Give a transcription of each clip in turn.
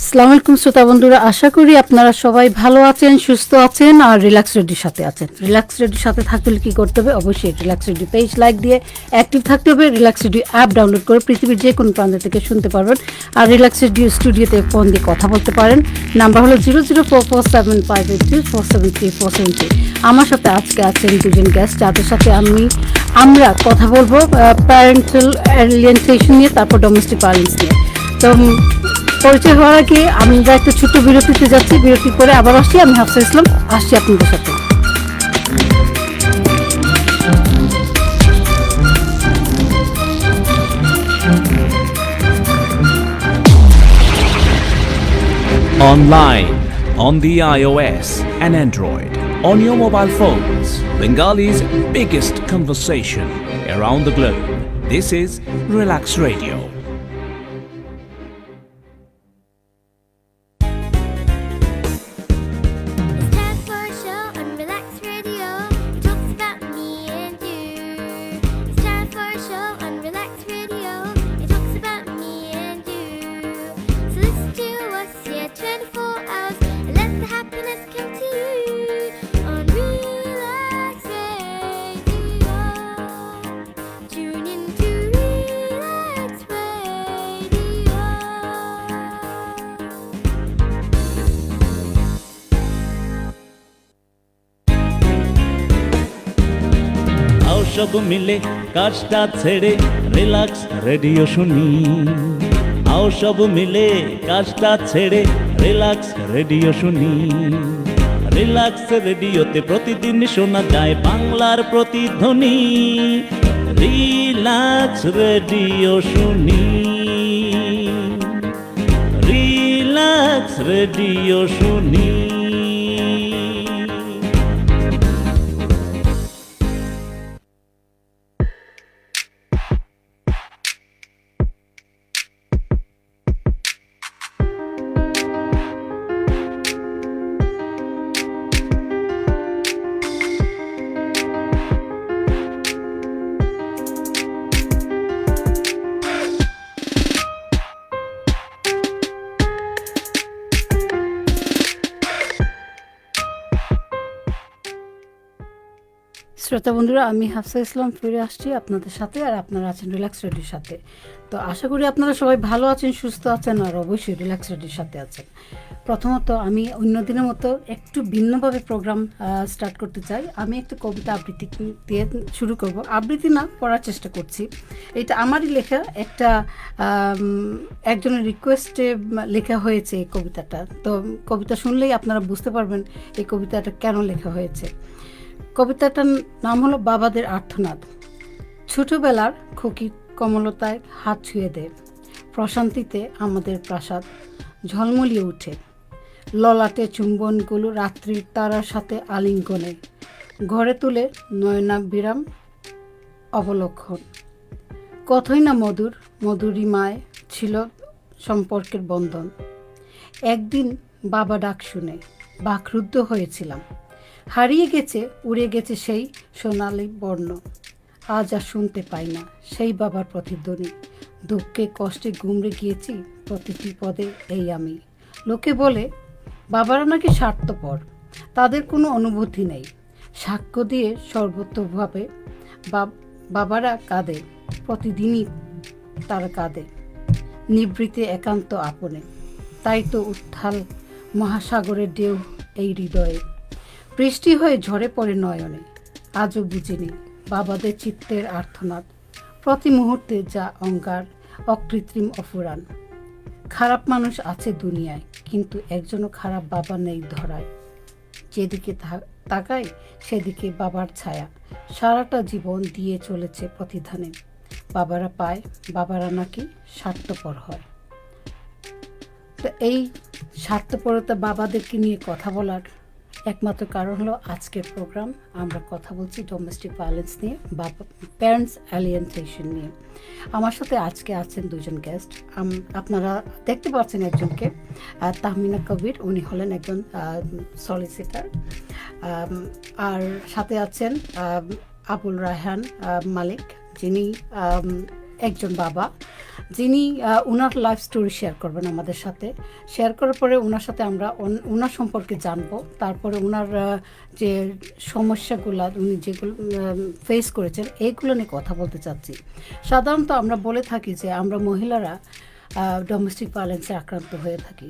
আসসালামু আলাইকুম শ্রোতা বন্ধুরা, আশা করি আপনারা সবাই ভালো আছেন, সুস্থ আছেন আর রিল্যাক্স রেডির সাথে আছেন। রিল্যাক্স রেডির সাথে থাকতে হলে কী করতে হবে? অবশ্যই রিল্যাক্স রেডি পেজ লাইক দিয়ে অ্যাক্টিভ থাকতে হবে। রিল্যাক্স রেডি অ্যাপ ডাউনলোড করে পৃথিবীর যে কোনো প্রান্ত থেকে শুনতে পারবেন। আর রিল্যাক্স রেডি স্টুডিওতে ফোন দিয়ে কথা বলতে পারেন। নাম্বার হলো 00447583473 আমার সাথে আজকে আছেন দুজন গেস্ট, যাদের সাথে আমরা কথা বলবো প্যারেন্টাল অ্যালিয়েনেশন নিয়ে, তারপর ডোমেস্টিক ভায়োলেন্স নিয়ে। তো পরিচয় হওয়ার আগে আমরা একটা ছোট্ট বিরতিতে যাচ্ছি, বিরতি করে আবার আসছি। আমি হাফসা ইসলাম, আসছি আপনাদের সাথে। Online, on the iOS and Android, on your mobile phones, Bengali's biggest conversation around the globe. This is Relax Radio. সব মিলে কাজটা ছেড়ে রিল্যাক্স রেডিও শুনি। আও সব মিলে কাজটা ছেড়ে রিল্যাক্স রেডিও শুনি। রিল্যাক্স রেডিওতে প্রতিদিন শোনা যায় বাংলার প্রতিধ্বনি। রিল্যাক্স রেডিও শুনি, রিল্যাক্স রেডিও শুনি। শ্রোতা বন্ধুরা, আমি হাফসা ইসলাম ফিরে আসছি আপনাদের সাথে, আর আপনারা আছেন রিল্যাক্স রেডির সাথে। তো আশা করি আপনারা সবাই ভালো আছেন, সুস্থ আছেন আর অবশ্যই রিল্যাক্স রেডির সাথে আছেন। প্রথমত আমি অন্য দিনের মতো একটু ভিন্নভাবে প্রোগ্রাম স্টার্ট করতে চাই। আমি একটা কবিতা আবৃত্তি দিয়ে শুরু করব। আবৃত্তি না, পড়ার চেষ্টা করছি। এটা আমারই লেখা, একজনের রিকোয়েস্টে লেখা হয়েছে এই কবিতাটা। তো কবিতা শুনলেই আপনারা বুঝতে পারবেন এই কবিতাটা কেন লেখা হয়েছে। কবিতাটার নাম হলো বাবাদের আর্তনাদ। ছোটবেলার খুকি কমলতায় হাত ছুঁয়ে দেয়, প্রশান্তিতে আমাদের প্রাসাদ ঝলমলিয়ে উঠে। ললাটে চুম্বনগুলো রাত্রির তারার সাথে আলিঙ্গনে ঘরে তুলে নয়নাবিরাম অবলক্ষণ। কতই না মধুর মধুরিমায় ছিল সম্পর্কের বন্ধন। একদিন বাবা ডাক শুনে বাকরুদ্ধ হয়েছিলাম। হারিয়ে গেছে, উড়ে গেছে সেই সোনালি বর্ণ। আজ আর শুনতে পাই না সেই বাবার প্রতিধ্বনি। দুঃখে কষ্টে গুমড়ে গিয়েছি প্রতিটি পদে এই আমি। লোকে বলে বাবারা নাকি স্বার্থপর, তাদের কোনো অনুভূতি নেই। সাক্ষ্য দিয়ে সর্বতভাবে বাবারা কাঁদে, প্রতিদিনই তারা কাঁদে নিবৃতে একান্ত আপনে। তাই তো উত্থাল মহাসাগরের ঢেউ এই হৃদয়ে, বৃষ্টি হয়ে ঝরে পড়ে নয়নে। আজও বুঝিনি বাবাদের চিত্তের আর্তনাদ, প্রতি মুহূর্তে যা অঙ্গার অকৃত্রিম অফুরান। খারাপ মানুষ আছে দুনিয়ায়, কিন্তু একজনও খারাপ বাবা নেই ধরায়। যেদিকে তাকাই সেদিকে বাবার ছায়া, সারাটা জীবন দিয়ে চলেছে প্রতিধানে। বাবারা পায়, বাবারা নাকি স্বার্থপর হয়। তো এই স্বার্থপরতা বাবাদেরকে নিয়ে কথা বলার একমাত্র কারণ হলো আজকের প্রোগ্রাম। আমরা কথা বলছি ডোমেস্টিক ভায়োলেন্স নিয়ে, প্যারেন্টস অ্যালিয়েনেশন নিয়ে। আমার সাথে আজকে আছেন দুজন গেস্ট। আপনারা দেখতে পাচ্ছেন একজনকে, তাহমিনা কবির, উনি হলেন একজন সলিসিটার। আর সাথে আছেন আবুল রায়হান মালিক, যিনি একজন বাবা, যিনি ওনার লাইফ স্টোরি শেয়ার করবেন আমাদের সাথে। শেয়ার করার পরে ওনার সাথে আমরা ওনার সম্পর্কে জানবো, তারপরে ওনার যে সমস্যাগুলো উনি যেগুলো ফেস করেছেন এইগুলো নিয়ে কথা বলতে চাচ্ছি। সাধারণত আমরা বলে থাকি যে আমরা মহিলারা ডোমেস্টিক ভায়োলেন্সে আক্রান্ত হয়ে থাকি।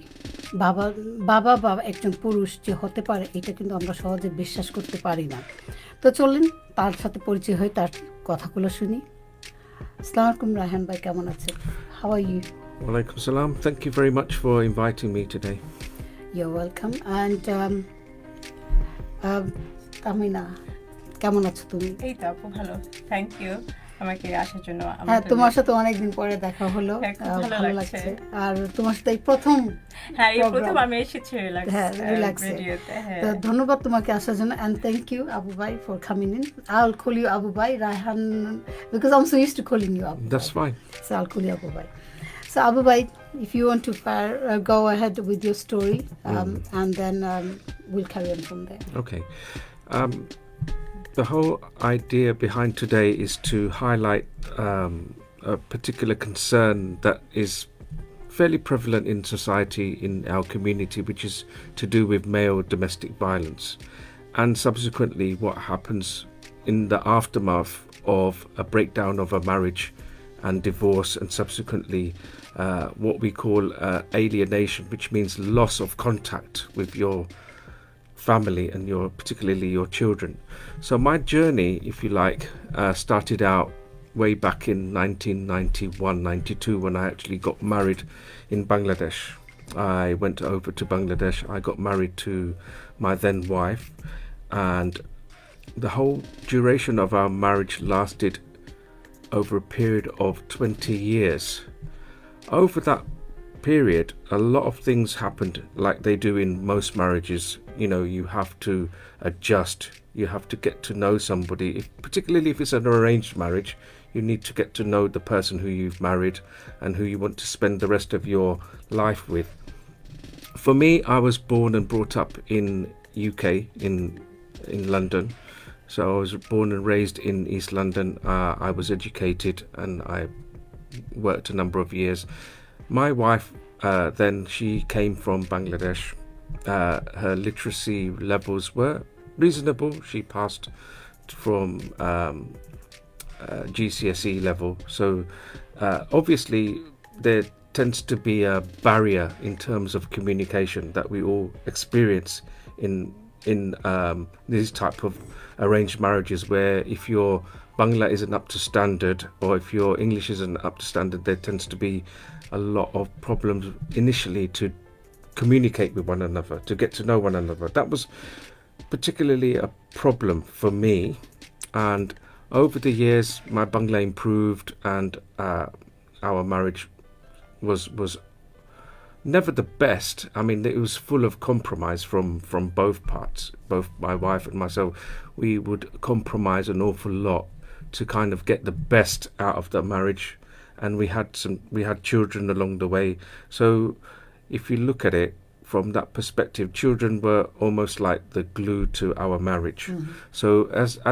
বাবা বাবা বা একজন পুরুষ যে হতে পারে এটা কিন্তু আমরা সহজে বিশ্বাস করতে পারি না। তো চলুন তার সাথে পরিচয় হয়ে তার কথাগুলো শুনি। আসসালামু আলাইকুম রায়হান ভাই, কেমন আছেন? How are you? Walaikum salam. Thank you very much for inviting me today. You're welcome. And Tamina, কেমন আছো তুমি? এই তো আপু ভালো, থ্যাংক ইউ আমাকে আসার জন্য। হ্যাঁ, তোমার সাথে অনেকদিন পরে দেখা হলো, ভালো লাগছে। আর তোমার সাথে এই প্রথম, হ্যাঁ এই প্রথম আমি এসেছি রিল্যাক্স রিল্যাক্সে। রেডিওতে। তো ধন্যবাদ তোমাকে আসার জন্য, and thank you Abu Bhai for coming in. I'll call you Abu Bhai, Raihan, because I'm so used to calling you Abu That's Bhai. fine. So I'll call you Abu Bhai. So Abu Bhai, if you want to go ahead with your story, and then we'll carry on from there. Okay. The whole idea behind today is to highlight a particular concern that is fairly prevalent in society, in our community, which is to do with male domestic violence, and subsequently what happens in the aftermath of a breakdown of a marriage and divorce, and subsequently what we call alienation, which means loss of contact with your family and particularly your children. So my journey, if you like, started out way back in 1991-92 when I actually got married in Bangladesh. I went over to Bangladesh. I got married to my then wife, and the whole duration of our marriage lasted over a period of 20 years. Over that period, a lot of things happened like they do in most marriages. You know, you have to adjust, you have to get to know somebody, particularly if it's an arranged marriage. You need to get to know the person who you've married and who you want to spend the rest of your life with. For me, I was born and brought up in UK, in London. So I was born and raised in East London. I was educated and I worked a number of years. My wife, then she came from Bangladesh. Her literacy levels were reasonable. She passed from GCSE level. So obviously there tends to be a barrier in terms of communication that we all experience in these type of arranged marriages, where if your Bangla isn't up to standard or if your English isn't up to standard, there tends to be a lot of problems initially to communicate with one another, to get to know one another. That was particularly a problem for me, and over the years my Bangla improved, and our marriage was never the best. I mean, it was full of compromise from both parts, both my wife and myself. We would compromise an awful lot to kind of get the best out of the marriage, and we had children along the way. So if you look at it from that perspective, children were almost like the glue to our marriage. So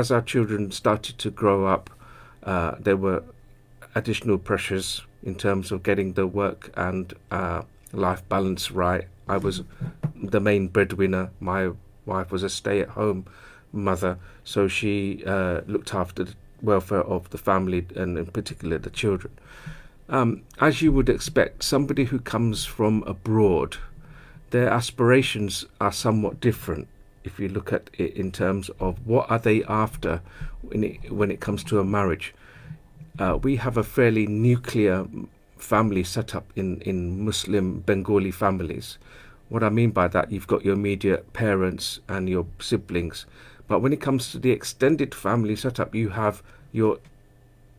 as our children started to grow up, there were additional pressures in terms of getting the work and life balance right. I was the main breadwinner. My wife was a stay-at-home mother, so she looked after the welfare of the family and in particular the children. As you would expect, somebody who comes from abroad, their aspirations are somewhat different. If you look at it in terms of what are they after when it comes to a marriage. We have a fairly nuclear family set up in Muslim Bengali families. What I mean by that, you've got your immediate parents and your siblings, but when it comes to the extended family setup, you have your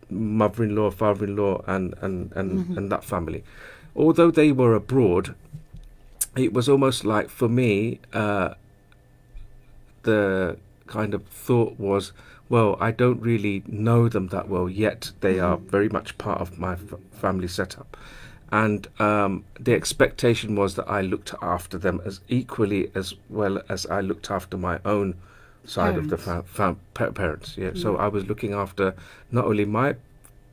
mother-in-law, father-in-law, and that family. Although they were abroad, it was almost like, for me, the kind of thought was, well, I don't really know them that well yet. They are very much part of my family setup. And the expectation was that I looked after them as equally as well as I looked after my own side of the parents. Yeah. So I was looking after not only my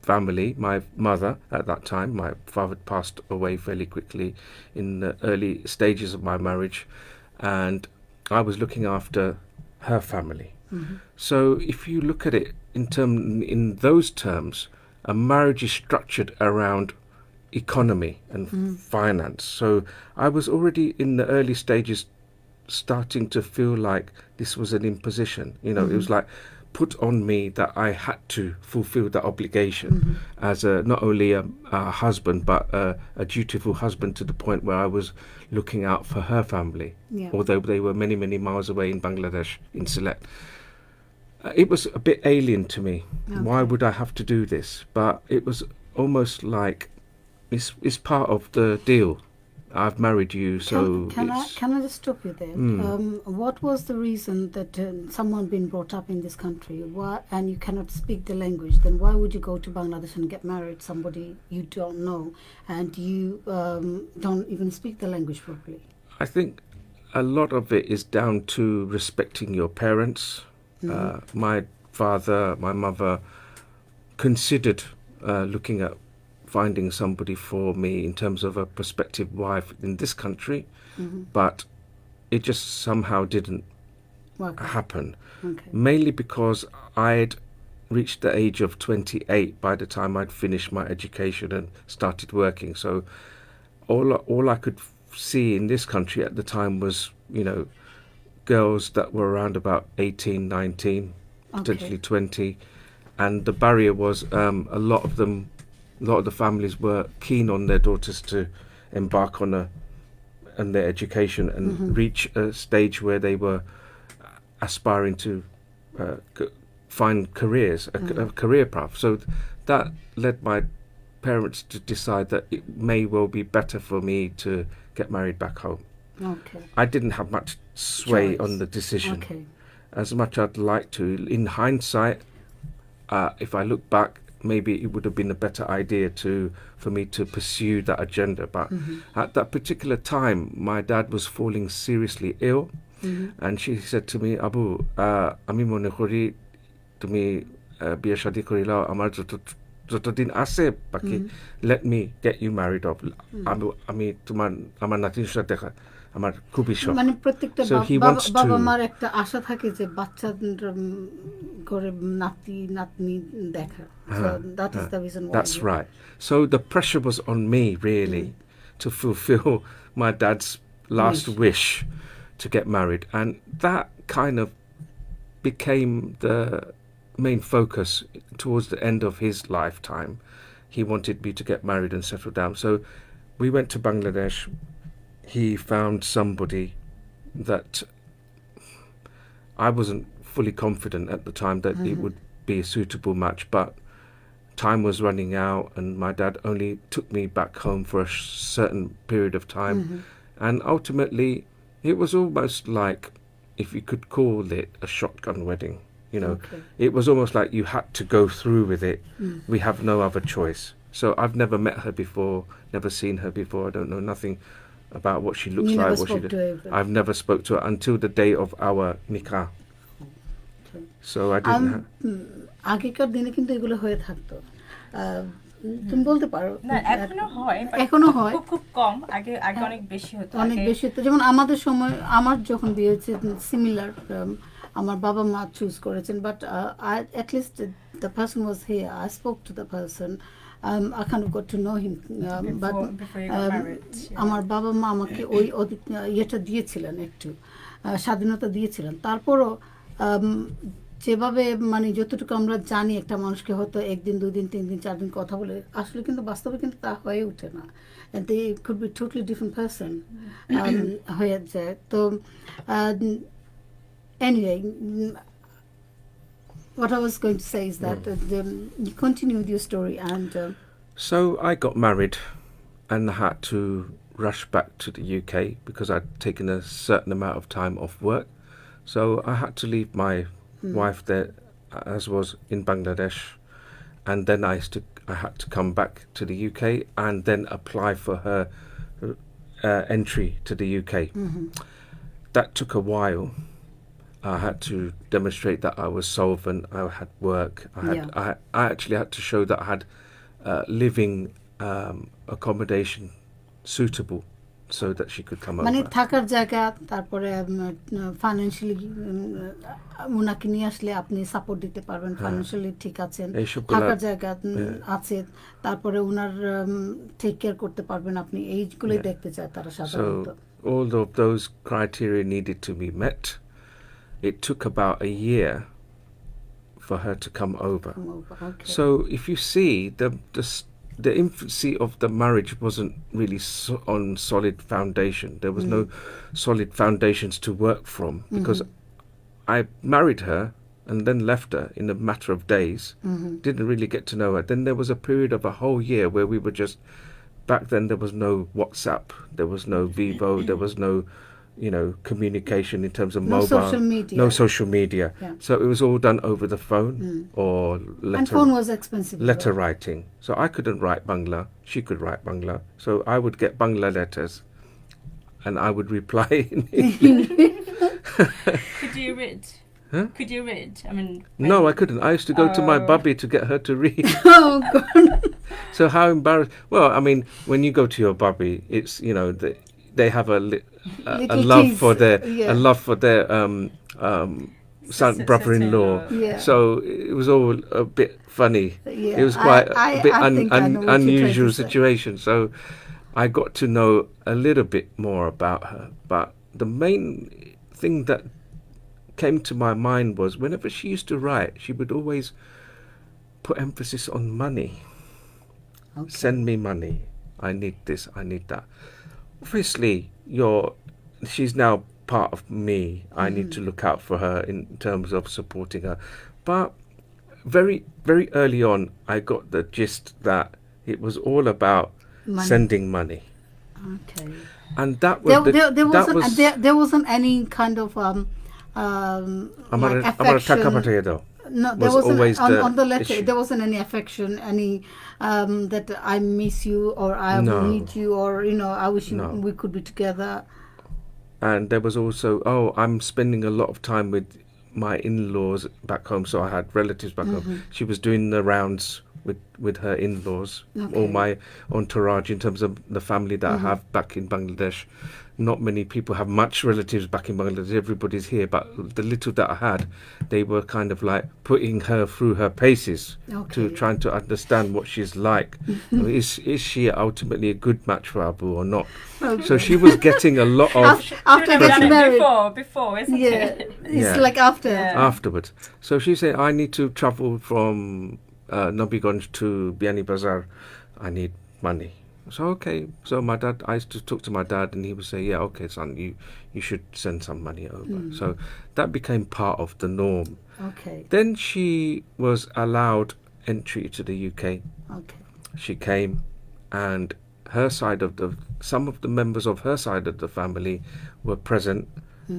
family, my mother at that time, my father passed away fairly quickly in the early stages of my marriage, and I was looking after her family. So if you look at it in those terms, a marriage is structured around economy and finance. So I was already in the early stages starting to feel like this was an imposition. You know, it was like put on me that I had to fulfill that obligation as not only a husband, but a dutiful husband, to the point where I was looking out for her family, although they were many, many miles away in Bangladesh, in Sylhet. It was a bit alien to me. Why would I have to do this? But it was almost like it's part of the deal. I've married you, so can I just stop you there? What was the reason that someone been brought up in this country, and you cannot speak the language? Then why would you go to Bangladesh and get married somebody you don't know, and you don't even speak the language properly? I think a lot of it is down to respecting your parents. My father, my mother considered looking at finding somebody for me in terms of a prospective wife in this country, but it just somehow didn't happen. Mainly because I'd reached the age of 28 by the time I'd finished my education and started working. So all I could see in this country at the time was, you know, girls that were around about 18, 19, potentially 20, and the barrier was a lot of the families were keen on their daughters to embark on their education and reach a stage where they were aspiring to find careers, a career path. So that led my parents to decide that it may well be better for me to get married back home. I didn't have much sway on the decision. As much I'd like to. In hindsight, if I look back, maybe it would have been a better idea for me to pursue that agenda. But at that particular time, my dad was falling seriously ill, and she said to me, Abu, ami mone kori tumi biye shadi korilao amar যতদিন আছে বাকি let me get you married off. আমি তোমার আমার নাতির সাথে দেখা আমার খুবই শখ। মানে প্রত্যেকটা বাবা মার একটা আশা থাকে যে বাচ্চা করে নাতি নাতনি দেখা। So that is the reason why. That's right. So the pressure was on me really to fulfill my dad's last wish to get married, and that kind of became the main focus towards the end of his lifetime. He wanted me to get married and settle down. So we went to Bangladesh. He found somebody that I wasn't fully confident at the time that it would be a suitable match, but time was running out and my dad only took me back home for a certain period of time. And ultimately it was almost like, if you could call it, a shotgun wedding. You know, it was almost like you had to go through with it. We have no other choice. So I've never met her before, never seen her before. I don't know nothing about what she looks like. What she did. I've never spoke to her until the day of our nikah. So I didn't have... আগেকার দিনে কিন্তু এগুলো হয়ে থাকতো। তুমি বলতে পারো? না, এখনো হয় খুব কম। আগে অনেক বেশি হতো। অনেক বেশি হতো। যেমন আমাদের সময়, আমার যখন বিয়ে হয়েছে, সিমিলার আমার বাবা মা চুজ করেছেন, but at least the person was here. I spoke to the person. I kind of got to know him, but আমার বাবা মা আমাকে ওই ইয়েটা দিয়েছিলেন, একটু স্বাধীনতা দিয়েছিলেন। তারপরও যেভাবে মানে যতটুকু আমরা জানি একটা মানুষকে হয়তো একদিন, 2 দিন, 3 দিন, 4 দিন কথা বলে, আসলে কিন্তু বাস্তবে কিন্তু তা হয়ে ওঠে না। And they could be totally different person হয়ে যায়। তো anyway, what I was going to say is that you continue with your story. And so I got married and had to rush back to the UK because I'd taken a certain amount of time off work. So I had to leave my wife there, as was in Bangladesh, and then I had to come back to the UK and then apply for her entry to the UK. That took a while. I had to demonstrate that I was solvent. I had work. I actually had to show that I had living accommodation suitable, so that she could come মানে over. থাকার জায়গা, তারপরে financially ওনাকে নিয়ে আসলে আপনি support দিতে পারবেন, ফাইন্যান্সিয়ালি ঠিক আছেন, এইসবগুলা- থাকার জায়গা আছে, তারপরে ওনার টেক কেয়ার করতে পারবেন আপনি, এইগুলোই দেখতে চায় তারা সাধারণত। So all of those criteria needed to be met. It took about a year for her to come over. Okay. So if you see, the infancy of the marriage wasn't really on solid foundation. There was no solid foundations to work from, because I married her and then left her in a matter of days. Didn't really get to know her. Then there was a period of a whole year where we were just, back then there was no WhatsApp, there was no Vivo, there was no, communication in terms of No mobile. social media. No social media. Yeah. So it was all done over the phone or And letter. phone was expensive. Letter writing. So I couldn't write Bangla. She could write Bangla. So I would get Bangla letters and I would reply in English. Could you read? Huh? Could you read? I mean, No, I couldn't. I used to go to my bubby to get her to read. Oh God. So how embarrassed. Well, I mean, when you go to your bubby, it's, they have a Little love tease, for their yeah. a love for their son, brother-in-law. Yeah. So it was all a bit funny. Yeah, It was quite I a bit think I know what you're trying to unusual say. situation. So I got to know a little bit more about her. But the main thing that came to my mind was, whenever she used to write, she would always put emphasis on money. Okay. Send me money. I need this. I need that. Obviously, she's now part of me. I need to look out for her in terms of supporting her. But very, very early on, I got the gist that it was all about Money. sending money. Okay. And that was There wasn't any kind of আমার like আমার টাকা affection. পাঠিয়ে দাও No, there was wasn't always on the letter. issue. There wasn't any affection, any that I miss you or I No. need you, or I wish No. we could be together. And there was also, I'm spending a lot of time with my in-laws back home. So I had relatives back home. She was doing the rounds with her in-laws, all Okay. my entourage in terms of the family that I have back in Bangladesh. Not many people have much relatives back in Bangladesh. Everybody's here, but the little that I had, they were kind of like putting her through her paces to Okay. trying to understand what she's like. I mean, is she ultimately a good match for Abu or not? So she was getting a lot of After Should have done getting it married. before, isn't Yeah, it? it's Yeah. like after. Yeah. afterwards. So she said, I need to travel from Nabiganj to Biani Bazar. I need money. So okay. So I used to talk to my dad, and he would say, yeah, okay, son, you should send some money over. So that became part of the norm. Okay. Then she was allowed entry to the UK. Okay. She came, and some of the members of her side of the family were present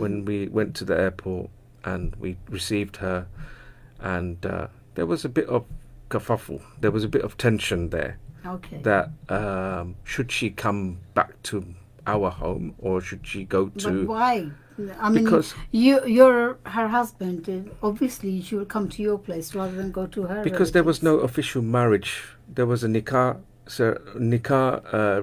when we went to the airport, and we received her, and there was a bit of kerfuffle. There was a bit of tension there. Okay. That should she come back to our home, or should she go to? But why? I mean, Because you're her husband. Obviously, she will come to your place rather than go to her. Because there was no relatives. official marriage. There was a nikah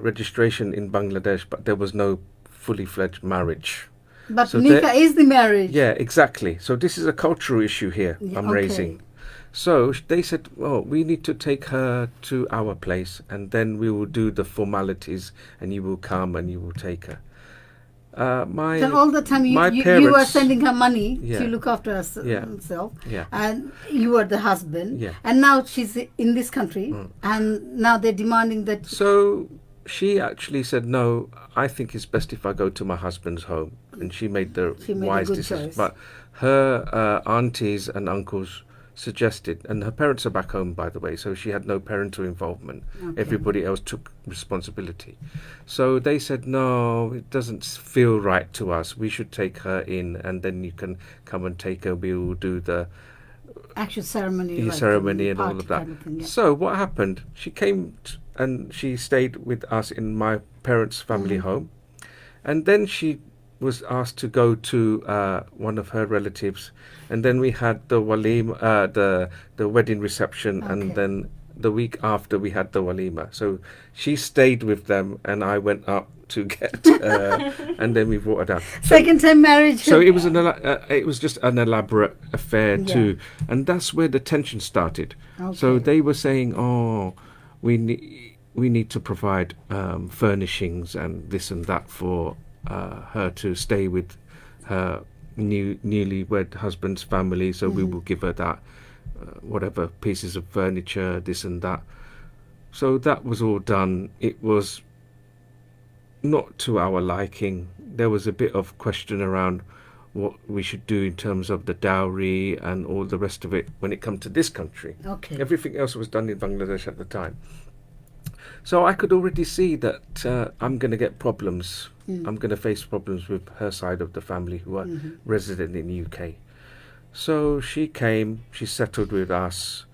registration in Bangladesh, but there was no fully fledged marriage. But so nikah is the marriage. Yeah, exactly. So this is a cultural issue here Yeah, I'm okay. raising. So they said, oh, we need to take her to our place, and then we will do the formalities, and you will come and you will take her. Then all the time my you parents, are sending her money Yeah. to look after Yeah. herself, Yeah. and you are the husband, Yeah. and now she's in this country, and now they're demanding that. So she actually said, no, I think it's best if I go to my husband's home. And she made the She made a wise good decision. choice. But her aunties and uncles suggested, and her parents are back home, by the way, so she had no parental involvement. Okay. Everybody else took responsibility. So they said, no, it doesn't feel right to us. We should take her in, and then you can come and take her. We will do the Actual ceremony, ceremony and all party of that. kind thing, yeah. So what happened? She came and she stayed with us in my parents' family home, and then she was asked to go to one of her relatives, and then we had the walima, the wedding reception, Okay. and then the week after we had the walima. So she stayed with them, and I went up to get, and then we brought her down. Second time marriage. So it was it was just an elaborate affair Yeah. too, and that's where the tension started. So Okay. they were saying, "Oh, we need to provide furnishings and this and that for her to stay with her newlywed husband's family. So we will give her that, whatever pieces of furniture, this and that." So that was all done. It was not to our liking. There was a bit of question around what we should do in terms of the dowry and all the rest of it when it comes to this country. Okay. Everything else was done in Bangladesh at the time. So I could already see that I'm going to get problems. I'm going to face problems with her side of the family who are resident in the UK. So she came, she settled with us.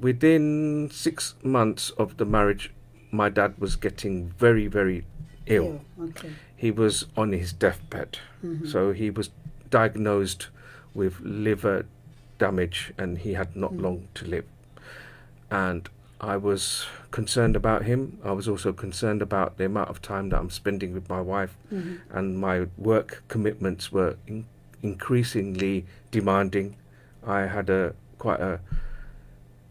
Within 6 months of the marriage, my dad was getting very, very ill. Okay. He was on his deathbed. So he was diagnosed with liver damage, and he had not long to live. And I was concerned about him. I was also concerned about the amount of time that I'm spending with my wife, and my work commitments were increasingly demanding. I had quite a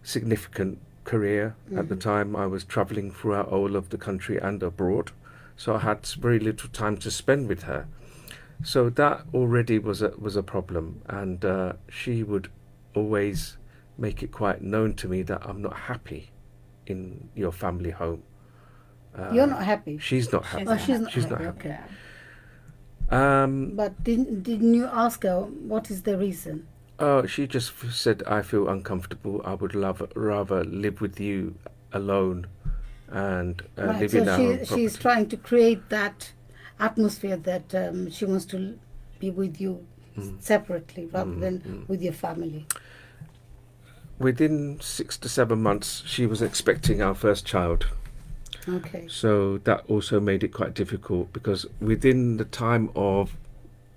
significant career at the time. I was traveling throughout all of the country and abroad, so I had very little time to spend with her. So that already was a problem, and she would always make it quite known to me that I'm not happy in your family home. You're not happy. She's not happy. Oh, she's not She's happy. not happy. Okay. Um, But didn't you ask her what is the reason? she just said, "I feel uncomfortable. I would rather live with you alone and Right. live So in our own she's property." trying to create that atmosphere that she wants to be with you separately rather than with your family. Within 6 to 7 months, she was expecting our first child. Okay. So that also made it quite difficult, because within the time of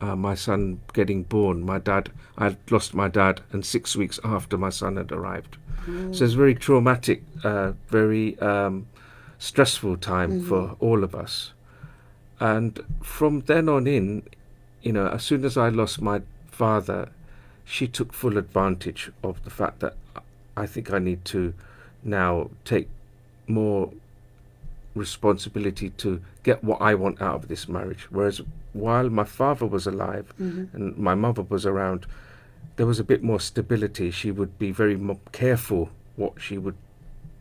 my son getting born, I had lost my dad, and 6 weeks after my son had arrived. So it's very traumatic, very stressful time for all of us. And from then on in, as soon as I lost my father, she took full advantage of the fact that I think I need to now take more responsibility to get what I want out of this marriage. Whereas while my father was alive and my mother was around, there was a bit more stability. She would be very careful what she would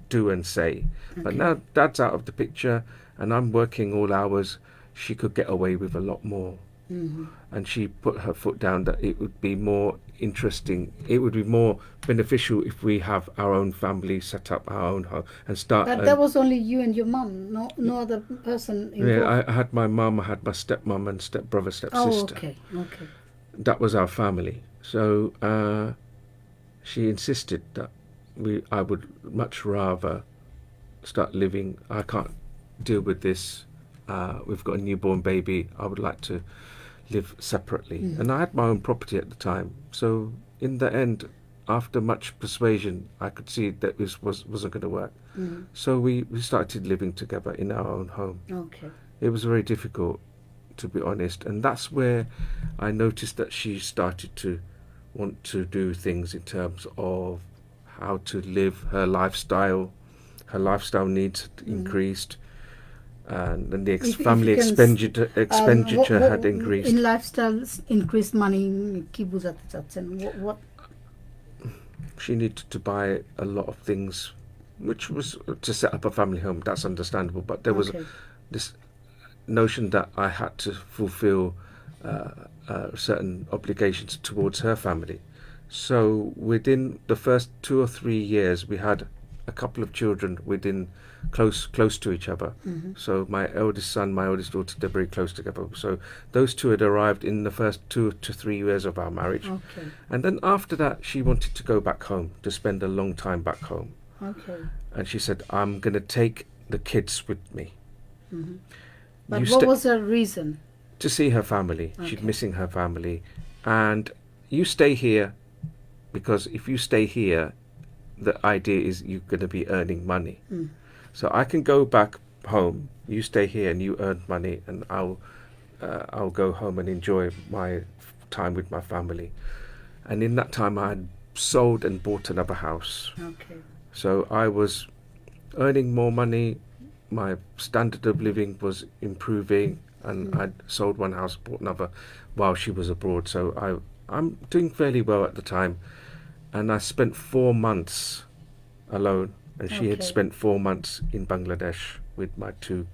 do and say. But now Dad's out of the picture and I'm working all hours, she could get away with a lot more. And she put her foot down that it would be more interesting, it would be more beneficial if we have our own family, set up our own home and start. But that was only you and your mum, no other person involved. Yeah, I had my mum, I had my stepmom and stepbrother, stepsister. Oh, okay. That was our family. So she insisted that I would much rather start living. I can't deal with this. We've got a newborn baby. I would like to live separately. And I had my own property at the time. So in the end, after much persuasion, I could see that this wasn't going to work. So we started living together in our own home. Okay. It was very difficult, to be honest. And that's where I noticed that she started to want to do things in terms of how to live her lifestyle. Her lifestyle needs had increased. And then the family expenditure had increased. In lifestyle increased money কি বোঝাতে চাচ্ছেন? What? She needed to buy a lot of things, which was to set up a family home. That's understandable, but there was this notion that I had to fulfill certain obligations towards her family. So within the first 2 or 3 years, we had a couple of children within close to each other. So my eldest son, my eldest daughter, they're very close together. So those two had arrived in the first 2 to 3 years of our marriage. Okay. And then after that, she wanted to go back home, to spend a long time back home. Okay. And she said, "I'm going to take the kids with me." But what was her reason? to see her family. She's Okay. missing her family. And you stay here because if you stay here, the idea is you're going to be earning money. Mm. So I can go back home. You stay here and you earn money, and I'll go home and enjoy my time with my family. And in that time, I had sold and bought another house. Okay. So I was earning more money. My standard of living was improving, and I'd sold one house, bought another, while she was abroad. So I'm doing fairly well at the time, and I spent 4 months alone, and she had Okay. spent 4 months in Bangladesh with my two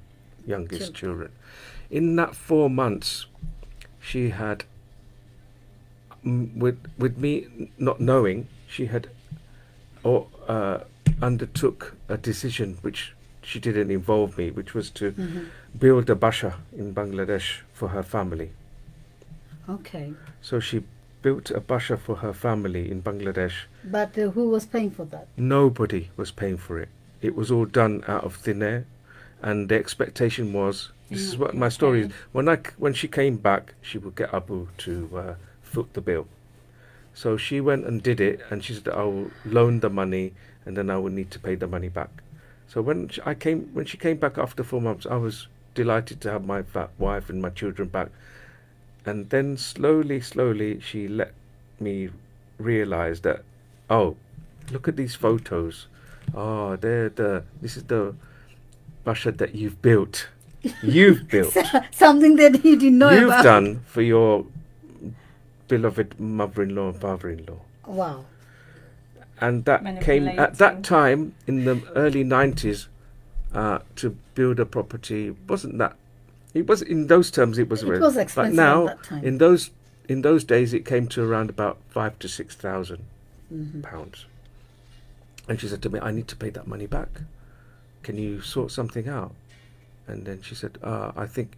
youngest children. In that 4 months, she had, with me not knowing, she had undertook a decision which she didn't involve me, which was to build a basha in Bangladesh for her family. Okay. So she built a basha for her family in Bangladesh. But who was paying for that? Nobody was paying for it. It was all done out of thin air, and the expectation was, this is what my story is, when she came back, she would get Abu to foot the bill. So she went and did it, and she said, I will loan the money, and then I will need to pay the money back. So when she came back after 4 months, I was delighted to have my wife and my children back. And then slowly, she let me realize that, oh, look at these photos. Oh, this is the basha that you've built. You've built. Something that you didn't know You've about. done for your beloved mother-in-law and father-in-law. Wow. And that came at that time in the early 90s. To build a property wasn't that. It was in those terms. It was. It was expensive But now, at that time. in those days, it came to around about £5,000 to £6,000 pounds. And she said to me, "I need to pay that money back. Can you sort something out?" And then she said, "I think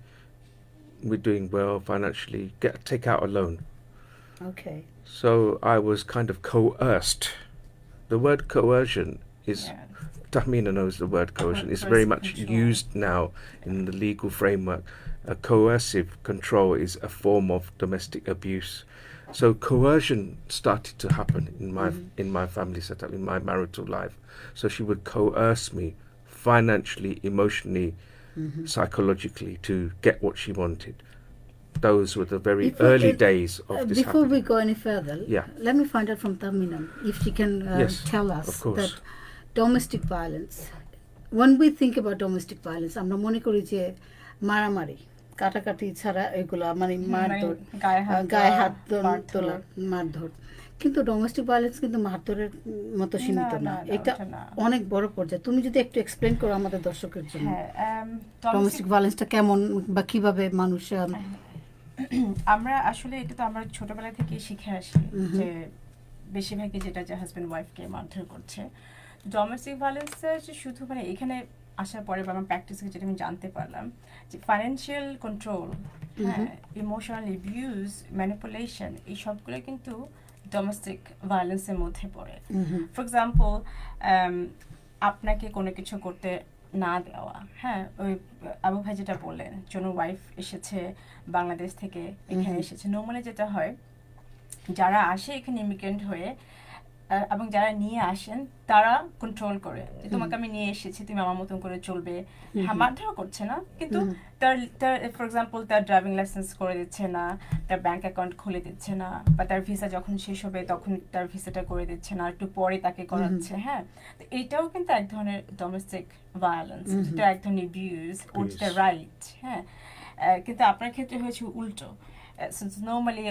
we're doing well financially. Take out a loan." Okay. So I was kind of coerced. The word coercion is. Yeah. Tahmina knows the word coercion. It's Coercive very much control. used now in the legal framework. A coercive control is a form of domestic abuse. So coercion started to happen in my family setup, in my marital life. So she would coerce me financially, emotionally, psychologically to get what she wanted. Those were the very early days of this Before we happening. go any further, Yeah. let me find out from Tamina if she can Yes, tell us of course. that domestic violence, when we think about domestic violence, আমরা মনে করি যে মারামারি কাটাকাটি ছাড়া এগুলা মানে মারধর গায়ে হাত তোলা মারধর, কিন্তু ডোমেস্টিক ভায়োলেন্স কিন্তু মারধরের মতো সীমিত না, এটা অনেক বড় পর্যায়ে। তুমি যদি একটু এক্সপ্লেন করো আমাদের দর্শকের জন্য ডোমেস্টিক ভায়োলেন্সটা কেমন বা কিভাবে মানুষ আমরা আসলে এটা তো আমরা ছোটবেলা থেকে শিখে আসি যে বেশিরভাগই যেটা যে হাজব্যান্ড ওয়াইফকে মারধর করছে। ডোমেস্টিক ভায়োলেন্সের শুধু মানে এখানে আসার পরে বা আমার প্র্যাকটিস থেকে যেটা আমি জানতে পারলাম যে ফাইন্যান্সিয়াল কন্ট্রোল, হ্যাঁ, ইমোশনাল অ্যাবিউজ, ম্যানিপুলেশন, এই সবগুলো কিন্তু ডোমেস্টিক ভায়োলেন্সের মধ্যে পড়ে। ফর এক্সাম্পল, আপনাকে কোনো কিছু করতে না দেওয়া, হ্যাঁ, ওই আবু ভাই যেটা বললেন জন্য ওয়াইফ এসেছে বাংলাদেশ থেকে এখানে এসেছে। নর্মালি যেটা হয় যারা আসে এখানে ইমিগ্রেন্ট হয়ে এবং যারা নিয়ে আসেন তারা কন্ট্রোল করে যে তোমাকে আমি নিয়ে এসেছি, তুমি আমার মতন করে চলবে। হ্যাঁ, মারধর করছে না, কিন্তু তার ফর এক্সাম্পল তার ড্রাইভিং লাইসেন্স করে দিচ্ছে না, তার ব্যাংক অ্যাকাউন্ট খুলে দিচ্ছে না, বা তার ভিসা যখন শেষ হবে তখন তার ভিসাটা করে দিচ্ছে না, একটু পরে তাকে করাচ্ছে। হ্যাঁ, তো এইটাও কিন্তু এক ধরনের ডোমেস্টিক ভায়োলেন্স, যেটা এক ধরনের অ্যাবিউজ, ওর যেটা রাইট। হ্যাঁ, কিন্তু আপনার ক্ষেত্রে হয়েছে উল্টো। নর্মালি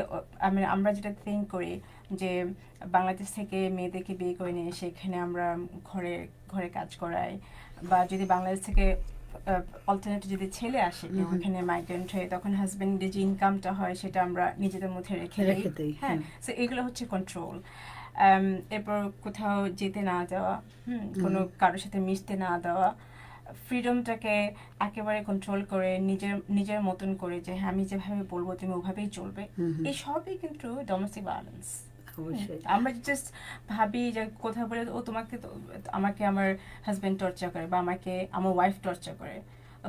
আমরা যেটা থিঙ্ক করি যে বাংলাদেশ থেকে মেয়েদেরকে বিয়ে করে নিয়ে এসে এখানে আমরা ঘরে ঘরে কাজ করাই, বা যদি বাংলাদেশ থেকে অল্টারনেটিভ যদি ছেলে আসে কেউ এখানে মাইগ্রেন্ট হয়ে, তখন হাজবেন্ডের যে ইনকামটা হয় সেটা আমরা নিজেদের মধ্যে রেখে দিই। হ্যাঁ, সো এগুলো হচ্ছে কন্ট্রোল। এরপর কোথাও যেতে না দেওয়া, কোনো সাথে মিশতে না দেওয়া, ফ্রিডমটাকে একেবারে কন্ট্রোল করে নিজের মতন করে যে হ্যাঁ আমি যেভাবে বলবো তুমি ওভাবেই চলবে, এই সবই কিন্তু ডোমেস্টিক ভায়োলেন্স। আমরা জাস্ট ভাবি যে কোথাও বলে ও আমাকে আমার হাজবেন্ড টর্চার করে বা আমাকে আমার ওয়াইফ টর্চার করে,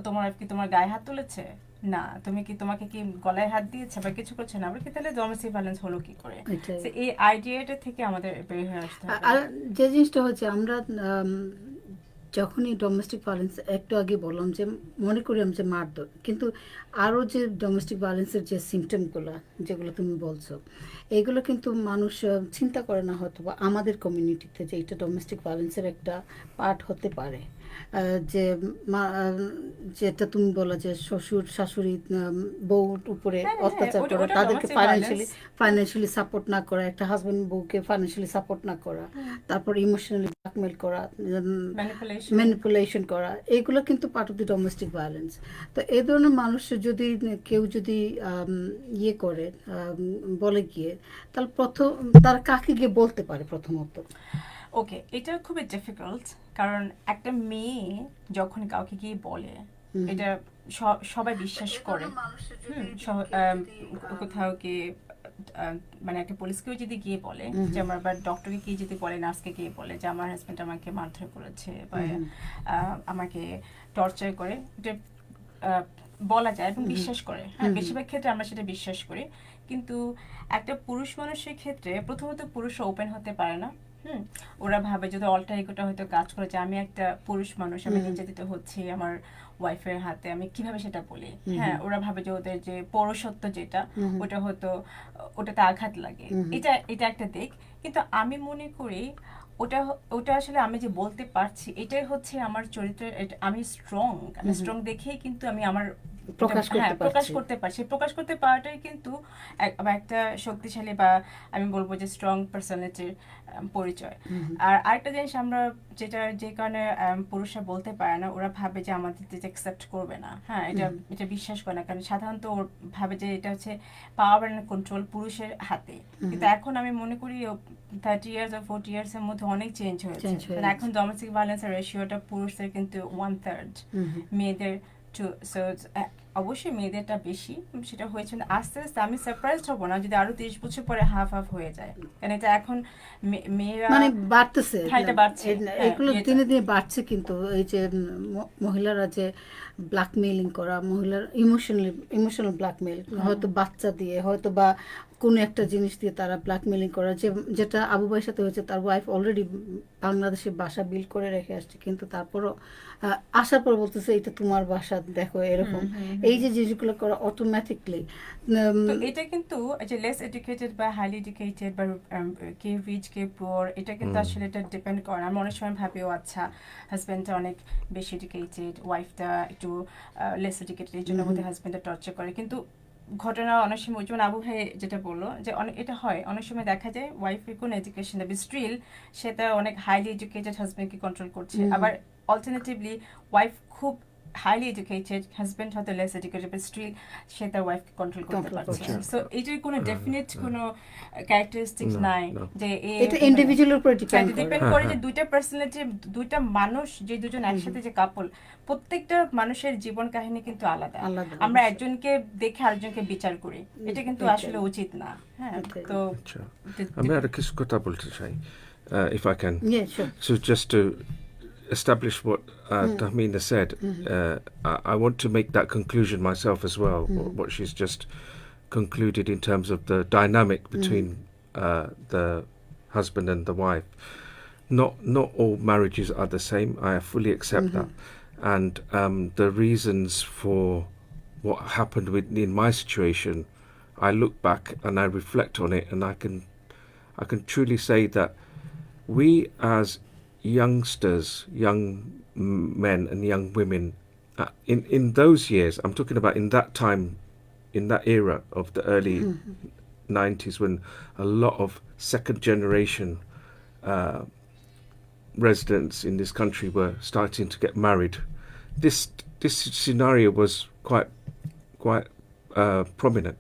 তোমার wife কি তোমার গায়ে হাত তুলেছে? না। তোমাকে কি গলায় হাত দিয়েছে বা কিছু করছে না? আমরা কি তাহলে ডোমেস্টিক ভায়োলেন্স হলো কি করে? এটাই। So, এই আইডিয়াটা থেকে আমাদের বের হয়ে আসতে হবে। আর যে জিনিসটা হচ্ছে আমরা যখনই ডোমেস্টিক ভায়োলেন্স একটু আগে বললাম যে মনে করি আমি যে মারধর, কিন্তু আরও যে ডোমেস্টিক ভায়োলেন্সের যে সিমটমগুলো যেগুলো তুমি বলছো, এগুলো কিন্তু মানুষ চিন্তা করে না হয়তো বা আমাদের কমিউনিটিতে যে এটা ডোমেস্টিক ভায়োলেন্সের একটা পার্ট হতে পারে। যে যেটা তুমি বলা যে শ্বশুর শাশুড়ি বউর উপরে হ্যাঁ, অত্যাচার ওটা করা, তাদেরকে domestic violence। ফাইন্যান্সিয়ালি সাপোর্ট না করা, একটা হাজব্যান্ড বউকে ফাইন্যান্সিয়ালি সাপোর্ট না করা, তারপর ইমোশনালি ব্ল্যাকমেল করা, ম্যানিপুলেশন করা, এগুলো কিন্তু part of the domestic violence. তো এই ধরনের মানুষ যদি কেউ যদি ইয়ে করে বলে গিয়ে, তাহলে তারা কাকে গিয়ে বলতে পারে প্রথমত? ওকে, এটা খুবই ডিফিকাল্ট, কারণ একটা মেয়ে যখন কাউকে গিয়ে বলে এটা সবাই বিশ্বাস করে। কোথাও গিয়ে মানে একটা পুলিশকেও যদি গিয়ে বলে যে আমার, বা ডক্টরকে গিয়ে যদি বলে, নার্সকে গিয়ে বলে যে আমার হাজব্যান্ড আমাকে মারধর করেছে বা আমাকে টর্চার করে, এটা বলা যায় এবং বিশ্বাস করে। হ্যাঁ, বেশিরভাগ ক্ষেত্রে আমরা সেটা বিশ্বাস করি। কিন্তু একটা পুরুষ মানুষের ক্ষেত্রে প্রথমত পুরুষরা ওপেন হতে পারে না। ওরা ভাবে যদি অল্টার ইগোটা হয়তো কাজ করে যে আমি একটা পুরুষ মানুষ, আমি নির্যাতিত হচ্ছি আমার ওয়াইফের হাতে, আমি কিভাবে সেটা বলি। হ্যাঁ, ওরা ভাবে যে ওদের যে পৌরসত্ব যেটা, ওটা হয়তো ওটাতে আঘাত লাগে। এটা একটা দিক। কিন্তু আমি মনে করি ওটা আসলে আমি যে বলতে পারছি এটাই হচ্ছে আমার চরিত্রের, আমি স্ট্রং দেখেই কিন্তু আমি আমার প্রকাশ করতে পারছি। প্রকাশ করতে পারাটাই কিন্তু একটা শক্তিশালী বা আমি বলবো যে স্ট্রং পার্সোনালিটির পরিচয়। আর আরেকটা জিনিস আমরা যে কারণে পুরুষরা বলতে পারে না, ওরা ভাবে যে আমাদের অ্যাকসেপ্ট করবে না। হ্যাঁ, এটা বিশ্বাস করে না, কারণ সাধারণত ওর ভাবে যে এটা হচ্ছে পাওয়ার অ্যান্ড কন্ট্রোল পুরুষের হাতে। কিন্তু এখন আমি মনে করি 30 years or 40 years এর মধ্যে অনেক চেঞ্জ হয়েছে। এখন ডোমেস্টিক ভায়োলেন্সের রেশিওটা পুরুষদের কিন্তু 1/3, মেয়েদের অবশ্যই মেয়েদেরটা বেশি সেটা হয়েছে। আস্তে আস্তে আমি সারপ্রাইজড হব না যদি আরো 30 বছর পরে হাফ হয়ে যায়, কারণ এটা এখন মেয়েরা মানে বাড়তেছে, এটা বাড়ছে, এগুলো দিনে দিনে বাড়ছে। কিন্তু এই যে মহিলারা যে ব্ল্যাকমেইলিং করা, মহিলার ইমোশনাল ব্ল্যাকমেইল, হয়তো বাচ্চা দিয়ে, হয়তো বা কোনো একটা জিনিস দিয়ে তারা ব্ল্যাকমেইলিং করা, যেটা আবু ভাইয়ের সাথে হয়েছে। তার ওয়াইফ অলরেডি বাংলাদেশে বাসা বিল্ড করে রেখে আসছে, কিন্তু তারপরও আসার পর বলতেছে এটা তোমার বাসা, দেখো এরকম। এই যে জিনিসগুলো করা অটোমেটিকলি, এটা কিন্তু যে লেস এডুকেটেড বা হাইলি এডুকেটেড বা কে রিচ কে পুয়ার, এটা কিন্তু আসলে এটা ডিপেন্ড করে। আমি অনেক সময় ভাবি ও আচ্ছা হাজব্যান্ডটা অনেক বেশি এডুকেটেড, ওয়াইফটা একটু লেস এডুকেটেড, এই জন্য বোধহয় হাজব্যান্ডটা টর্চার করে। কিন্তু ঘটনা অনেক সময়, যেমন আবু ভাই যেটা বললো যে এটা হয়, অনেক সময় দেখা যায় ওয়াইফের কোনো এডুকেশন নেই, স্টিল সে তার অনেক হাইলি এডুকেটেড হাজব্যান্ডকে কন্ট্রোল করছে। আবার অল্টারনেটিভলি ওয়াইফ খুব হাইলি এডুকেটেড, হাজব্যান্ড হয়তো লেস এডুকেটেড, বাট স্টিল সে তার ওয়াইফকে কন্ট্রোল করতে পারছে। সো এটার কোনো ডেফিনিট কোনো ক্যারেক্টারিস্টিক্স নাই যে এটা ইন্ডিভিজুয়ালের উপর ডিপেন্ড করে যে দুইটা পার্সোনালিটি, দুইটা মানুষ যে দুজন একসাথে যে কাপল, প্রত্যেকটা মানুষের জীবন কাহিনী কিন্তু আলাদা। আমরা একজনকে দেখে আরেকজনকে বিচার করি, এটা কিন্তু আসলে উচিত না। হ্যাঁ, তো আমি আর কিছু কথা বলতে চাই, if I can. Yeah, sure. So just to establish what Tahmina said, I want to make that conclusion myself as well, what she's just concluded in terms of the dynamic between the husband and the wife. Not all marriages are the same. I fully accept that. And the reasons for what happened in my situation, I look back and I reflect on it, and I can truly say that we as youngsters, young men and young women, in those years, I'm talking about in that time, in that era of the early 90s, when a lot of second generation residents in this country were starting to get married. This scenario was quite prominent,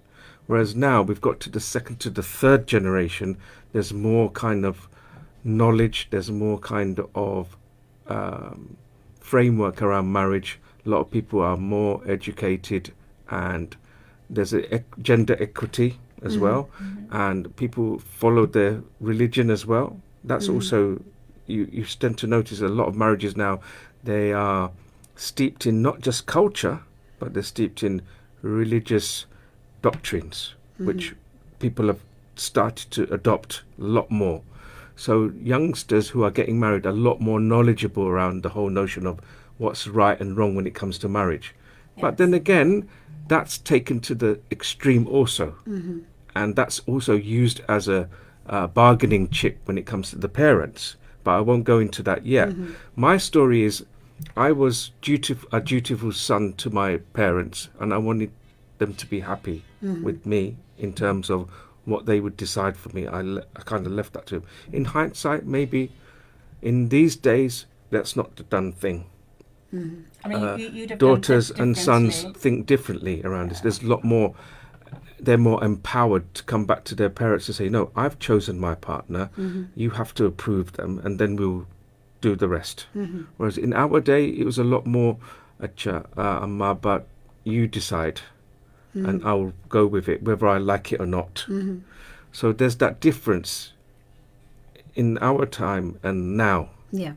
whereas now we've got to the second to the third generation. There's more kind of knowledge, there's more kind of framework around marriage. A lot of people are more educated, and there's a gender equity as well, and people follow their religion as well. That's also, you tend to notice a lot of marriages now, they are steeped in not just culture, but they're steeped in religious doctrines, which people have started to adopt a lot more. So youngsters who are getting married are a lot more knowledgeable around the whole notion of what's right and wrong when it comes to marriage. But then again, that's taken to the extreme also. And that's also used as a bargaining chip when it comes to the parents. But I won't go into that yet. My story is I was a dutiful son to my parents, and I wanted them to be happy with me in terms of what they would decide for me. I kind of left that to them. In hindsight, maybe in these days, that's not the done thing. I mean, you'd have Daughters done it and sons differently. think differently around this. There's a lot more. They're more empowered to come back to their parents and say, no, I've chosen my partner. You have to approve them, and then we'll do the rest. Whereas in our day, it was a lot more, Acha, Amma, but you decide, and I'll go with it, whether I like it or not. So there's that difference in our time and now. Yeah.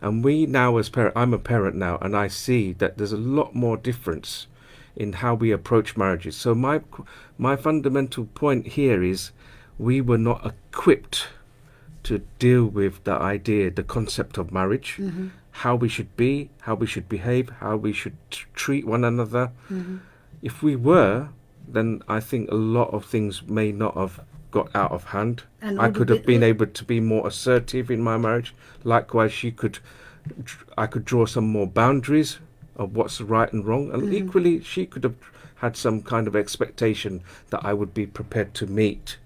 And we now as parents, I'm a parent now, and I see that there's a lot more difference in how we approach marriages. So my fundamental point here is we were not equipped to deal with the idea, the concept of marriage, how we should be, how we should behave, how we should treat one another. If we were, then I think a lot of things may not have got out of hand. And I would could it have be- been able to be more assertive in my marriage. Likewise, I could draw some more boundaries of what's right and wrong. And equally, she could have had some kind of expectation that I would be prepared to meet.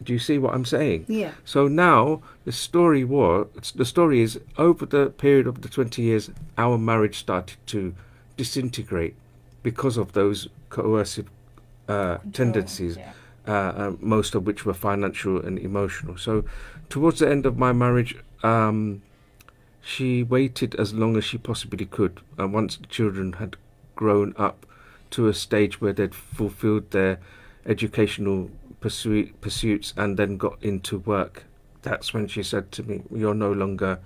Do you see what I'm saying? Yeah. So now the story is over the period of the 20 years, our marriage started to disintegrate because of those coercive tendencies, most of which were financial and emotional. So towards the end of my marriage, she waited as long as she possibly could. And once the children had grown up to a stage where they'd fulfilled their educational pursuits and then got into work, that's when she said to me, you're no longer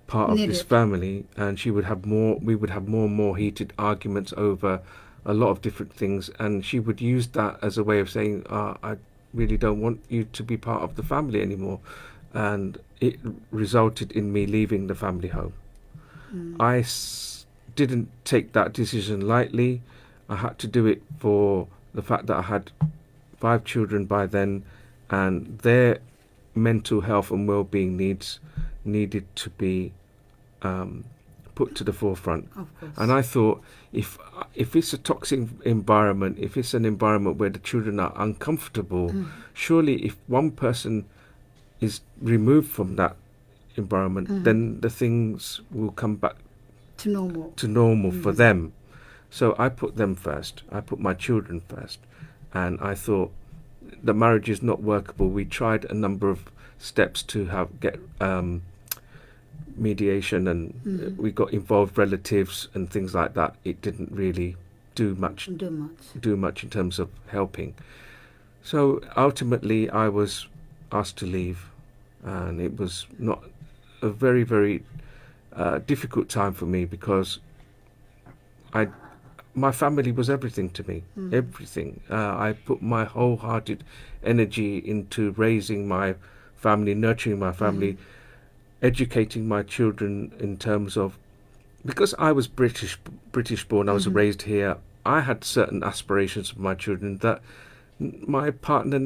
part of this Needed. family. And we would have more and more heated arguments over a lot of different things, and she would use that as a way of saying, I really don't want you to be part of the family anymore. And it resulted in me leaving the family home. I didn't take that decision lightly. I had to do it for the fact that I had 5 children by then, and their mental health and well-being needs needed to be put to the forefront. Of course. And I thought, if it's a toxic environment, if it's an environment where the children are uncomfortable, surely if one person is removed from that environment, then the things will come back To normal. to normal for them. So I put them first. I put my children first. And I thought the marriage is not workable. We tried a number of steps to get mediation, and we got involved relatives and things like that. It didn't really do much in terms of helping. So ultimately I was asked to leave, and it was not a very, very difficult time for me, because my family was everything to me, everything. I put my wholehearted energy into raising my family, nurturing my family, educating my children in terms of, because I was British born, I was raised here, I had certain aspirations for my children that my partner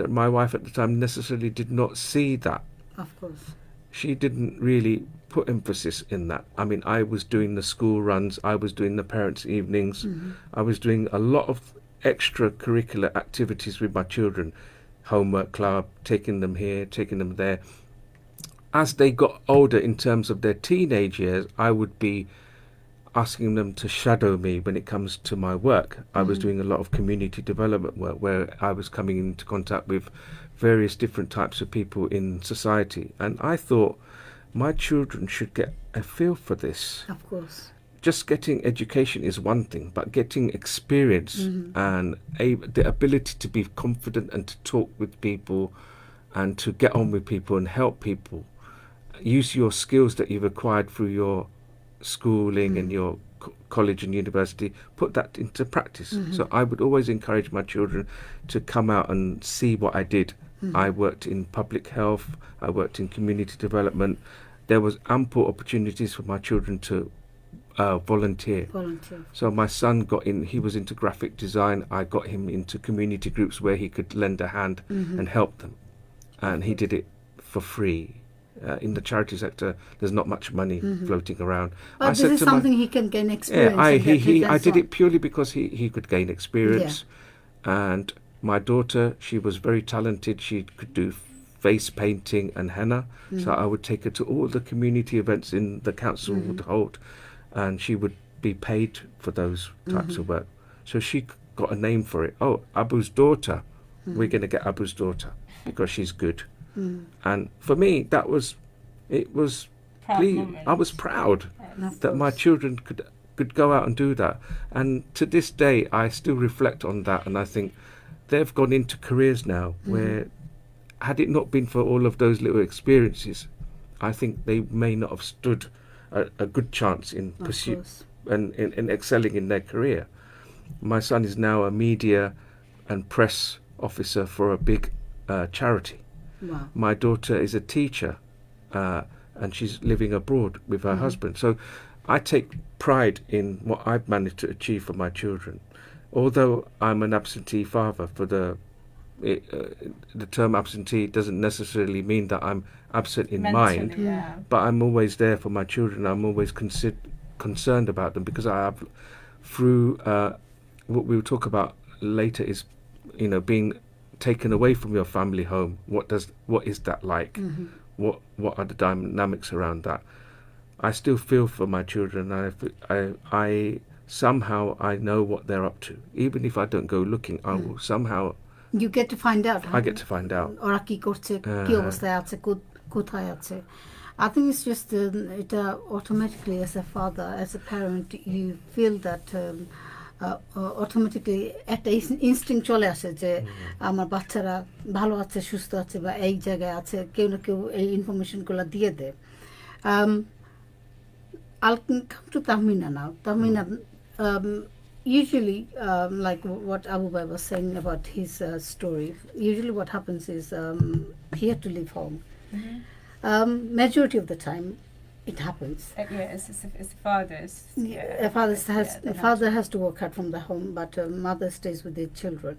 my wife at the time necessarily did not see that. Of course. She didn't really put emphasis in that. I mean, I was doing the school runs, I was doing the parents' evenings, I was doing a lot of extracurricular activities with my children, homework club, taking them here, taking them there. As they got older in terms of their teenage years, I would be asking them to shadow me when it comes to my work. I was doing a lot of community development work where I was coming into contact with various different types of people in society. And I thought my children should get a feel for this. Of course. Just getting education is one thing, but getting experience and the ability to be confident and to talk with people and to get on with people and help people, use your skills that you've acquired through your schooling and your college and university, put that into practice. So I would always encourage my children to come out and see what I did. I worked in public health, I worked in community development. There was ample opportunities for my children to volunteer. So my son got in, he was into graphic design. I got him into community groups where he could lend a hand and help them. And he did it for free. In the charity sector, there's not much money floating around. But this is something he can gain experience. I did it purely because he could gain experience. And my daughter, she was very talented. She could do face painting and henna. So I would take her to all the community events in the council would hold, and she would be paid for those types of work. So she got a name for it. Oh, Abu's daughter. We're going to get Abu's daughter because she's good. And for me, it was I was proud that my children could go out and do that. And to this day, I still reflect on that, and I think they've gone into careers now where, had it not been for all of those little experiences, I think they may not have stood a good chance in pursuit and in excelling in their career. My son is now a media and press officer for a big charity. Wow. My daughter is a teacher, and she's living abroad with her husband. So I take pride in what I've managed to achieve for my children. Although I'm an absentee father, the term absentee doesn't necessarily mean that I'm absent in mind, but I'm always there for my children. I'm always concerned about them, because I have, through what we'll talk about later, is being taken away from your family home. What is that like? What are the dynamics around that? I still feel for my children. I somehow I know what they're up to. Even if I don't go looking, I will somehow. You get to find out. I get to find out. ওরা কি করছে, কি অবস্থায় আছে, কোথায় আছে. I think it's just it automatically, as a father, as a parent, you feel that automatically একটা instinct চলে আসে যে আমার বাচ্চারা ভালো আছে, সুস্থ আছে, বা এই জায়গায় আছে, কেউ না কেউ এই ইনফরমেশনগুলো দিয়ে দেয়. I'll come to Tahmina now. Tahmina, usually, like what Abu Bhai was saying about his story, usually what happens is he had to leave home. Majority of the time, it happens. It's fathers. A father has to work hard from the home, but mother stays with their children.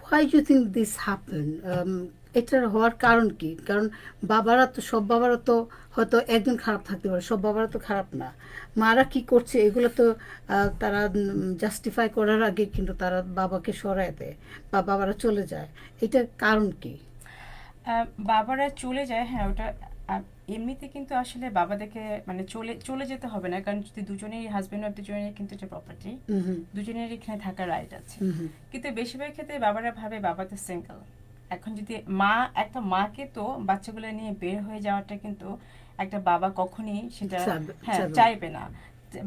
Why do you think this happen? এটার হওয়ার কারণ কি? কারণ সব বাবারা তো হয়তো একজন খারাপ থাকতে পারে, সব বাবারা তো খারাপ না. মারা কি করছে এগুলো তো তারা জাস্টিফাই করার আগে কিন্তু তারা বাবাকে সরায় দেয় বা বাবারা চলে যায়. এটার কারণ কি? বাবারা চলে যায়, হ্যাঁ, ওটা এমনিতে কিন্তু আসলে বাবাদেরকে মানে চলে যেতে হবে না, কারণ যদি দুজনেই হাজবেন্ড ওয়াইফ দুজনেরই কিন্তু এটা প্রপার্টি, দুজনেরই এখানে থাকার রাইট আছে. কিন্তু বেশিরভাগ ক্ষেত্রে বাবারা ভাবে বাবা তো সিঙ্গেল. এখন যদি একটা মাকে তো বাচ্চাগুলো নিয়ে বের হয়ে যাওয়াটা কিন্তু একটা বাবা কখনই সেটা চাইবে না.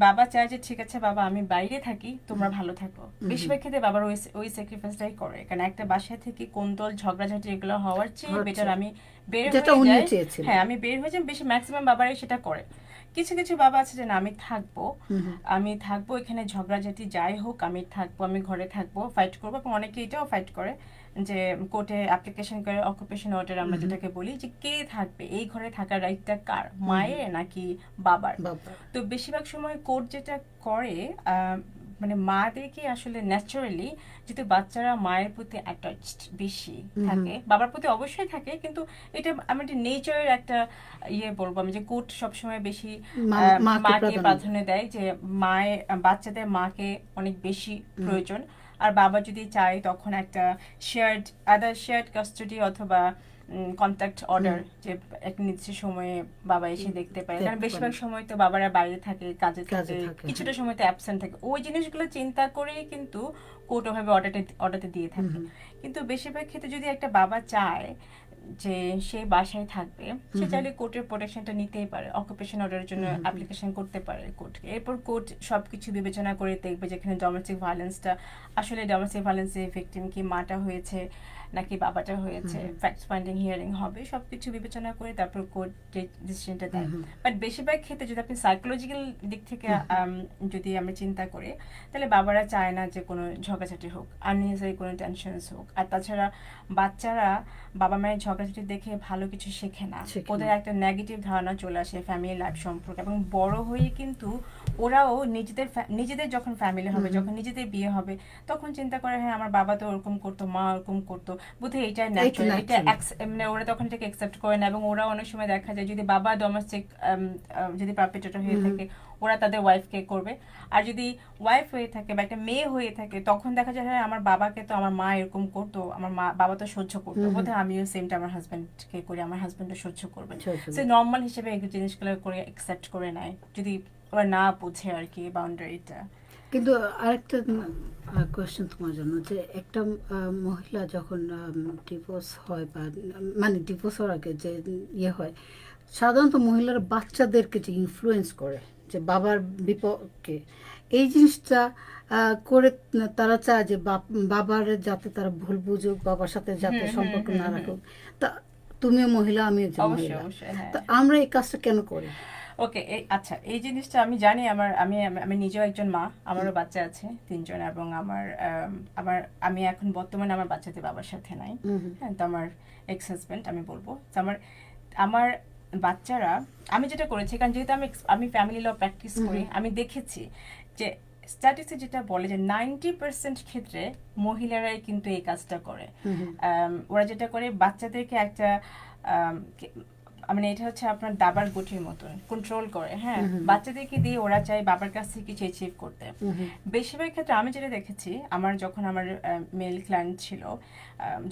বাবা চায় যে ঠিক আছে বাবা আমি বাইরে থাকি, তোমরা ভালো থাকো. বেশিরভাগ ক্ষেত্রে বাবার ওই স্যাক্রিফাইসটাই করে, কারণ একটা বাসায় থেকে কোন্দল ঝগড়াঝাটি এগুলো হওয়ার চেয়ে বেটার আমি বের হয়ে যাই. হ্যাঁ, আমি বের হয়ে যাই. বেশি ম্যাক্সিমাম বাবারাই সেটা করে. কিছু কিছু বাবা আছে যে না আমি থাকবো এখানে, ঝগড়াঝাটি যাই হোক আমি থাকবো, আমি ঘরে থাকবো, ফাইট করবো. এবং অনেকে এটাও ফাইট করে যে কোর্টে অ্যাপ্লিকেশন করে অকুপেশন অর্ডার আমরা যেটাকে বলি, যে কে থাকবে, এই ঘরে থাকার রাইটটা কার, মায়ের নাকি বাবার. তো বেশিরভাগ সময় কোর্ট যেটা করে মানে মাদেরকে আসলে ন্যাচারালি, যেহেতু বাচ্চারা মায়ের প্রতি অ্যাটাচড বেশি থাকে, বাবার প্রতি অবশ্যই থাকে, কিন্তু এটা আমি নেচারের একটা বলবো আমি, যে কোর্ট সবসময় বেশি মাকে প্রাধান্য দেয়, যে বাচ্চাদের মাকে অনেক বেশি প্রয়োজন. আর বাবা যদি চায় তখন একটা শেয়ার্ড কাস্টাডি অথবা কন্ট্যাক্ট অর্ডার, যে একটা নির্দিষ্ট সময়ে বাবা এসে দেখতে পারে. কারণ বেশিরভাগ সময় তো বাবারা বাইরে থাকে, কাজে থাকে, কিছুটা সময় তো অ্যাবসেন্ট থাকে. ওই জিনিসগুলো চিন্তা করেই কিন্তু কোর্ট ওভাবে অর্ডারটা দিয়ে থাকে. কিন্তু বেশিরভাগ ক্ষেত্রে যদি একটা বাবা চায় যে সে বাসায় থাকবে, সে চাইলে কোর্টের প্রোটেকশনটা নিতেই পারে, অকুপেশন অর্ডারের জন্য অ্যাপ্লিকেশন করতে পারে কোর্টকে. এরপর কোর্ট সবকিছু বিবেচনা করে দেখবে যেখানে ডোমেস্টিক ভায়োলেন্সটা আসলে ডোমেস্টিক ভায়োলেন্সের ভিকটিম কি মাটা হয়েছে নাকি বাবাটা হয়েছে, ফ্যাক্ট ফাইন্ডিং হিয়ারিং হবে, সবকিছু বিবেচনা করে তারপর কোর্ট ডিসিশনটা দেয়। বাট বেশিরভাগ ক্ষেত্রে যদি আপনি সাইকোলজিক্যাল দিক থেকে যদি আমরা চিন্তা করি, তাহলে বাবারা চায় না যে কোনো ঝগড়াঝাটি হোক, আননেসেসারি কোনো টেনশনস হোক। আর তাছাড়া বাচ্চারা বাবা মায়ের ঝগড়াঝাটি দেখে ভালো কিছু শেখে না, ওদের একটা নেগেটিভ ধারণা চলে আসে ফ্যামিলি লাইফ সম্পর্কে, এবং বড় হয়ে কিন্তু ওরাও নিজেদের যখন ফ্যামিলি হবে, যখন নিজেদের বিয়ে হবে, তখন চিন্তা করে হ্যাঁ আমার বাবা তো ওরকম করতো, মা ওরকম করতো, বোধহয় এটাই ন্যাচারাল, এটা মানে ওরা তখন এটাকে অ্যাকসেপ্ট করে না। এবং ওরা অনেক সময় দেখা যায় যদি বাবা ডোমেস্টিক যদি পারপেট্রেটর হয়ে থাকে, ওরা তাদের ওয়াইফকে করবে। আর যদি ওয়াইফ হয়ে থাকে বা একটা মেয়ে হয়ে থাকে, তখন দেখা যায় হ্যাঁ আমার বাবাকে তো আমার মা এরকম করতো, আমার বাবা তো সহ্য করতো, বোধহয় আমিও সেমটা আমার হাজব্যান্ডকে করি, আমার হাজব্যান্ডও সহ্য করবে। সে নর্মাল হিসেবে এই জিনিসগুলো করে অ্যাকসেপ্ট করে নেয়, যদি ওরা না বুঝে আর কি বাউন্ডারিটা। কিন্তু আরেকটা কোয়েশ্চেন তোমার জন্য, যে একটা মহিলা যখন ডিভোর্স হয় বা মানে ডিভোর্স হওয়ার আগে যে ইয়ে হয়, সাধারণত মহিলারা বাচ্চাদেরকে যে ইনফ্লুয়েন্স করে যে বাবার বিপক্ষে, এই জিনিসটা করে তারা চায় যে বাবার যাতে তারা ভুল বুঝুক, বাবার সাথে যাতে সম্পর্ক না রাখুক। তা তুমিও মহিলা, আমিও যে মহিলা, তো আমরা এই কাজটা কেন করি? ওকে, আচ্ছা, এই জিনিসটা আমি জানি। আমি নিজেও একজন মা, আমারও বাচ্চা আছে 3 জন, এবং আমি এখন বর্তমানে আমার বাচ্চাদের বাবার সাথে নাই। হ্যাঁ, তো আমার এক্স হাজব্যান্ড আমি বলবো, তো আমার বাচ্চারা, আমি যেটা করেছি, কারণ যেহেতু আমি ফ্যামিলি ল প্র্যাকটিস করি, আমি দেখেছি যে স্ট্যাটিস্টিক্স যেটা বলে যে 90% ক্ষেত্রে মহিলারাই কিন্তু এই কাজটা করে। ওরা যেটা করে বাচ্চাদেরকে একটা মানে এটা হচ্ছে আপনার দাবার গুটির মতন কন্ট্রোল করে। হ্যাঁ, বাচ্চাদেরকে দিয়ে ওরা চায় বাবার কাছ থেকে কিছু অ্যাচিভ করতে। বেশিরভাগ ক্ষেত্রে আমি যেটা দেখেছি, যখন আমার মেল ক্লায়েন্ট ছিল,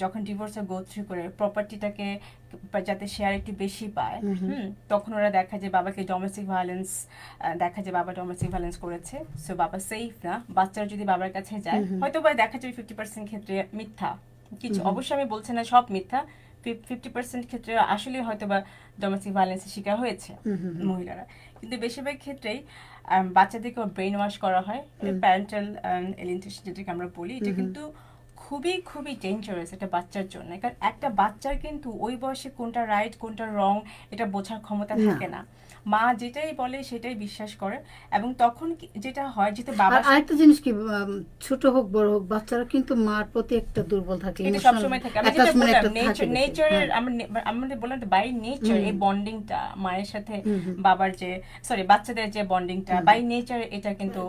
যখন ডিভোর্সে গো থ্রু করে প্রপার্টিটাকে যাতে শেয়ার একটু বেশি পায়, তখন ওরা দেখা যায় বাবাকে ডোমেস্টিক ভায়োলেন্স, দেখা যায় বাবা ডোমেস্টিক ভায়োলেন্স করেছে, সো বাবা সেফ না। বাচ্চারা যদি বাবার কাছে যায়, হয়তো বা দেখা যায় 50% ক্ষেত্রে মিথ্যা কিছু, অবশ্যই আমি বলছি না সব মিথ্যা, 50% ক্ষেত্রে আসলে হয়তো বা ডোমেস্টিক ভায়োলেন্সের শিকার হয়েছে মহিলারা। কিন্তু বেশিরভাগ ক্ষেত্রেই বাচ্চাদেরকে ব্রেন ওয়াশ করা হয়, প্যারেন্টাল এলিয়েনেশন যেটাকে আমরা বলি। এটা কিন্তু খুবই খুবই ডেঞ্জারাস একটা বাচ্চার জন্য, কারণ একটা বাচ্চার কিন্তু ওই বয়সে কোনটা রাইট কোনটা রং এটা বোঝার ক্ষমতা থাকে না। মা যেটাই বলে সেটাই বিশ্বাস করে, এবং তখন যেটা হয়, যেটা বাবা, আরেকটা জিনিস কি, ছোট হোক বড় হোক, বাচ্চারা কিন্তু মার প্রতি একটা দুর্বল থাকে, এটা সবসময় থাকে। আমি যেটা বললাম নেচারের, আমাদের বললাম বাই নেচার এই বন্ডিংটা মায়ের সাথে বাবার যে বাচ্চাদের যে বন্ডিংটা বাই নেচার, এটা কিন্তু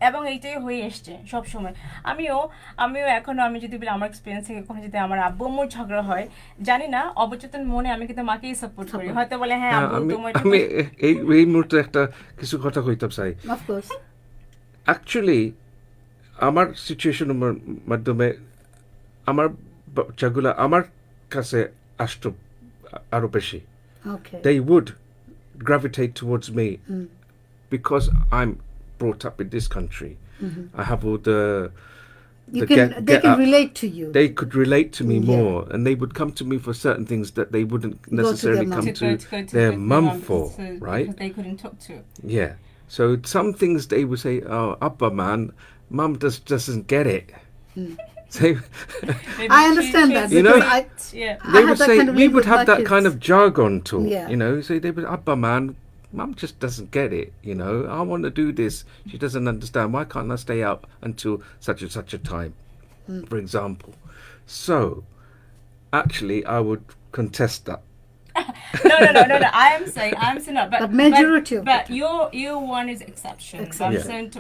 এবং এইটাই হয়ে এসছে সব সময়। আমিও এখনো, আমি যদি বলি আমার এক্সপিরিয়েন্স থেকে, কখনো যদি আমার আব্বু আম্মুর ঝগড়া হয়, জানি না অবচেতন মনে আমি কিন্তু মাকেই সাপোর্ট করি। হয়তো বলে হ্যাঁ আব্বু তোমার, আমি এই মুহূর্তে একটা কিছু কথা কইতাম চাই। অ্যাকচুয়ালি আমার সিচুয়েশনের মাধ্যমে আমার বাচ্চাগুলা আমার কাছে আসতো আরো বেশি। They would gravitate towards me because I'm brought up in this country. I have all they can relate to you. They could relate to me more, and they would come to me for certain things that they wouldn't necessarily come to their mum for, right? They couldn't talk to. Yeah. So some things they would say, "Oh, Abba man, mum doesn't get it." So I understand that. You know, they I would say we would have that kind of jargon talk. You know, so they would, Abba man, mum just doesn't get it. You know, I want to do this. She doesn't understand. Why can't I stay out until such and such a time, for example? So, actually, I would contest that. No. I am saying not. But majority of but your one is exception.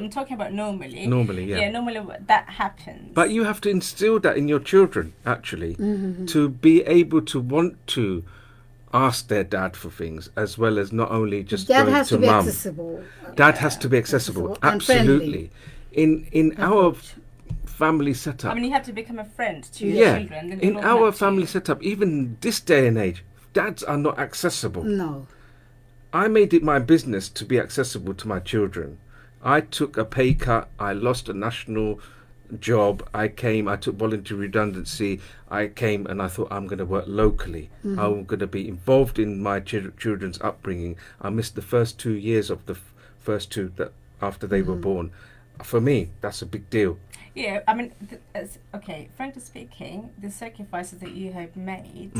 I'm talking about normally. Normally, yeah. Yeah, normally that happens. But you have to instill that in your children, actually, to be able to want to ask their dad for things, as well as not only just Dad going has to to be mum. accessible. Dad has to be accessible, and absolutely. In our family setup, I mean, you have to become a friend to your children. Then in our family setup, even this day and age, dads are not accessible. No. I made it my business to be accessible to my children. I took a pay cut. I lost a national job. I took voluntary redundancy. I came and I thought, I'm going to work locally. I'm going to be involved in my children's upbringing. I missed the first 2 years of the first two that after they were born. for me, that's a big deal. Yeah, I mean, okay, frankly speaking, the sacrifices that you have made,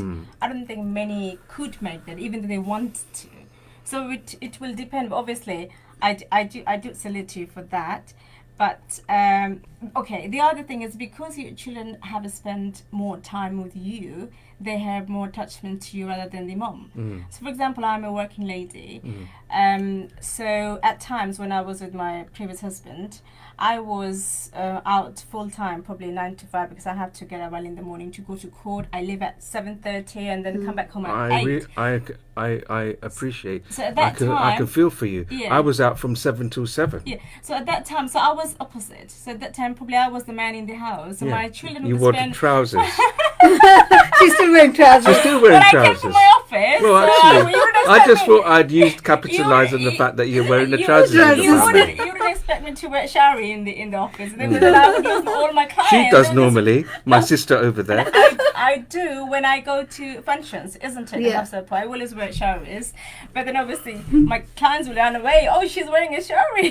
I don't think many could make that, even though they want to. So it will depend. Obviously, I do salute you for that. But okay, the other thing is because your children have spent more time with you, they have more attachment to you rather than the mom. So, for example, I'm a working lady. So at times when I was with my previous husband, I was out full time, probably 9 to 5, because I have to get up early in the morning to go to court. I leave at 7:30 and then come back home at 8. I appreciate. So at that I can time, feel for you. yeah. I was out from 7 till 7. Yeah. So at that time, so I was opposite. So at that time, probably I was the man in the house. So my children You would wore spend. trousers. She's still wearing trousers. You're still wearing When I came trousers. to my office, Well, you actually, wouldn't I just expect thought me- I'd used capitalise on the fact that you're wearing the you- trousers. in the You family. wouldn't expect me to wear shari in the office. Then I would lose all my clients. She does They would just- normally. My sister over there. I do when I go to functions, isn't it? Yeah. Hafsa? I always wear sharis, but then obviously my clients will run away. Oh, she's wearing a shari.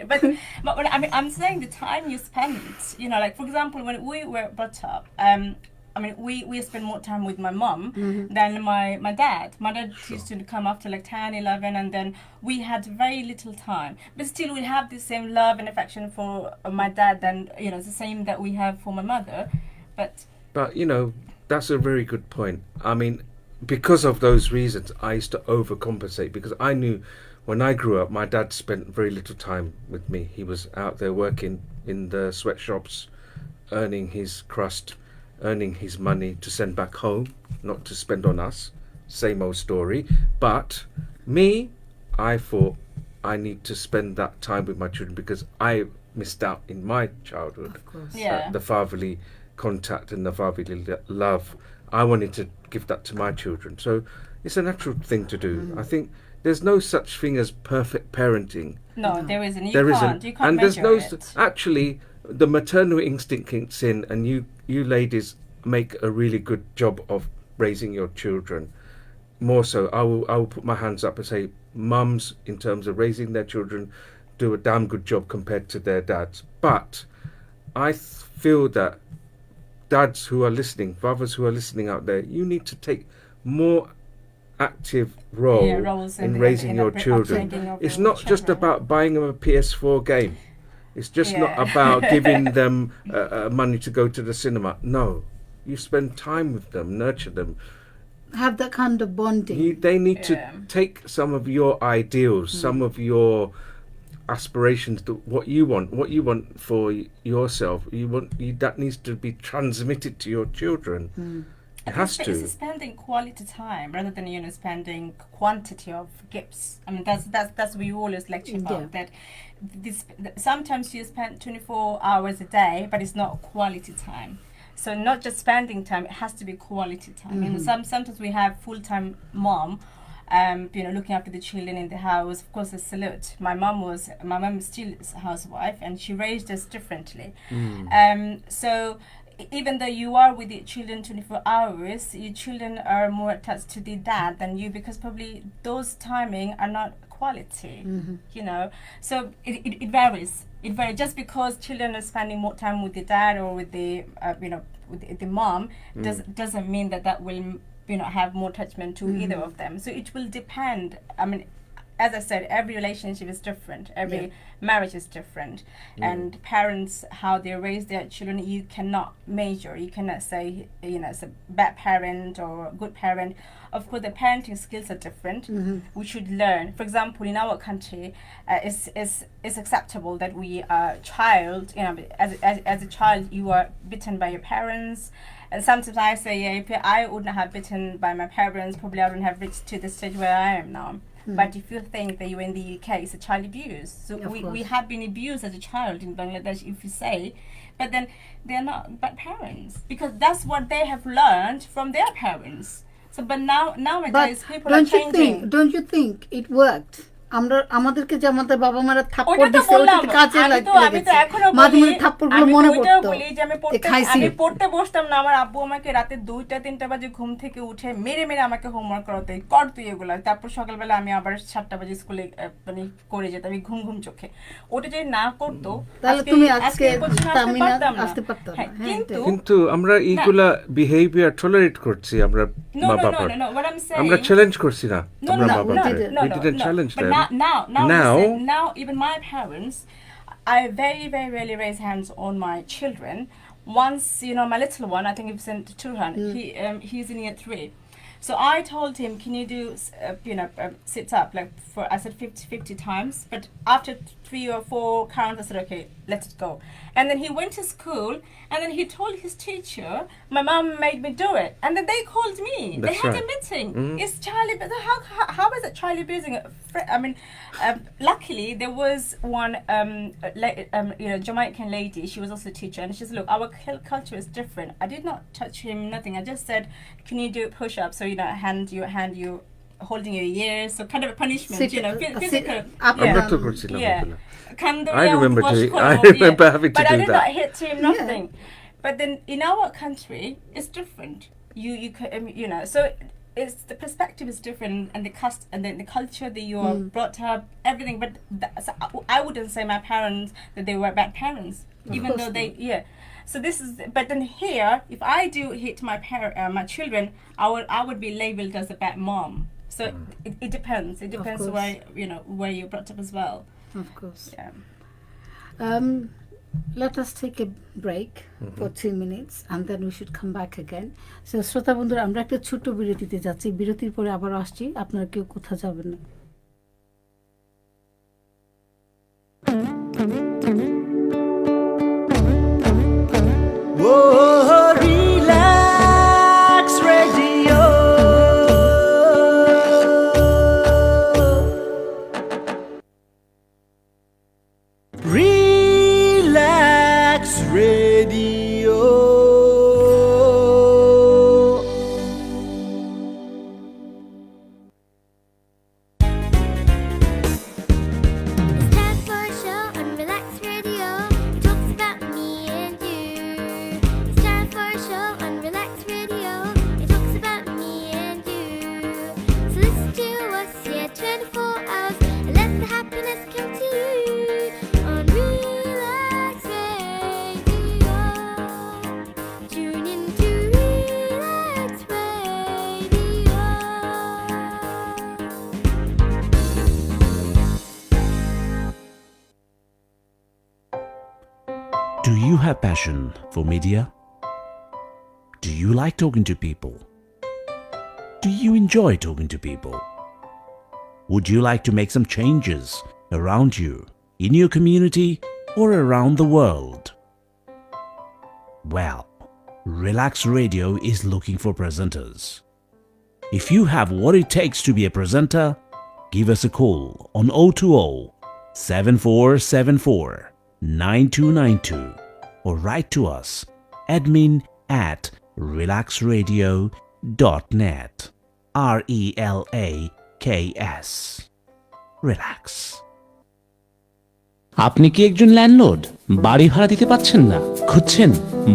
but when, I mean, I'm saying the time you spent. You know, like for example, when we were brought up, I mean, we spend more time with my mum than my dad. My dad used to come after like 10, 11, and then we had very little time. But still, we have the same love and affection for my dad than, you know, it's the same that we have for my mother. But, you know, that's a very good point. I mean, because of those reasons, I used to overcompensate because I knew when I grew up, my dad spent very little time with me. He was out there working in the sweatshops, earning his crust, earning his money to send back home, not to spend on us. Same old story. But me, I thought I need to spend that time with my children because I missed out in my childhood. Of course. Yeah. The fatherly contact and the fatherly love. I wanted to give that to my children. So it's a natural thing to do. I think there's no such thing as perfect parenting. No, there isn't. You There can't. You can't and there's measure no it. actually the maternal instinct kicks in, and you ladies make a really good job of raising your children. More so, I will put my hands up and say, mums, in terms of raising their children, do a damn good job compared to their dads. But I feel that dads who are listening, fathers who are listening out there, you need to take more active role roles in the- raising in your the children. upbringing of It's your not just children. about buying them a PS4 game. It's just not Yeah. about giving them money to go to the cinema. No, you spend time with them, nurture them. Have that kind of bonding. They need Yeah. to take some of your ideals, some of your aspirations, what you want for yourself. That needs to be transmitted to your children. It has to. It's spending quality time rather than spending quantity of gifts. I mean that's we always lecture about that. Sometimes you spend 24 hours a day, but it's not quality time. So not just spending time; it has to be quality time. You know, sometimes we have full-time mom. Looking after the children in the house. Of course, I salute. My mom is still a housewife, and she raised us differently. So even though you are with your children 24 hours, your children are more attached to the dad than you because probably those timing are not quality. You know, so it varies. It varies just because children are spending more time with the dad or with the with the mom doesn't mean that will have more attachment to either of them. So it will depend. I mean, as I said, every relationship is different. Every marriage is different. And parents, how they raise their children, you cannot measure. You cannot say, it's a bad parent or a good parent. Of course, the parenting skills are different. We should learn. For example, in our country, it's acceptable that we are child, as a child, you are bitten by your parents. And sometimes I say, if I wouldn't have bitten by my parents, probably I wouldn't have reached to the stage where I am now. But if you think that you're in the UK, it's a child abuse. So we have been abused as a child in Bangladesh, if you say. But then they're not bad parents. Because that's what they have learned from their parents. So, but nowadays, people are changing. Don't you think it worked আমরা আমাদেরকে যে আমাদের বাবা মারা থাপ্পড় ওটা তো দিছে বললাম, ওটা কাজে আমি তো লেগেছে এখনো মাঝে বলি, মাঝে থাপ্পড়গুলো আমি তো মনে ওইটাও পড়তো বলি যে যে খাইছি। আমি পড়তে বসতাম না, আমার আব্বু আমাকে রাতে 2টা 3টা বাজে ঘুম থেকে উঠে মেরে মেরে আমাকে হোমওয়ার্ক করাতে, কর তুই এগুলা, তারপর সকালবেলা আমি আবার 7টা বাজে স্কুলে মানে করে যেতাম আমি ঘুম ঘুম চোখে। ওটা যদি না করতো তাহলে তুমি আজকে এই পজিশনে তামিনা আসতে আসতে পারতাম পারতাম না। না। হ্যাঁ, কিন্তু কিন্তু আমরা এইগুলা বিহেভিয়ার টলারেট করছি আমরা no মা no no বাবার, no no what I'm saying, আমরা চ্যালেঞ্জ করছি না no, আমরা no, মা no, বাবার, no, we didn't challenge but them. now, Now- listen, now even my parents, I very, very rarely raise hands on my children. Once, my little one, I think you've sent to her, he's in year 3. So I told him, can you do, sit up, like for, I said 50 times, but after 3 or 4 counts, I said, okay, let's go. And then he went to school, and then he told his teacher, my mom made me do it. And then they called me. They That's had right. a meeting. It's Charlie, but how is it Charlie abusing? I mean, luckily there was one, Jamaican lady. She was also a teacher, and she said, "Look, our culture is different. I did not touch him, nothing. I just said, can you do push-ups? So hand you holding your ears, so kind of a punishment, physical." আমরা তো করছিলাম এগুলা। Kandoria I remember wash doing- color, I remember having to but I do did that. not hit him, nothing. But then in our country, it's different. So it's the perspective is different, and and then the culture that you are brought up, everything. But so I wouldn't say my parents that they were bad parents, even though they So this is, but then here, if I do hit my children, I would be labeled as a bad mom. So it depends. It depends course. where you're brought up as well. Of course. Yeah. Let us take a break for 2 minutes and then we should come back again. So শ্রোতা বন্ধুরা, আমরা একটা ছোট্ট বিরতিতে যাচ্ছি, বিরতির পরে আবার আসছি, আপনারা কেউ কোথাও যাবেন না। Oh, relax radio. Relax radio. It's time for a show on Relax Radio. It talks about me and you. It's time for a show on Relax Radio. It talks about me and you. So listen to us, 24 hours, and let the happiness come to you on Relax Radio. Tune in to Relax Radio. Do you have passion for media? Do you like talking to people? Do you enjoy talking to people? Would you like to make some changes around you, in your community, or around the world? Well, Relax Radio is looking for presenters. If you have what it takes to be a presenter, give us a call on 020 7474 9292 or write to us admin@relaxradio.net. RELAKS. Relax. আপনি কি একজন landlord? বাড়ি ভাড়া দিতে পাচ্ছেন না, খুঁজছেন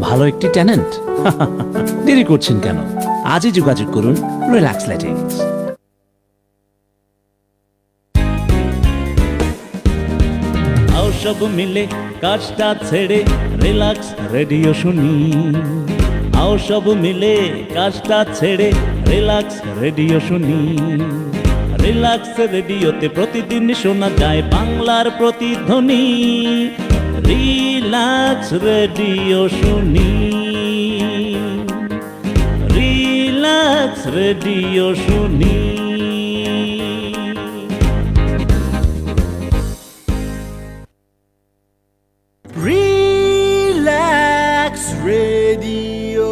ভালো একটি টেনেন্ট? দেরি করছেন কেন? আজই যোগাযোগ করুন রিল্যাক্স লেটিংস। আও সব মিলে কাজটা ছেড়ে রিল্যাক্স রেডিও শুনি। আও সব মিলে কাজটা ছেড়ে রিল্যাক্স রেডিও শুনি। রিল্যাক্স রেডিওতে প্রতিদিন শোনা যায় বাংলার প্রতিধ্বনি। রিল্যাক্স রেডিও শুনি। রিল্যাক্স রেডিও শুনি। Relax Radio.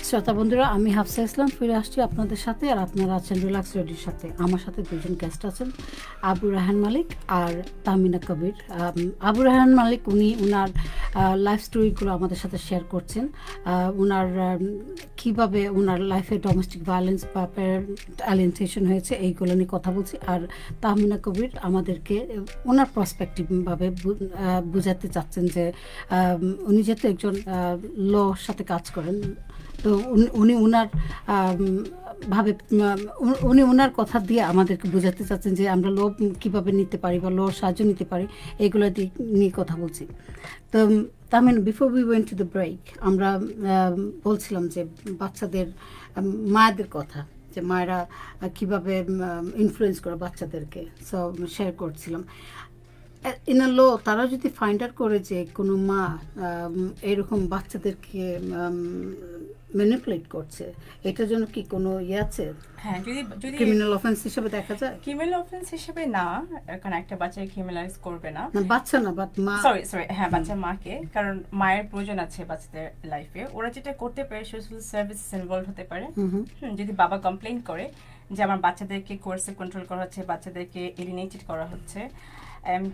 So শ্রোতা বন্ধুরা, আমি হাফসা ইসলাম ফিরে আসছি আপনাদের সাথে, আর আপনারা আছেন রিল্যাক্স রেডিওর সাথে। আমার সাথে দুজন গেস্ট আছেন, আবু রায়হান মালিক আর তাহমিনা কবির। আবু রায়হান মালিক উনি ওনার লাইফ স্টোরিগুলো আমাদের সাথে শেয়ার করছেন, ওনার কীভাবে ওনার লাইফে ডোমেস্টিক ভায়োলেন্স বা প্যারেন্ট অ্যালিয়েনেশন হয়েছে এইগুলো নিয়ে কথা বলছি। আর তাহমিনা কবির আমাদেরকে ওনার পার্সপেক্টিভভাবে বুঝাতে চাচ্ছেন যে উনি যেহেতু একজন লর সাথে কাজ করেন, তো উনি ওনার ভাবে উনি ওনার কথা দিয়ে আমাদেরকে বোঝাতে চাচ্ছেন যে আমরা লো কীভাবে নিতে পারি বা লোর সাহায্য নিতে পারি, এইগুলো নিয়ে কথা বলছি। তো Tahmina, before we went to the break, আমরা বলছিলাম যে বাচ্চাদের মায়েদের কথা, যে মায়েরা কীভাবে ইনফ্লুয়েন্স করে বাচ্চাদেরকে, সব শেয়ার করছিলাম। ইন আ লো তারা যদি ফাইন্ড আউট করে যে কোনো মা এরকম বাচ্চাদেরকে ম্যানিপুলেট করছে, এটার জন্য কি কোনো আছে? হ্যাঁ, যদি ক্রিমিনাল অফেন্স হিসেবে দেখা যায়? ক্রিমিনাল অফেন্স হিসেবে না, কারণ একটা বাচ্চাকে ক্রিমিনালাইজ করবে না, বাচ্চা না, বাট মা, সরি হ্যাঁ বাচ্চার মাকে, কারণ মায়ের প্রয়োজন আছে বাচ্চাদের লাইফে। ওরা যেটা করতে পারে, সোশ্যাল সার্ভিস ইনভলভ হতে পারে। যদি বাবা কমপ্লেইন করে যে আমার বাচ্চাদেরকে কোর্সে কন্ট্রোল করা হচ্ছে, বাচ্চাদেরকে এলিনেটেড করা হচ্ছে,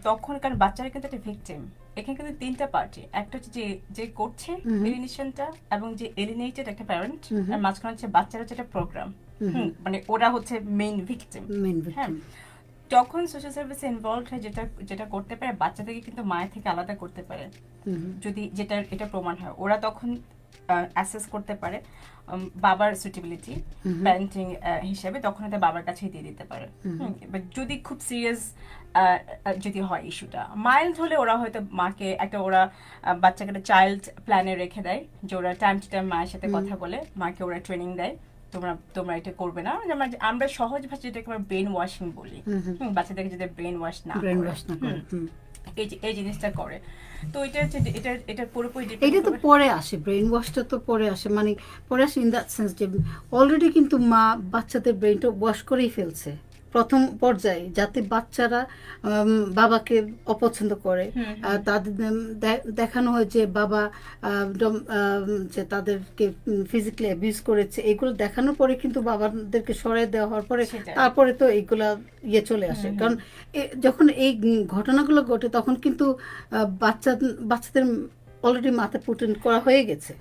তখন কারণ বাচ্চারা কিন্তু একটা ভিকটিম। এখানে কিন্তু তিনটা পার্টি, একটা হচ্ছে যে করছে এলিনেশনটা, এবং যে এলিনেটেড একটা প্যারেন্ট, আর মাঝখানে হচ্ছে বাচ্চারা যেটা প্রোগ্রাম, মানে ওরা হচ্ছে মেইন ভিকটিম। হ্যাঁ, তখন সোশ্যাল সার্ভিসে ইনভলভ হয়ে যেটা করতে পারে, বাচ্চাদেরকে কিন্তু মায়ের থেকে আলাদা করতে পারে। যদি এটা প্রমাণ হয়, ওরা তখন অ্যাসেস করতে পারে বাবার সুটেবিলিটি প্যারেন্টিং হিসেবে, তখন এটা বাবার কাছেই দিয়ে দিতে পারে। যদি খুব সিরিয়াস যদি হয় ইস্যুটা, মাইল্ড হলে ওরা হয়তো মাকে ওরা বাচ্চাকে একটা চাইল্ড প্ল্যানে রেখে দেয়, যে ওরা টাইম টু টাইম মায়ের সাথে কথা বলে, মাকে ওরা ট্রেনিং দেয়, তোমরা এটা করবে না। আমরা সহজ ভাষায় যেটাকে আমরা ব্রেন ওয়াশিং বলি, বাচ্চাদেরকে যদি ব্রেন ওয়াশ না করে, এই জিনিসটা করে। তো এটা পুরোপুরি এটা তো পরে আসে, ব্রেন ওয়াশটা তো পরে আসে, মানে পরে আসে ইন দ্যাট সেন্স যে অলরেডি কিন্তু মা বাচ্চাদের ব্রেনটা ওয়াশ করেই ফেলছে প্রথম পর্যায়ে, যাতে বাচ্চারা বাবাকে অপছন্দ করে। তাদের দেখানো হয় যে বাবা যে তাদেরকে ফিজিক্যালি অ্যাবিউজ করেছে, এগুলো দেখানোর পরে কিন্তু বাবাদেরকে সরাই দেওয়া হওয়ার পরে তারপরে তো এইগুলা চলে আসে। কারণ যখন এই ঘটনাগুলো ঘটে, তখন কিন্তু বাচ্চাদের অলরেডি মাথা পুটিন করা হয়ে গেছে।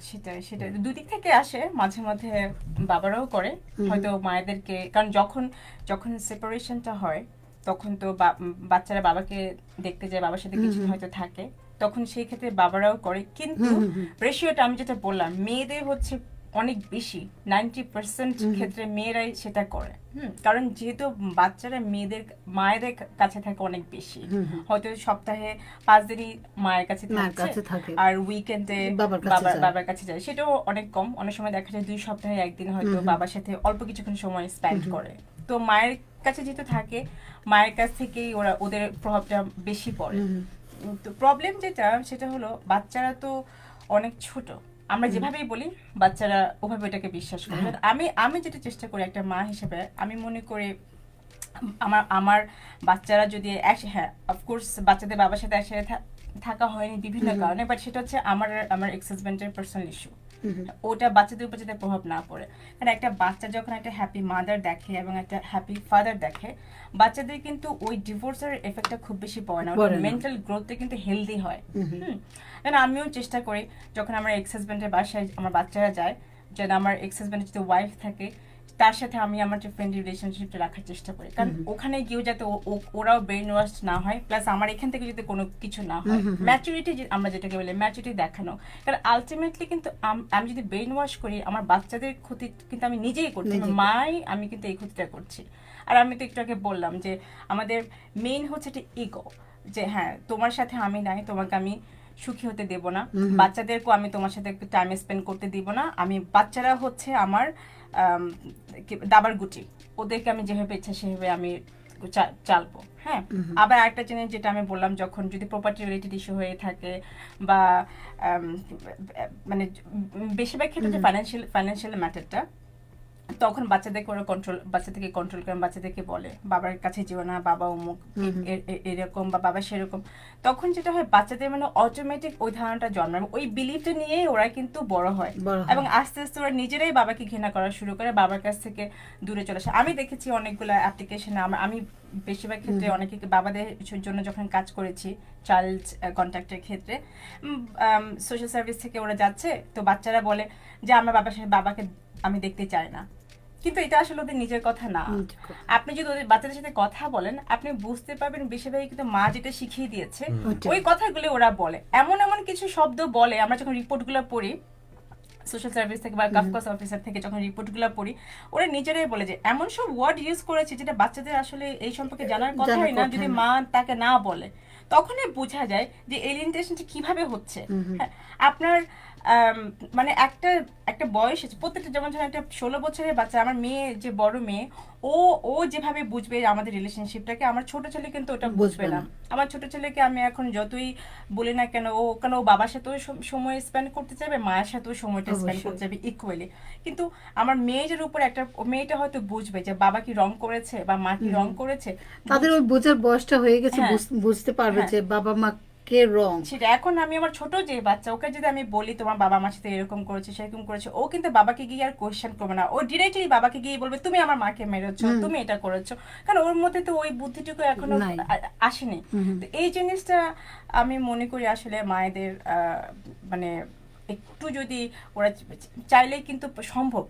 সেটাই দুদিক থেকে আসে, মাঝে মাঝে বাবারাও করে হয়তো মায়েদেরকে, কারণ যখন সেপারেশনটা হয়, তখন তো বাচ্চারা বাবাকে দেখতে যায়, বাবার সাথে কিছু হয়তো থাকে, তখন সেই ক্ষেত্রে বাবারাও করে। কিন্তু রেশিওটা আমি যেটা বললাম, মেয়েদের হচ্ছে অনেক বেশি, 90% ক্ষেত্রে মেয়েরাই সেটা করে। কারণ যেহেতু বাচ্চারা মায়েদের কাছে থাকে অনেক বেশি, হয়তো সপ্তাহে 5 দিনই মায়ের কাছে থাকে, আর উইকেন্ডে বাবার কাছে যায়, সেটাও অনেক কম। অনেক সময় দেখা যায় 2 সপ্তাহে 1 দিন হয়তো বাবার সাথে অল্প কিছুক্ষণ সময় স্পেন্ড করে। তো মায়ের কাছে যেহেতু থাকে, মায়ের কাছ থেকেই ওদের প্রভাবটা বেশি পড়ে। তো প্রবলেম সেটা হলো, বাচ্চারা তো অনেক ছোট, আমরা যেভাবেই বলি বাচ্চারা ওভাবে এটাকে বিশ্বাস করে। আমি যেটা চেষ্টা করি একটা মা হিসেবে, আমি মনে করি আমার বাচ্চারা যদি হ্যাঁ অফকোর্স বাচ্চাদের বাবার সাথে একসাথে থাকা হয়নি বিভিন্ন কারণে, বাট সেটা হচ্ছে আমার এক্স হাজব্যান্ডের পার্সোনাল ইস্যু, ওটা বাচ্চাদের উপর যাতে প্রভাব না পড়ে। কারণ একটা বাচ্চা যখন একটা হ্যাপি মাদার দেখে এবং একটা হ্যাপি ফাদার দেখে, বাচ্চাদের কিন্তু ওই ডিভোর্সের এফেক্টটা খুব বেশি পড়ে না, মেন্টাল গ্রোথে কিন্তু হেলদি হয়। কারণ আমিও চেষ্টা করি, যখন আমার এক্স হাজব্যান্ডের বাসায় আমার বাচ্চারা যায়, যেন আমার এক্স হাজব্যান্ডের যদি ওয়াইফ থাকে, তার সাথে আমি আমার যে ফ্রেন্ডলি রিলেশনশিপটা রাখার চেষ্টা করি। কারণ ওখানে গিয়েও যাতে ওরাও ব্রেন ওয়াশ না হয়, প্লাস আমার এখান থেকে যদি কোনো কিছু না হয়, ম্যাচুরিটি আমরা যেটাকে বলি ম্যাচুরিটি দেখানো। কারণ আলটিমেটলি কিন্তু আমি যদি ব্রেন ওয়াশ করি, আমার বাচ্চাদের ক্ষতি কিন্তু আমি নিজেই করছি, আমি কিন্তু এই ক্ষতিটা করছি। আর আমি তো একটু আগে বললাম যে আমাদের মেইন হচ্ছে একটা ইগো, যে হ্যাঁ তোমার সাথে আমি নাই, তোমাকে আমি সুখী হতে দেব না, বাচ্চাদেরকেও আমি তোমার সাথে একটু টাইম স্পেন্ড করতে দিব না। বাচ্চারা হচ্ছে আমার দাবার গুটি, ওদেরকে আমি যেভাবে ইচ্ছা সেভাবে আমি চালবো। হ্যাঁ, আবার একটা জিনিস যেটা আমি বললাম, যখন যদি প্রপার্টি রিলেটেড ইস্যু হয়ে থাকে, বা মানে বেশিরভাগ ক্ষেত্রে যে ফাইন্যান্সিয়াল ম্যাটারটা, তখন বাচ্চাদেরকে কন্ট্রোল করেন, বাচ্চাদেরকে বলে বাবার কাছে যেও না, বাবা অমুক এরকম বা বাবা সেরকম। তখন যেটা হয় বাচ্চাদের মানে অটোমেটিক ওই ধারণাটা জন্মায়, ওই বিলিফটা নিয়েই ওরা কিন্তু বড় হয় এবং আস্তে আস্তে ওরা নিজেরাই বাবাকে ঘৃণা করা শুরু করে, বাবার কাছ থেকে দূরে চলে আসে। আমি দেখেছি অনেকগুলো অ্যাপ্লিকেশনে, আমি বেশিরভাগ ক্ষেত্রে অনেকে বাবাদের জন্য যখন কাজ করেছি চাইল্ড কন্ট্যাক্টের ক্ষেত্রে, সোশ্যাল সার্ভিস থেকে ওরা যাচ্ছে তো বাচ্চারা বলে যে আমার বাবাকে আমি দেখতে চাই না, কিন্তু এটা আসলে ওদের নিজের কথা না। আপনি যদি ওদের বাচ্চাদের সাথে কথা বলেন আপনি বুঝতে পারবেন বেশিরভাগই কিন্তু মা যেটা শিখিয়ে দিয়েছে ওই কথাগুলো ওরা বলে। এমন এমন কিছু শব্দ বলে, আমরা যখন রিপোর্টগুলো পড়ি সোশ্যাল সার্ভিস থেকে বা কাফকাস অফিসার থেকে যখন রিপোর্টগুলো পড়ি, ওরা নিজেরাই বলে যে এমন সব ওয়ার্ড ইউজ করেছে যেটা বাচ্চাদের আসলে এই সম্পর্কে জানার কথাই না, যদি মা তাকে না বলে তখনই বোঝা যায় যে এলিয়েনেশনটা কিভাবে হচ্ছে। আপনার মানে একটা বয়স আছে প্রত্যেকটা, যেমন ধরেন একটা 16 বছরের বাচ্চা, আমার মেয়ে যে বড় মেয়ে, ও যেভাবে বুঝবে আমাদের রিলেশনশিপটাকে, আমার ছোট ছেলে কিন্তু ওটা বুঝবে না। আমার ছোট ছেলেকে আমি এখন যতই বলি না কেন, ও বাবার সাথেও সময় স্পেন্ড করতে চাইবে, মায়ের সাথেও সময়টা স্পেন্ড করতে চাইবে ইকুয়ালি। কিন্তু আমার মেয়ের উপর মেয়েটা হয়তো বুঝবে যে বাবা কি রং করেছে বা মা কি রং করেছে, তাদের ওই বোঝার বয়সটা হয়ে গেছে, বুঝতে পারবে যে বাবা মা কে রং সেটা। এখন আমি আমার ছোট যে বাচ্চা, ওকে যদি আমি বলি তোমার বাবা আমার সাথে এরকম করেছে সেরকম করেছে, ও কিন্তু বাবাকে গিয়ে আর কোয়েশ্চেন করবে না, ও ডিরেক্টলি বাবাকে গিয়ে বলবে তুমি আমার মাকে মেরেছো, তুমি এটা করেছো, কারণ ওর মধ্যে তো ওই বুদ্ধিটুকু এখনো আসেনি। তো এই জিনিসটা আমি মনে করি আসলে মায়েদের মানে একটু যদি ওরা চাইলেই কিন্তু সম্ভব,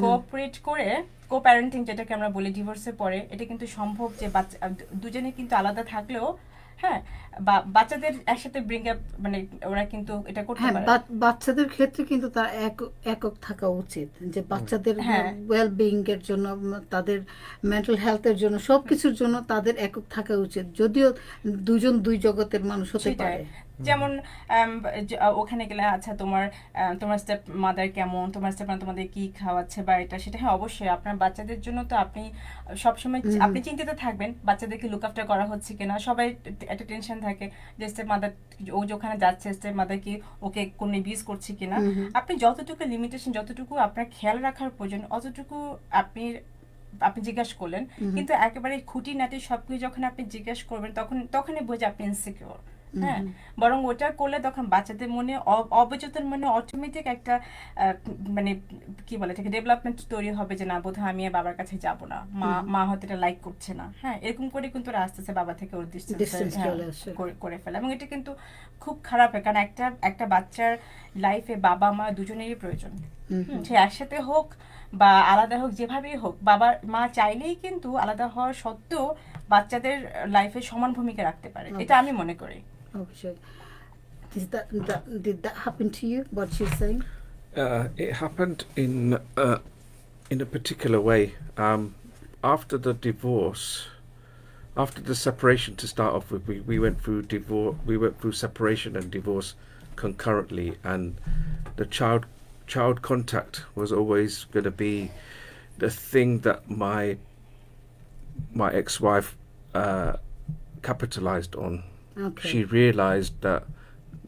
কোঅপারেট করে কো-প্যারেন্টিং যেটাকে আমরা বলি ডিভোর্সের পরে, এটা কিন্তু সম্ভব যে বাচ্চা দুজনে কিন্তু আলাদা থাকলেও হ্যাঁ বাচ্চাদের একসাথে ব্রিং আপ, মানে ওরা কিন্তু এটা করতে পারে। বাচ্চাদের ক্ষেত্রে কিন্তু তার একক থাকা উচিত, যে বাচ্চাদের ওয়েল বিইং এর জন্য, তাদের মেন্টাল হেলথের জন্য, সবকিছুর জন্য তাদের একক থাকা উচিত, যদিও দুজন দুই জগতের মানুষ হতে পারে। যেমন ওখানে গেলে আচ্ছা তোমার স্টেপ মাদার কেমন, তোমার স্টেপ তোমাদের কি খাওয়াচ্ছে বা এটা সেটা, হ্যাঁ অবশ্যই আপনার বাচ্চাদের জন্য তো আপনি সবসময় আপনি চিন্তিত থাকবেন বাচ্চাদেরকে লুক আফটার করা হচ্ছে কিনা, সবাই একটা টেনশন থাকে যে স্টেপ মাদার ও যেখানে যাচ্ছে স্টেপ মাদার কি ওকে কোন অ্যাবিউজ করছে কিনা। আপনি যতটুকু লিমিটেশন, যতটুকু আপনার খেয়াল রাখার প্রয়োজন অতটুকু আপনি জিজ্ঞাসা করলেন, কিন্তু একেবারে খুঁটিনাটি সবকিছু যখন আপনি জিজ্ঞাসা করবেন তখনই বোঝে আপনি ইনসিকিউর। হ্যাঁ, বরং ওটা করলে তখন বাচ্চাদের মনে অবচেতন মনে অটোমেটিক একটা মানে কি বলে এটাকে ডেভেলপমেন্ট তৈরি হবে যে না বোধহয় আমি বাবার কাছে যাব না, মা হয়তো এটা লাইক করছে না। হ্যাঁ, এরকম করে কিন্তু আস্তে আস্তে বাবা থেকে ওর ডিসটেন্স করে ফেলে, এবং এটা কিন্তু খুব খারাপ হয়, কারণ একটা বাচ্চার লাইফে বাবা মা দুজনেরই প্রয়োজন। সে একসাথে হোক বা আলাদা হোক, যেভাবেই হোক, বাবা মা চাইলেই কিন্তু আলাদা হওয়ার সত্ত্বেও বাচ্চাদের লাইফে সমান ভূমিকা রাখতে পারে, এটা আমি মনে করি। Did that happen to you, what she's saying? It happened in a particular way. After the divorce, after the separation, to start off with, we went through divorce. We went through separation and divorce concurrently, and the child contact was always going to be the thing that my ex-wife capitalized on. Okay. She realized that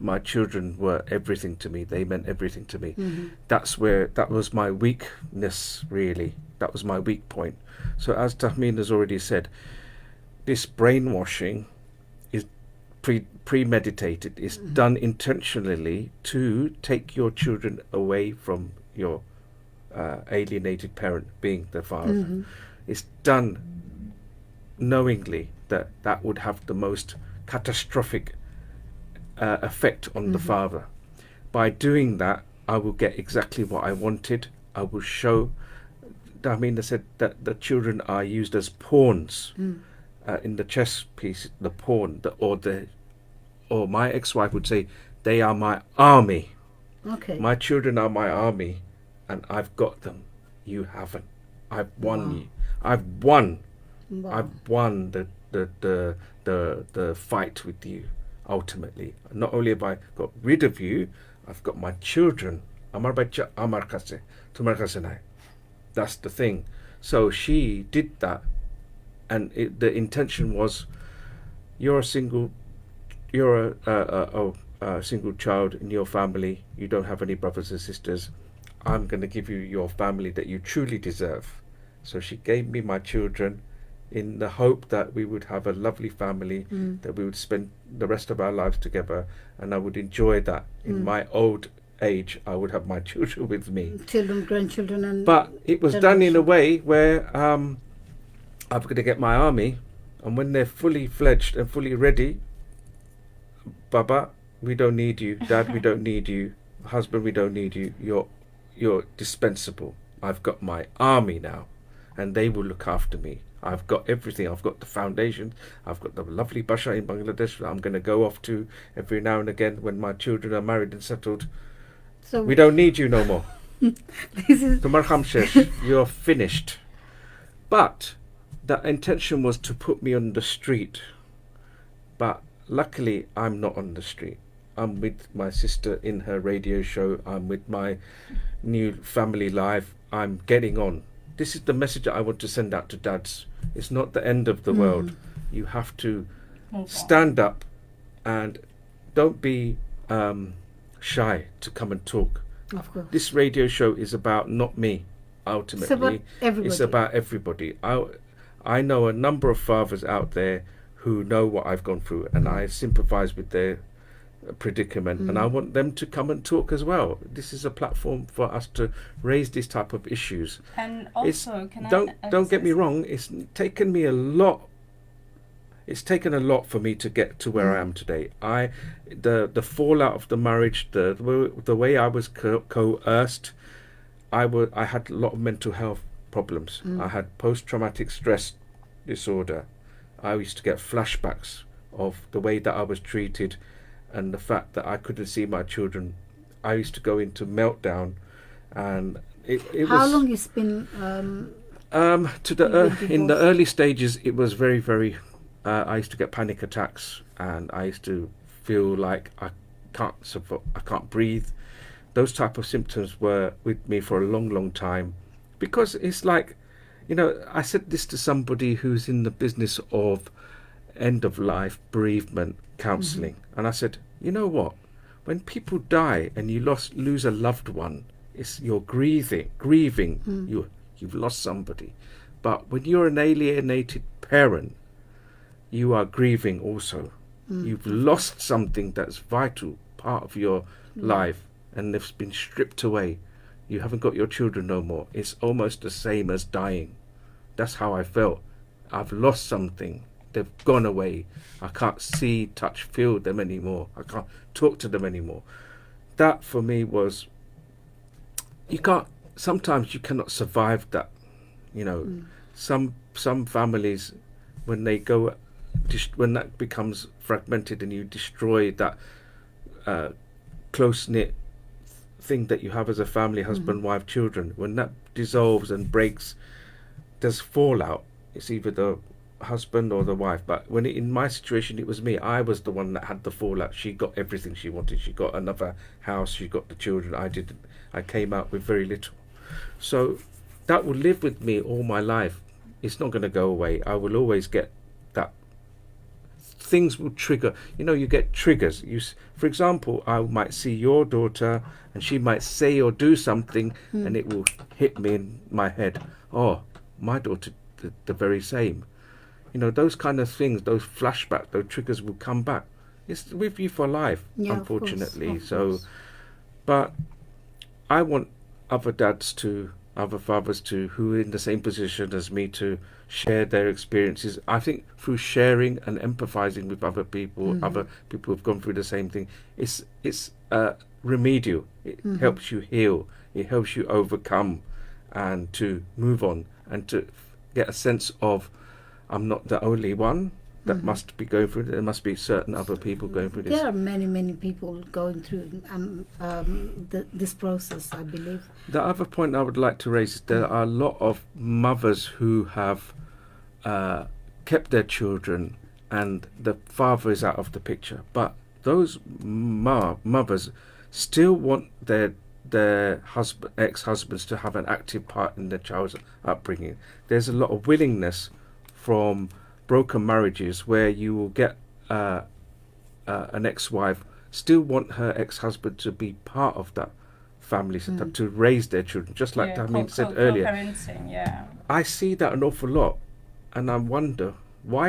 my children were everything to me. They meant everything to me. That was my weakness, really. That was my weak point. So as Tahmin has already said, this brainwashing is premeditated. It's done intentionally to take your children away from your alienated parent, being the father. It's done knowingly that would have the most catastrophic effect on the father. By doing that, I will get exactly what I wanted. I will show. Dahmina said that the children are used as pawns in the chess piece. The pawn, or my ex-wife would say, they are my army. Okay. My children are my army, and I've got them. You haven't. I've won you. I've won. Wow. I've won the fight with you. Ultimately, not only have I got rid of you, I've got my children. Amar bacha amar kache, tumar kache nai. That's the thing. So she did that, and the intention was, you're a single child in your family. You don't have any brothers and sisters. I'm going to give you your family that you truly deserve. So she gave me my children in the hope that we would have a lovely family, that we would spend the rest of our lives together, and I would enjoy that. In my old age, I would have my children with me. Children, grandchildren, and But it was done in a way where I'm going to get my army, and when they're fully fledged and fully ready, Baba, we don't need you. Dad, we don't need you. Husband, we don't need you. You're dispensable. I've got my army now, and they will look after me. I've got everything. I've got the foundation. I've got the lovely Basha in Bangladesh that I'm going to go off to every now and again when my children are married and settled. so We don't need you no more. this is Tomar Khamshesh, you're finished. But the intention was to put me on the street. But luckily, I'm not on the street. I'm with my sister in her radio show. I'm with my new family life. I'm getting on. This is the message that I want to send out to dads. It's not the end of the world. You have to Move on. stand up and don't be shy to come and talk. of course. This radio show is about not me, ultimately. It's about everybody. It's about everybody. I know a number of fathers out there who know what I've gone through, and I sympathise with their predicament, and I want them to come and talk as well. This is a platform for us to raise these type of issues. And It's- also, can don't get me wrong. It's taken me a lot. It's taken a lot for me to get to where I am today. The fallout of the marriage, the way I was coerced, I had a lot of mental health problems. I had post-traumatic stress disorder. I used to get flashbacks of the way that I was treated, and the fact that I couldn't see my children. I used to go into meltdown, and it How was. long it's been? To the You've been in the divorced? early stages, it was very, very. I used to get panic attacks, and I used to feel like I can't breathe. Those type of symptoms were with me for a long, long time, because it's like, I said this to somebody who's in the business of end of life bereavement counselling, and I said, you know what? When people die and you lose a loved one, you're grieving. You've lost somebody, but when you're an alienated parent, you are grieving also. You've lost something that's vital, part of your life, and it's been stripped away. You haven't got your children no more. It's almost the same as dying. That's how I felt. I've lost something. They've gone away. I can't see, touch, feel them anymore. I can't talk to them anymore. That for me was, sometimes you cannot survive that. Some families, when they go, when that becomes fragmented and you destroy that close-knit thing that you have as a family, husband, wife, children, when that dissolves and breaks, there's fallout. It's either the husband or the wife, but in my situation, it was me. I was the one that had the fallout. She got everything she wanted. She got another house, she got the children. I didn't. I came out with very little. So that will live with me all my life. It's not going to go away. I will always get that. Things will trigger. You get triggers. For example, I might see your daughter and she might say or do something, and it will hit me in my head. Oh, my daughter did the very same. Those kind of things, those flashbacks, those triggers will come back. It's with you for life, Yeah, unfortunately. of course. But I want other fathers who are in the same position as me, to share their experiences. I think through sharing and empathizing with other people who've gone through the same thing, it's remedial. It helps you heal. It helps you overcome and to move on and to get a sense of, I'm not the only one that must be going through it. There must be certain other people going through this. There are many people going through this process, I believe. The other point I would like to raise is there are a lot of mothers who have kept their children and the father is out of the picture. But those mothers still want their ex-husbands to have an active part in their child's upbringing. There's a lot of willingness from broken marriages where you will get an ex-wife still want her ex-husband to be part of that families to raise their children, just like Tamim said earlier. Co-parenting, yeah. I see that an awful lot, and I wonder why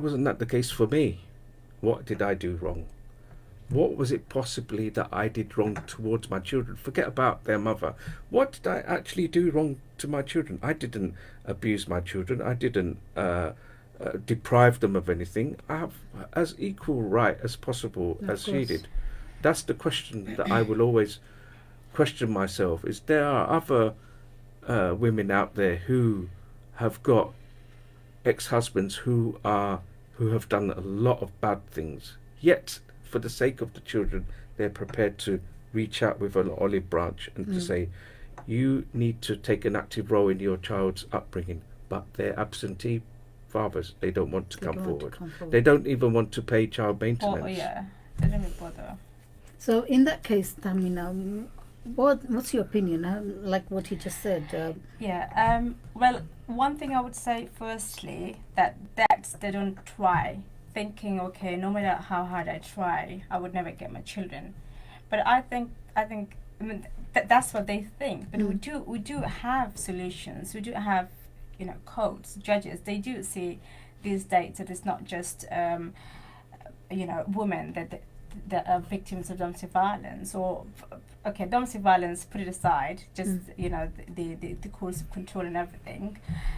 wasn't that the case for me? What did I do wrong? What was it possibly that I did wrong towards my children? Forget about their mother. What did I actually do wrong to my children? I didn't abuse my children. I didn't deprive them of anything. I have as equal right as possible as she did. That's the question that I will always question myself. Is there are other women out there who have got ex-husbands who have done a lot of bad things, yet for the sake of the children they're prepared to reach out with an olive branch and to say, you need to take an active role in your child's upbringing, but they're absentee fathers. They don't want to come forward. They don't even want to pay child maintenance. Oh yeah, they don't even bother. So in that case, Tamina, what's your opinion? Like what you just said. Well, one thing I would say firstly, that they don't try, thinking, okay, no matter how hard I try, I would never get my children. But I think I mean that's what they think. But we do have solutions. We do have, codes, judges. They do see these days that it's not just women that are victims of domestic violence, or domestic violence, put it aside, just the course of control and everything.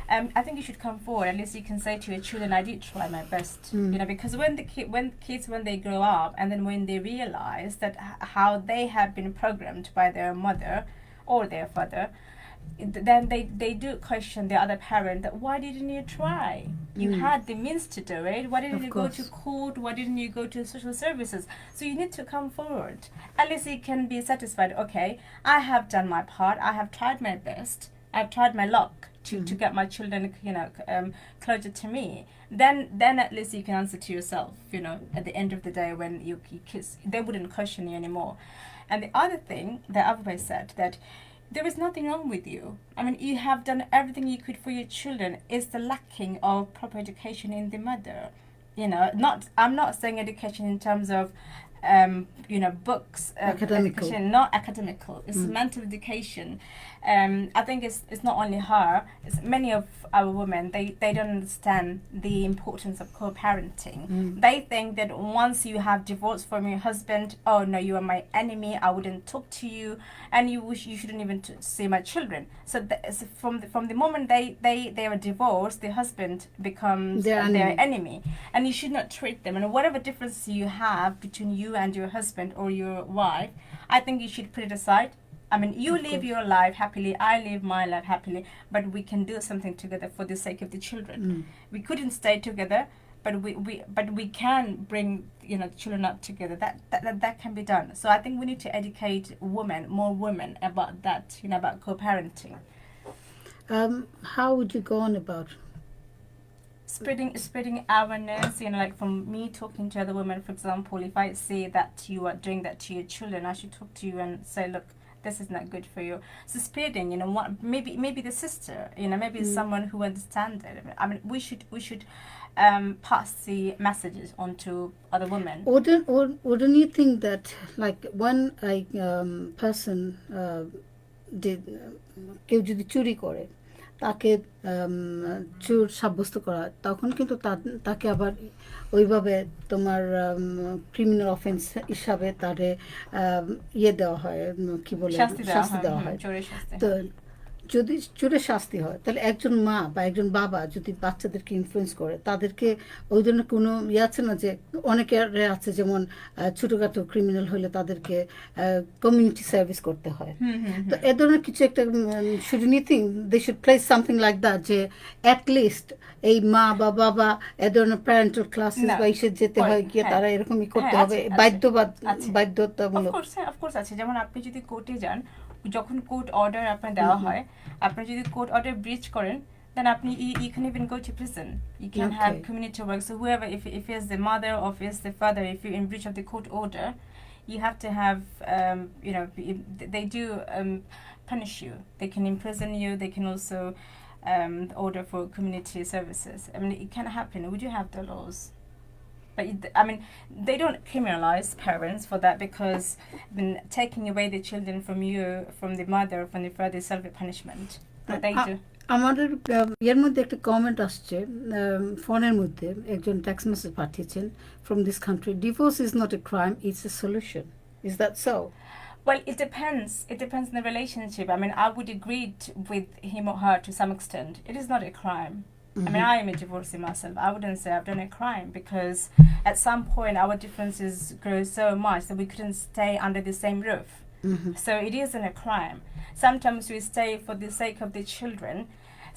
I think you should come forward. At least you can say to your children, I did try my best. Because when kids when they grow up, and then when they realize that how they have been programmed by their mother or their father, then they do question the other parent that why didn't you try? You had the means to do it. Why didn't you go to court? Why didn't you go to social services? So you need to come forward. At least you can be satisfied. Okay, I have done my part. I have tried my best. I've tried my luck to get my children, closer to me. Then at least you can answer to yourself. At the end of the day, when you kiss, they wouldn't question you anymore. And the other thing that Abu said, that there is nothing wrong with you. I mean, you have done everything you could for your children. It's the lacking of proper education in the mother. I'm not saying education in terms of books, Academical. education, not academical. It's mental education. I think it's not only her. It's many of our women. They don't understand the importance of co-parenting. They think that once you have divorced from your husband, oh no, you are my enemy. I wouldn't talk to you, and you shouldn't even see my children. So from the moment they are divorced, the husband becomes their enemy, and you should not treat them. And whatever difference you have between you and your husband or your wife, I think you should put it aside. I mean, you live your life happily, I live my life happily, but we can do something together for the sake of the children. We couldn't stay together, but we can bring the children up together. That can be done. So I think we need to educate more women about that, about co-parenting. How would you go on about spreading awareness, like from me talking to other women, for example, if I see that you are doing that to your children, I should talk to you and say, look, this is not good for you. So spreading, maybe the sister, maybe someone who understands it. I mean, we should pass the messages on to other women. Wouldn't you think that, like, when a person কেউ যদি চুরি করে, তাকে চোর সাব্যস্ত করা হয়, তখন কিন্তু তাকে আবার ওইভাবে তোমার ক্রিমিনাল অফেন্স হিসাবে তারে দেওয়া হয়, কি বলে, শাস্তি দেওয়া হয়। তো যদি চোরের শাস্তি হয়, তাহলে একজন মা বা একজন বাবা যদি বাচ্চাদেরকে ইনফ্লুয়েন্স করে, তাদেরকে ওই ধরনের কোনো আছে না, যে অনেকে আছে যেমন ছোটখাটো ক্রিমিনাল হলে তাদেরকে কমিউনিটি সার্ভিস করতে হয়। তো এ ধরনের কিছু একটা shouldn't you think they should place something like that, যে অ্যাটলিস্ট এই মা বা বাবা এ ধরনের প্যারেন্টাল ক্লাসেস বা ইসে যেতে হয়, গিয়ে তারা এরকমই করতে হবে, বাধ্যতামূলক। অফকোর্স আছে। যেমন আপনি যদি কোর্টে যান, যখন কোর্ট অর্ডার আপনার দেওয়া হয়, আপনি যদি কোর্ট অর্ডার ব্রিচ করেন, then you can even go to prison. You can have community work. So whoever, if it's the mother or if it's the father, if you're in breach of the court order, you have to have, they do punish you. They can imprison you. They can also order for community services. I mean, it can happen. We do have the laws. But I mean, they don't criminalize parents for that because taking away the children from you, from the mother, from the father is self punishment. But they do. আমাদের এর মধ্যে একটা comment আসছে ফোনের মধ্যে একজন text message পাঠিয়েছেন from this country divorce is not a crime it's a solution is that so Well, it depends. It depends on the relationship. I mean, I would agree with him or her to some extent. It is not a crime. I mean, I am a divorcee myself. I wouldn't say I've done a crime because at some point our differences grow so much that we couldn't stay under the same roof. So it isn't a crime. Sometimes we stay for the sake of the children.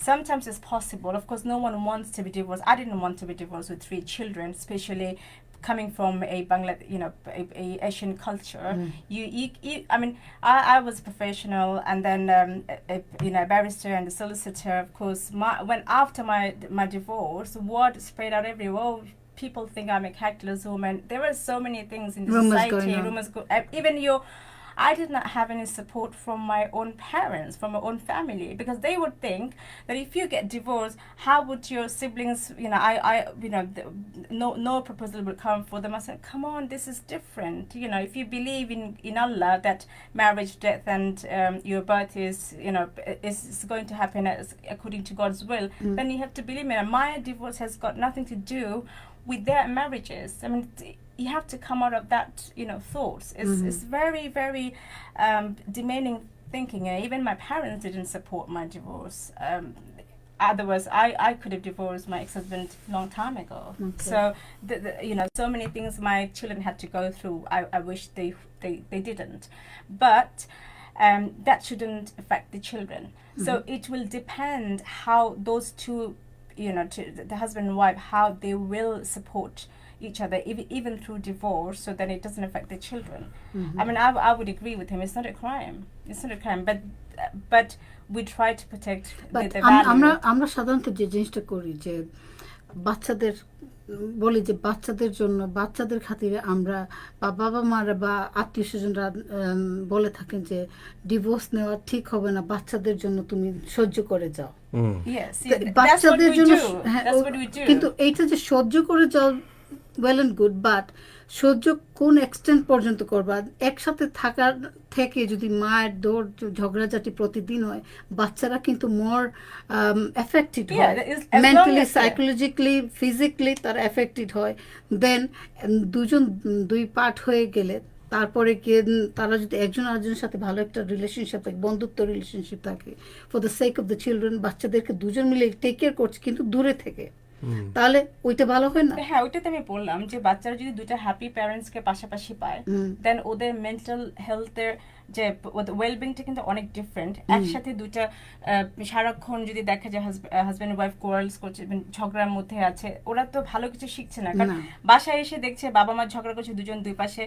Sometimes it's possible. Of course, no one wants to be divorced. I didn't want to be divorced with 3 children, especially coming from a a Asian culture. I mean, I was a professional, and then a barrister and a solicitor. Of course, when after my divorce, word spread out everywhere. Oh, people think I'm a characterless woman. There were so many things in the society. Rumors even I did not have any support from my own parents, from my own family, because they would think that if you get divorced, how would your siblings, no proposal would come for them. I said, come on, this is different. If you believe in Allah, that marriage, death, and your birth is going to happen according to God's will, then you have to believe me. And my divorce has got nothing to do with their marriages. I mean, you have to come out of that, thoughts. It's very, very demeaning thinking. Even my parents didn't support my divorce. Otherwise, I could have divorced my ex-husband a long time ago. Okay. So, so many things my children had to go through. I wish they didn't. But that shouldn't affect the children. So it will depend how those two, the husband and wife, how they will support each other even through divorce, so that it doesn't affect the children. I mean, I would agree with him. It's not a crime. It's not a crime, but we try to protect the value. আমরা সাধারণত যে জিনিসটা করি যে বাচ্চাদের বলি যে বাচ্চাদের জন্য বাচ্চাদের খাতিরে আমরা বা বাবা মারা বা আত্মীয় স্বজনরা বলে থাকেন যে ডিভোর্স নেওয়া ঠিক হবে না, বাচ্চাদের জন্য তুমি সহ্য করে যাও। বাচ্চাদের জন্য কিন্তু এইটা যে সহ্য করে যাও ওয়েল অ্যান্ড গুড, বাট সহ্য কোন এক্সটেন্ট পর্যন্ত করবা? একসাথে থাকার থেকে যদি মায়ের দৌড় ঝগড়াঝাটি প্রতিদিন হয়, বাচ্চারা কিন্তু মোর এফেক্টেড হয়, মেন্টালি, সাইকোলজিক্যালি, ফিজিক্যালি তারা এফেক্টেড হয়। দেন দুই পার্ট হয়ে গেলে তারপরে তারা যদি একজন আরেকজনের সাথে ভালো একটা রিলেশনশিপ থাকে, বন্ধুত্ব রিলেশনশিপ থাকে, for the sake of the children, বাচ্চাদেরকে দুজন মিলে টেক কেয়ার করছে কিন্তু দূরে থেকে, তাহলে ওইটা ভালো হয় না? হ্যাঁ, ওইটাতে আমি বললাম যে বাচ্চারা যদি দুইটা হ্যাপি প্যারেন্টসকে পাশাপাশি পায়, দেন ওদের মেন্টাল হেলথের যে ওয়েলবিংটা কিন্তু অনেক ডিফারেন্ট। একসাথে দুইটা সারাক্ষণ যদি দেখা যায় হাজব্যান্ড ওয়াইফ কোয়ারেলস করছে, ঝগড়ার মধ্যে আছে, ওরা তো ভালো কিছু শিখছে না। কারণ বাসায় এসে দেখছে বাবা মা ঝগড়া করছে দুজন দুই পাশে,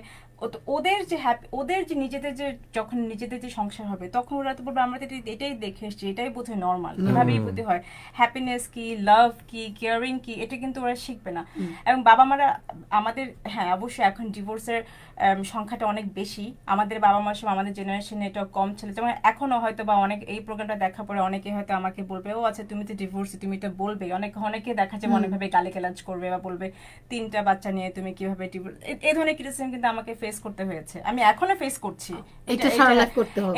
ওদের যে নিজেদের যে যখন নিজেদের যে সংসার হবে, তখন ওরা তো বলবে আমরা তো এটাই দেখে এসছি, এটাই বোধহয় নর্মাল, এভাবেই বোধহয় হয়। হ্যাপিনেস কি, লাভ কি, কেয়ারিং কি, এটা কিন্তু ওরা শিখবে না। এবং বাবা মারা আমাদের, হ্যাঁ অবশ্যই এখন ডিভোর্সের সংখ্যাটা অনেক বেশি। আমাদের বাবা মার সময় আমাদের জেনারেশনে এটা কম ছিল। যেমন এখনো হয়তো বা অনেক এই প্রোগ্রামটা দেখার পরে অনেকে হয়তো আমাকে বলবে, ও আচ্ছা তুমি তো ডিভোর্সি, তুমি এটা বলবে। অনেকে দেখা যায় মনেভাবে গালিগালাজ করবে বা বলবে 3টা বাচ্চা নিয়ে তুমি কিভাবে ডিভোর্স, এই ধরনের ক্রিটিসিজম কিন্তু আমাকে ফেস করতে হয়েছে। আমি এখনো ফেস করছি,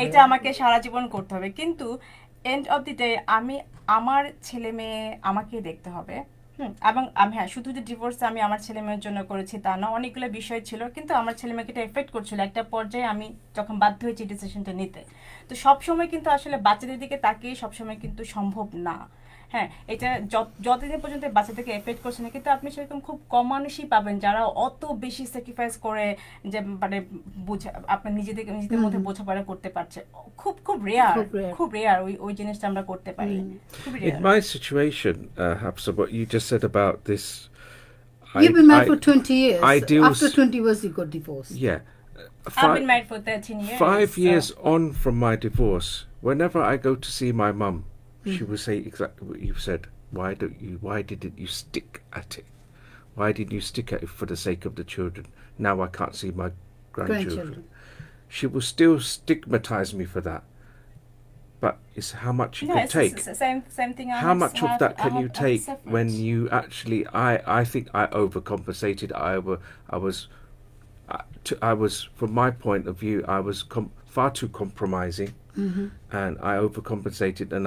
এটা আমাকে সারা জীবন করতে হবে। কিন্তু এন্ড অফ দি ডে আমি আমার ছেলে মেয়ে আমাকে দেখতে হবে। এবং হ্যাঁ, শুধু যে ডিভোর্স আমি আমার ছেলে মেয়ের জন্য করেছি তা না, অনেকগুলো বিষয় ছিল, কিন্তু আমার ছেলে মেয়েকে এটা এফেক্ট করছিল। একটা পর্যায়ে আমি যখন বাধ্য হয়েছি ডিসিশনটা নিতে। তো সবসময় কিন্তু আসলে বাচ্চাদের দিকে তাকিয়ে সবসময় কিন্তু সম্ভব না। হ্যাঁ, এটা যতদিন পর্যন্ত বাচ্চাদেরকে এফেক্ট করছে না, কিন্তু আপনি সেরকম খুব কম মানুষই পাবেন যারা অত বেশি স্যাক্রিফাইস করে যে মানে আপনার নিজেদের মধ্যে বোঝাপড়া করতে পারছে। খুব রেয়ার ওই জিনিসটা আমরা করতে পারি। In my situation, Hafsa, what you just said about this, you've been married for 20 years. After 20 years you got divorced. Yeah. I've been married for 13 years. 5 years on from my divorce, whenever I go to see my mum, she will say exactly what you've said. Why didn't you stick at it? Why didn't you stick at it for the sake of the children? Now I can't see my grandchildren. She will still stigmatize me for that. but it's how much you No, can it's take. the same thing. How much of that can you take when separate. you actually? I think I overcompensated. I was from my point of view, I was far too compromising, and I overcompensated, and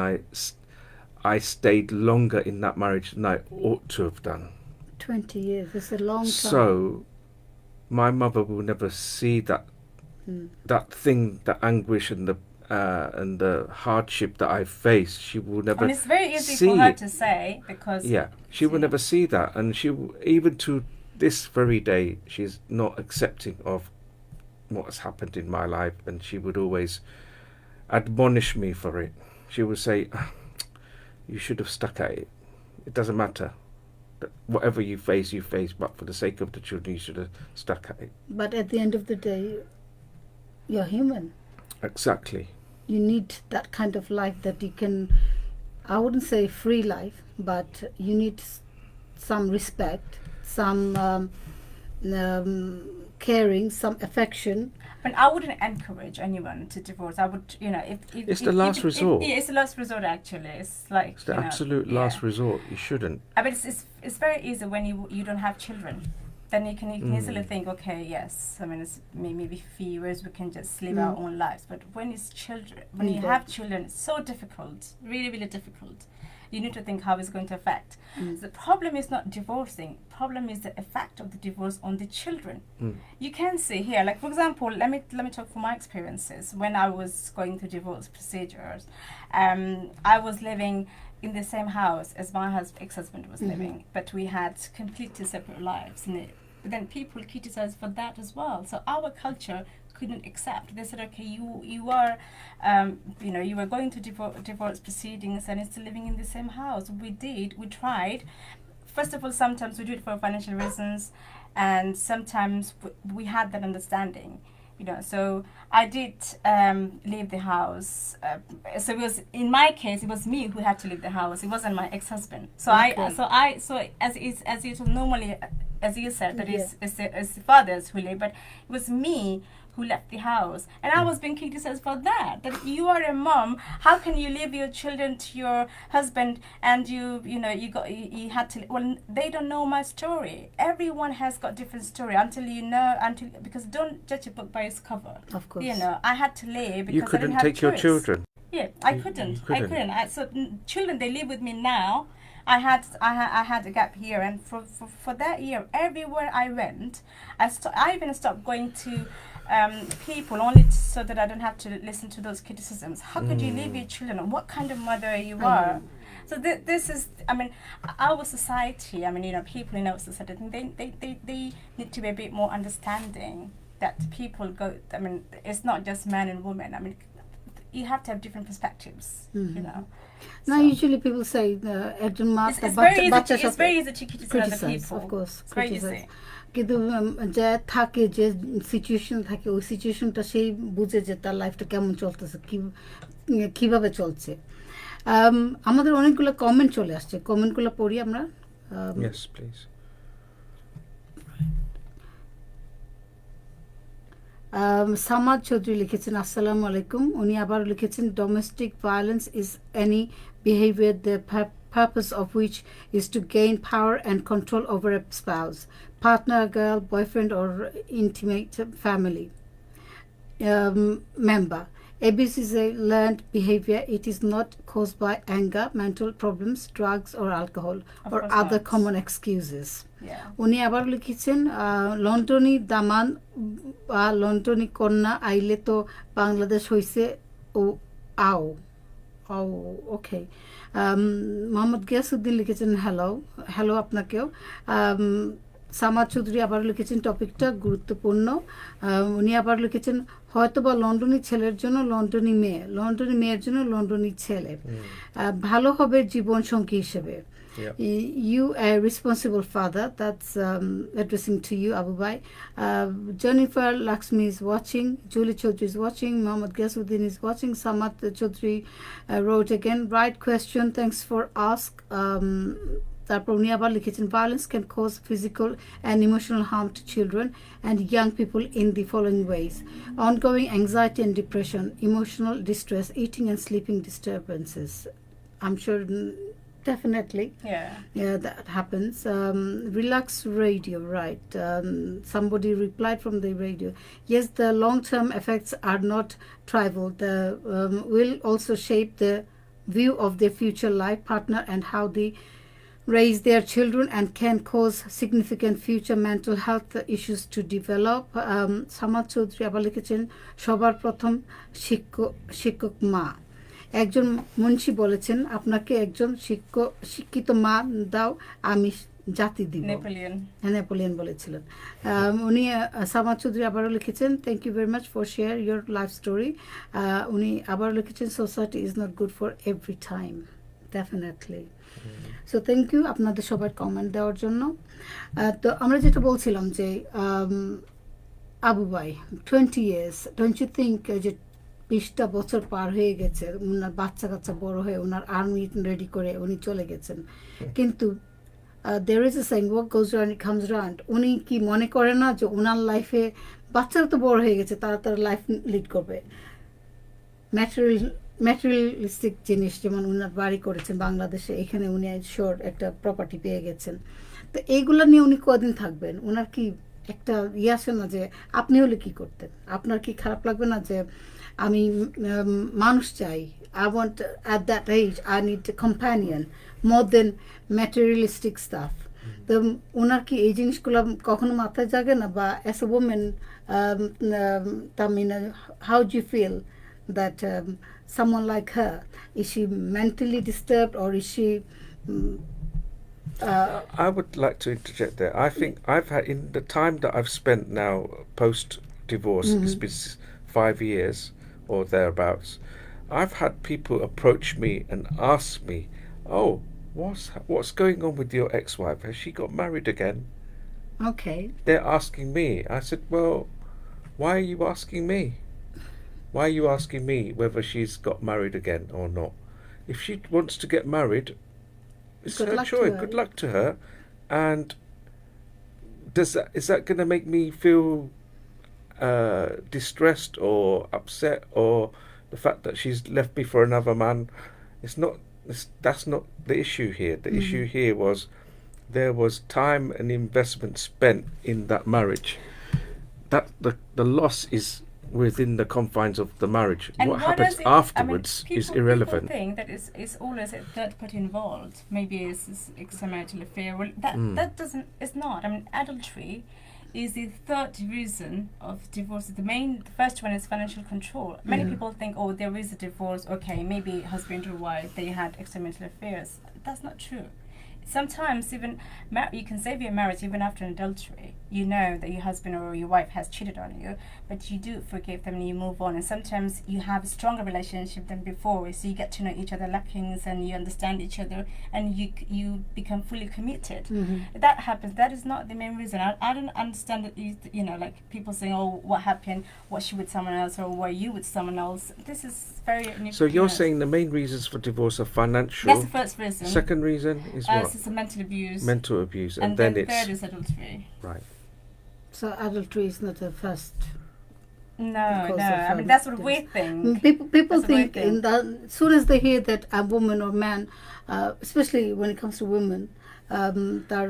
I stayed longer in that marriage than I ought to have done. 20 years, it's a long time. So, my mother will never see that thing, the anguish and the hardship that I faced. She will never. And it's very easy see for her it. to say because Yeah, she will never see that, and even to this very day, she's not accepting of what has happened in my life, and she would always admonish me for it. She would say, "Ah, you should have stuck at it. It doesn't matter. Whatever you face, but for the sake of the children, you should have stuck at it." But at the end of the day, you're human. Exactly. You need that kind of life that you can, I wouldn't say free life, but you need some respect, some caring, some affection. But I wouldn't encourage anyone to divorce. I would, if It's the last resort. It's the last resort. Actually, it's like It's the absolute last resort. You shouldn't. I mean, it's very easy when you don't have children. Then you can easily think, okay, yes. I mean, it's maybe few years we can just live our own lives. But when it's children, when you have children, it's so difficult. Really, really difficult. You need to think how it's going to affect. So the problem is not divorcing. Problem is the effect of the divorce on the children. You can see here, like for example, let me talk from my experiences. When I was going through divorce procedures, I was living in the same house as my ex-husband was living, but we had completely separate lives. But then people criticized for that as well. So our culture couldn't accept. They said, okay, you are, you were going to divorce proceedings and you're still living in the same house. We tried. First of all, sometimes we do it for financial reasons, and sometimes we had that understanding. So I did leave the house. So it was, in my case, it was me who had to leave the house. It wasn't my ex-husband. So as it normally, as you said, that it's the fathers who leave, but it was me who left the house, and I was being criticized for that. That you are a mom, how can you leave your children to your husband, and you had to? Well, they don't know my story. Everyone has got different story because don't judge a book by its cover. Of course. I had to leave because You couldn't I didn't have take your choice. children. Yeah, I couldn't. couldn't. I couldn't. So children, they live with me now. I had a gap here, and for that year, everywhere I went, I even stopped going to people only so that I don't have to listen to those criticisms. How could you leave your children? What kind of mother you are? So this is, I mean, our society. I mean, people in our society, they need to be a bit more understanding that people go. I mean, it's not just man and woman. I mean, you have to have different perspectives. Now, usually people say একজন মা It's তার very easy to criticize other criticize, people. of course, It's very criticize. easy. কিন্তু যে থাকে, যে situation থাকে, ওই সিচুয়েশনটা সেই বুঝে যে তার লাইফটা কেমন চলতেছে, কিভাবে চলছে। আমাদের অনেকগুলো কমেন্ট চলে আসছে, কমেন্টগুলো পড়ি আমরা। Yes, please. সামাদ চৌধুরী লিখেছেন আসসালামু আলাইকুম। উনি আবার লিখেছেন domestic violence is any behaviour the purpose of which is to gain power and control over a spouse, partner, girl, boyfriend, or intimate family member. Abuse is a learned behavior. It is not caused by anger, mental problems, drugs, or alcohol, or other common excuses. উনি আবার লিখেছেন লন্ডনী দামান বা লন্ডনী কন্যা আইলে তো বাংলাদেশ হইছে ও আও ওকে। মোহাম্মদ গিয়াসউদ্দিন লিখেছেন হ্যালো আপনাকেও। সামাদ চৌধুরী আবার লিখেছেন টপিকটা গুরুত্বপূর্ণ। উনি আবার লিখেছেন হয়তো বা লন্ডনী ছেলের জন্য লন্ডনী মেয়ের জন্য লন্ডনী ছেলে ভালো হবে জীবন সঙ্গী হিসেবে। You a responsible father. That's addressing to you, Abu Bhai. Jennifer Lakshmi is watching. Julie Chaudhry is watching. Mohammad Ghasuddin is watching. Samat Chaudhry wrote again. Right question. Thanks for ask. তারপর উনি আবার লিখেছেন violence can cause physical and emotional harm to children and young people in the following ways: ongoing anxiety and depression, emotional distress, eating and sleeping disturbances. I'm sure definitely yeah that happens. Relax radio, right? Somebody replied from the radio, yes, the long-term effects are not trivial. The will also shape the view of their future life partner and how they raise their children and can cause significant future mental health issues to develop. Samad Chowdhury আবার লিখেছেন সবার প্রথম শিক্ষক মা। একজন মুন্সি বলেছেন আপনাকে একজন শিক্ষিত মা দাও আমি জাতি দিব। নেপোলিয়ন বলেছিলেন। উনি সামাদ চৌধুরী আবারও লিখেছেন thank you very much for share your life story. উনি আবারও লিখেছেন society is not good for every time. Definitely. So thank you আপনাদের সবার কমেন্ট দেওয়ার জন্য। তো আমরা যেটা বলছিলাম যে আবু ভাই 20 years, ডোন্ট ইউ থিঙ্ক যে 20টা বছর পার হয়ে গেছে, ওনার বাচ্চা কাচ্চা বড় হয়ে ওনার আর্মি রেডি করে উনি চলে গেছেন, কিন্তু there is a saying what goes around it comes around. উনি কি মনে করে না যে ওনার লাইফে বাচ্চারা তো বড় হয়ে গেছে, তারা তার লাইফ লিড করবে, ম্যাটেরিয়ালিস্টিক জিনিস যেমন ওনার বাড়ি করেছেন বাংলাদেশে, এখানে উনি শোর একটা প্রপার্টি পেয়ে গেছেন, তো এইগুলো নিয়ে উনি কদিন থাকবেন? ওনার কি একটা আসে না যে আপনি হলে কি করতেন? আপনার কি খারাপ লাগবে না যে আমি মানুষ চাই, I want at that age I need a companion more than materialistic stuff. তো ওনার কি এই জিনিসগুলো কখনো মাথায় জাগে না? বা as a woman Tamina, how do you feel that someone like her, is she mentally disturbed or is she I would like to interject there. I think I've had, in the time that I've spent now post divorce, it's been 5 years or thereabouts, I've had people approach me and ask me, oh, what's going on with your ex-wife? Has she got married again? Okay. They're asking me. I said, well, why are you asking me? Why are you asking me whether she's got married again or not? If she wants to get married, it's her choice. Good luck to her. And is that going to make me feel distressed or upset, or the fact that she's left me for another man? That's not the issue here. The issue here was there was time and investment spent in that marriage. That the loss is within the confines of the marriage. And what happens afterwards is irrelevant. People think that it's always a third party involved. Maybe it's extramarital affair. Well, that doesn't. It's not. I mean, adultery is the third reason of divorce. The first one is financial control. Many people think, oh, there is a divorce. Okay, maybe husband or wife, they had extramarital affairs. That's not true. Sometimes even you can save your marriage even after an adultery. You know that your husband or your wife has cheated on you, but you do forgive them and you move on. And sometimes you have a stronger relationship than before, so you get to know each other lackings and you understand each other and you become fully committed. That happens. That is not the main reason. I don't understand that like people saying, oh, what happened? Was she with someone else or were you with someone else? This is very. So you're saying the main reasons for divorce are financial. That's the first reason. Second reason is what? It's mental abuse. Mental abuse, and then the it's third is adultery. right. So adultery is not the first. No. I mean that's what we think. People think as soon as they hear that a woman or man, especially when it comes to women, তার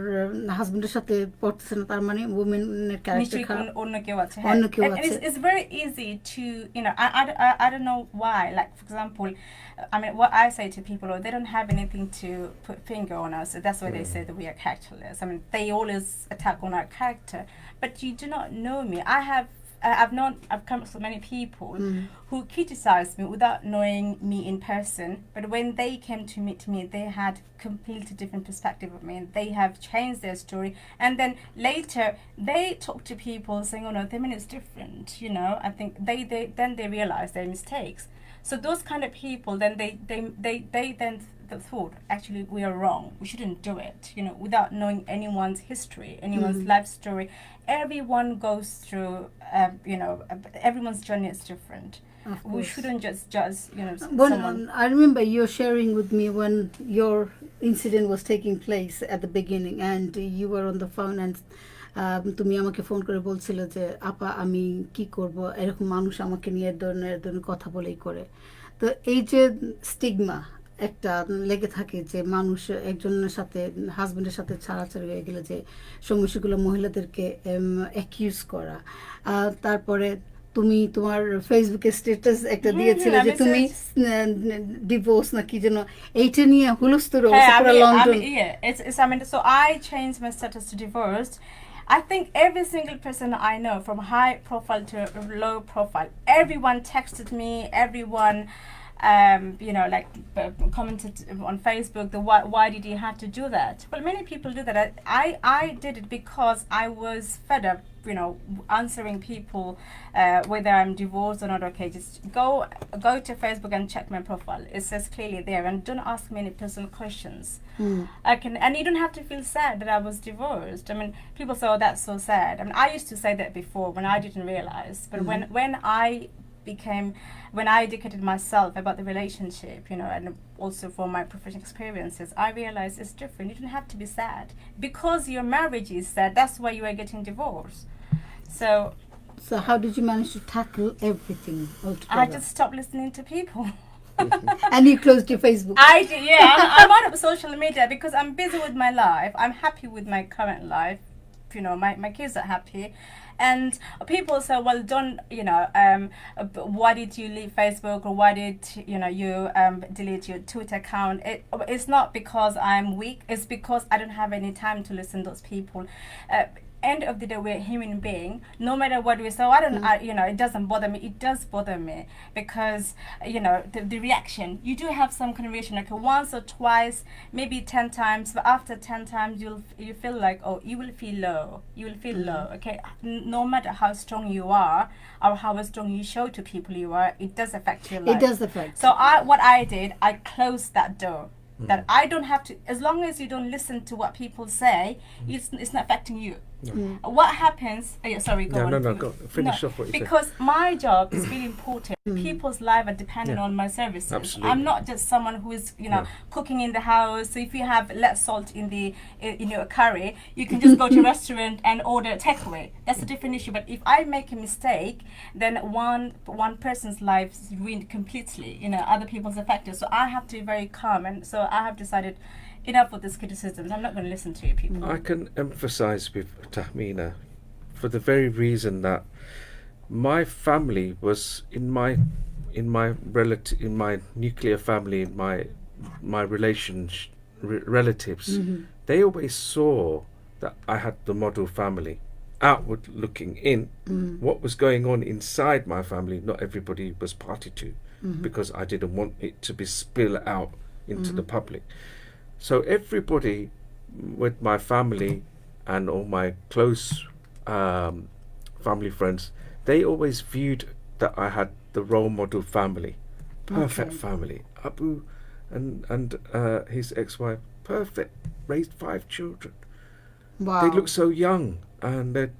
হাজবেন্ডের সাথে পড়তেছে না, তার মানে women-এর character খারাপ, অন্য কেউ আছে। আছে। It's very easy to I don't know why. Like for example, I mean what I say to people, they don't have anything to put finger on us. So that's why they say that we are characterless. I mean they always attack on our character, but you do not know me. I've come across many people who criticize me without knowing me in person, but when they came to meet me, they had completely different perspective of me and they have changed their story, and then later they talk to people saying, oh no, the man is different, I think they realize their mistakes. So those kind of people, then they then thought, actually we are wrong, we shouldn't do it, without knowing anyone's history, anyone's life story. Everyone goes through everyone's journey is different. Of We course. shouldn't just judge, When, someone. I remember you sharing with me when your incident was taking place at the beginning and you were on the phone and তুমি আমাকে phone করে বলছিল যে আপা আমি কি করব, এরকম মানুষ আমাকে নিয়ে এ ধরনের কথা বলেই করে। তো এই যে স্টিগমা একটা লেগে থাকে যে মানুষ একজনের সাথে হাজবেন্ডের সাথে ছাড়াছাড়ি হয়ে গেলে যে সমস্যাগুলো মহিলাদেরকে অ্যাকিউজ করা, তারপরে তুমি তোমার ফেসবুকে স্ট্যাটাস একটা দিয়েছিলে যে আমি তুমি ডিভোর্স না কি যেন এইটা নিয়ে হুলস্থুল Hey, অবস্থা পুরো London. yeah, so I changed my status to divorced. I think every single person I know, from high profile to low profile, everyone texted me, everyone, commented on Facebook, why did you have to do that? Well, many people do that. I did it because I was fed up, answering people whether I'm divorced or not. Okay, just go to Facebook and check my profile. It says clearly there, and don't ask me any personal questions. And you don't have to feel sad that I was divorced. I mean, people say, oh, that's so sad. I mean, I used to say that before when I didn't realize, but when I educated myself about the relationship, and also from my professional experiences, I realized it's different. You don't have to be sad because your marriage is sad. That's why you are getting divorced. So how did you manage to tackle everything altogether? I just stopped listening to people. And you closed your Facebook. I'm out of social media because I'm busy with my life. I'm happy with my current life. My kids are happy. And people say, well, don't, why did you leave Facebook, or why did, you delete your Twitter account? It's not because I'm weak. It's because I don't have any time to listen to those people. End of the day, we're a human being. No matter what we say, it doesn't bother me. It does bother me because, the reaction. You do have some kind of reaction, like once or twice, maybe 10 times, but after 10 times, you feel like, oh, you will feel low. You will feel low, okay? No matter how strong you are or how strong you show to people you are, it does affect your life. It does affect. So what I did, I closed that door. That I don't have to, as long as you don't listen to what people say, it's not affecting you. What happens? Sorry, go on. No, go. Finish off what you said. Because my job is really important. People's lives are dependent on my services. Absolutely. I'm not just someone who is, cooking in the house. So if you have less salt in your curry, you can just go to a restaurant and order takeaway. That's a different issue. But if I make a mistake, then one person's life is ruined completely. Other people's affected. So I have to be very calm, and so I have decided, enough with this criticism. I'm not going to listen to you people. I can emphasize with Tahmina for the very reason that my family was in my nuclear family, in my relatives, they always saw that I had the model family. Outward looking in, what was going on inside my family, not everybody was party to, because I didn't want it to be spill out into the public. So everybody with my family and all my close family friends, they always viewed that I had the role model family, perfect family. Abu and his ex-wife, perfect, raised 5 children. Wow. They look so young, and their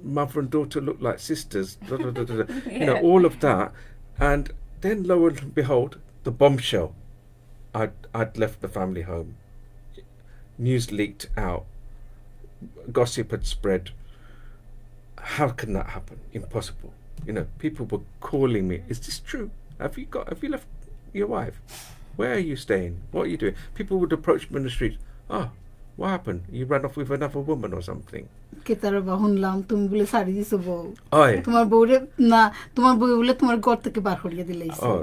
mother and daughter look like sisters. All of that, and then lo and behold, the bombshell. I'd left the family home. News leaked out. Gossip had spread. How can that happen? Impossible. People were calling me. Is this true? Have you left your wife? Where are you staying? What are you doing? People would approach me in the street. Oh, what happened? You ran off with another woman or something? কেতারা শুনলাম তুমি বলে শাড়ি দিছো বউ, Oi. তোমার বউরে না, তোমার বউ বলে তোমার ঘর থেকে বার করিয়ে দিলাইছে। Oh,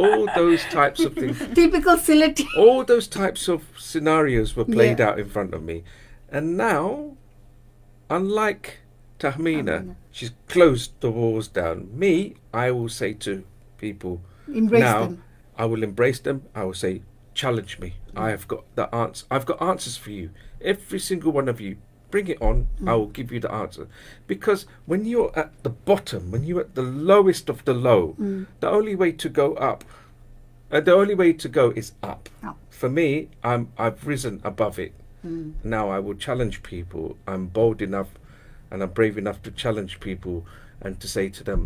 all those types of things. Typical Sileti. All those types of scenarios were played out in front of me. And now, unlike Tahmina, she's closed the walls down. Me, I will say to people, Embrace now, them. I will embrace them. I will say, challenge me. I have got the answer. I've got answers for you. Every single one of you. Bring it on. I will give you the answer. Because when you're at the bottom, when you're at the lowest of the low, the only way to go up, the only way to go is up. Up. For me, I've risen above it. Now I will challenge people. I'm bold enough and I'm brave enough to challenge people and to say to them,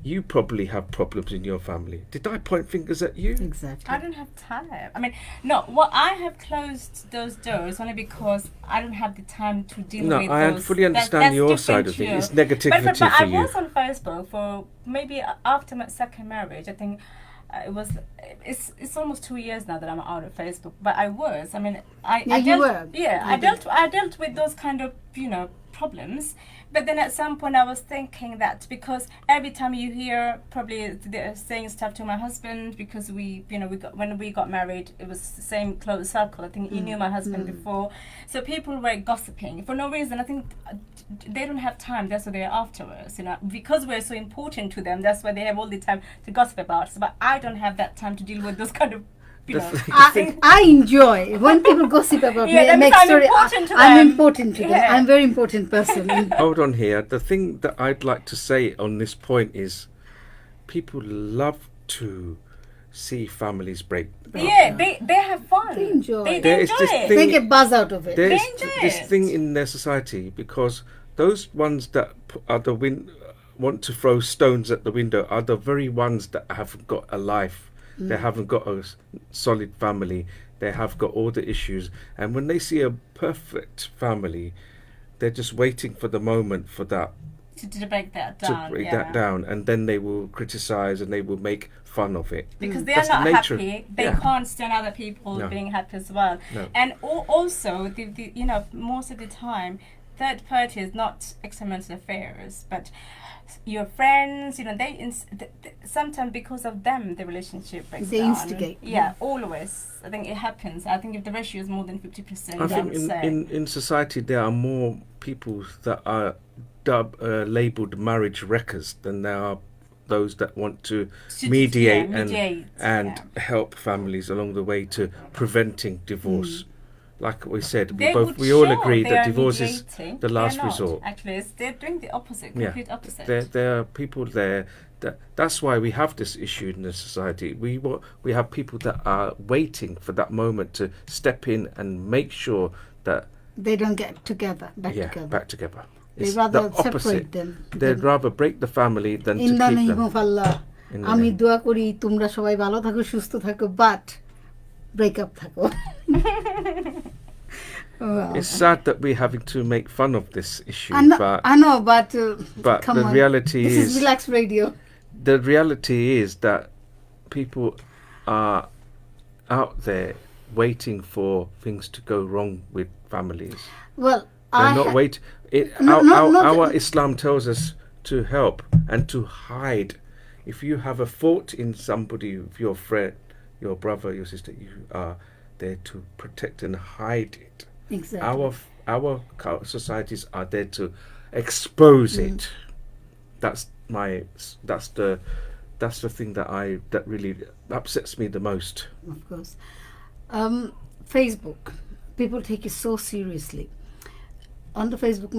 you probably have problems in your family. Did I point fingers at you? Exactly. I don't have time. I mean, no. Well, I have closed those doors only because I don't have the time to deal No, with I those. fully understand that's your different side of things. too. It's negativity but for I you. was on Facebook for maybe after my second marriage. I think it was. It's almost 2 years now that I'm out of Facebook. But I was. I mean, Yeah, I you dealt, were. Yeah, You I dealt with those kind of problems. But then at some point I was thinking that because every time you hear probably they're saying stuff to my husband because when we got married it was the same close circle. I think he knew my husband before, so people were gossiping for no reason. I think they don't have time. That's why they're after us, because we're so important to them. That's why they have all the time to gossip about us. But I don't have that time to deal with those kind of. I enjoy when people gossip about Yeah, me. that means Next I'm story, important to I'm them. important to them. Yeah. I'm a very important person. Hold on here. The thing that I'd like to say on this point is people love to see families break. Yeah, they have fun. They enjoy it. They There is enjoy this it. thing- They get buzz out of it. There is enjoy this it. thing in their society because those ones that are want to throw stones at the window are the very ones that haven't got a life. They haven't got a solid family. They have got all the issues. And when they see a perfect family, they're just waiting for the moment for that to break that to down. break yeah. that down, and then they will criticize and they will make fun of it. Because they That's are the not nature. happy, they Yeah. can't stand other people No. being happy as well. No. And also, most of the time, third party is not extramarital affairs, but your friends. Sometimes because of them, the relationship breaks They down. instigate. Yeah, always. I think it happens. I think if the ratio is more than 50%, I think would say. in society there are more people that are labeled marriage wreckers than there are those that want to mediate and help families along the way to preventing divorce. Like we said, we all agree that divorce is the last resort. Actually, they're doing the opposite, Yeah. complete opposite. There are people there that's why we have this issue in the society. We have people that are waiting for that moment to step in and make sure that They don't get together, back together. They It's rather the opposite. separate them. They'd rather break the family than to Inda keep নেই them. মোফাল্লাহ In the আমি name. দোয়া করি তোমরা সবাই ভালো থাকো সুস্থ থাকো বাট ব্রেকআপ থাকো Wow. It's sad that we're having to make fun of this issue, I know, but come the on. reality This is is Relax Radio. the reality is that people are out there waiting for things to go wrong with families. Well, They're not waiting. Our Islam tells us to help and to hide. If you have a fault in somebody, your friend, your brother, your sister, you are there to protect and hide it. Exactly. Our societies are there to expose it. That's the thing that really upsets me the most. Of course. Facebook, people take it so seriously. On the Facebook,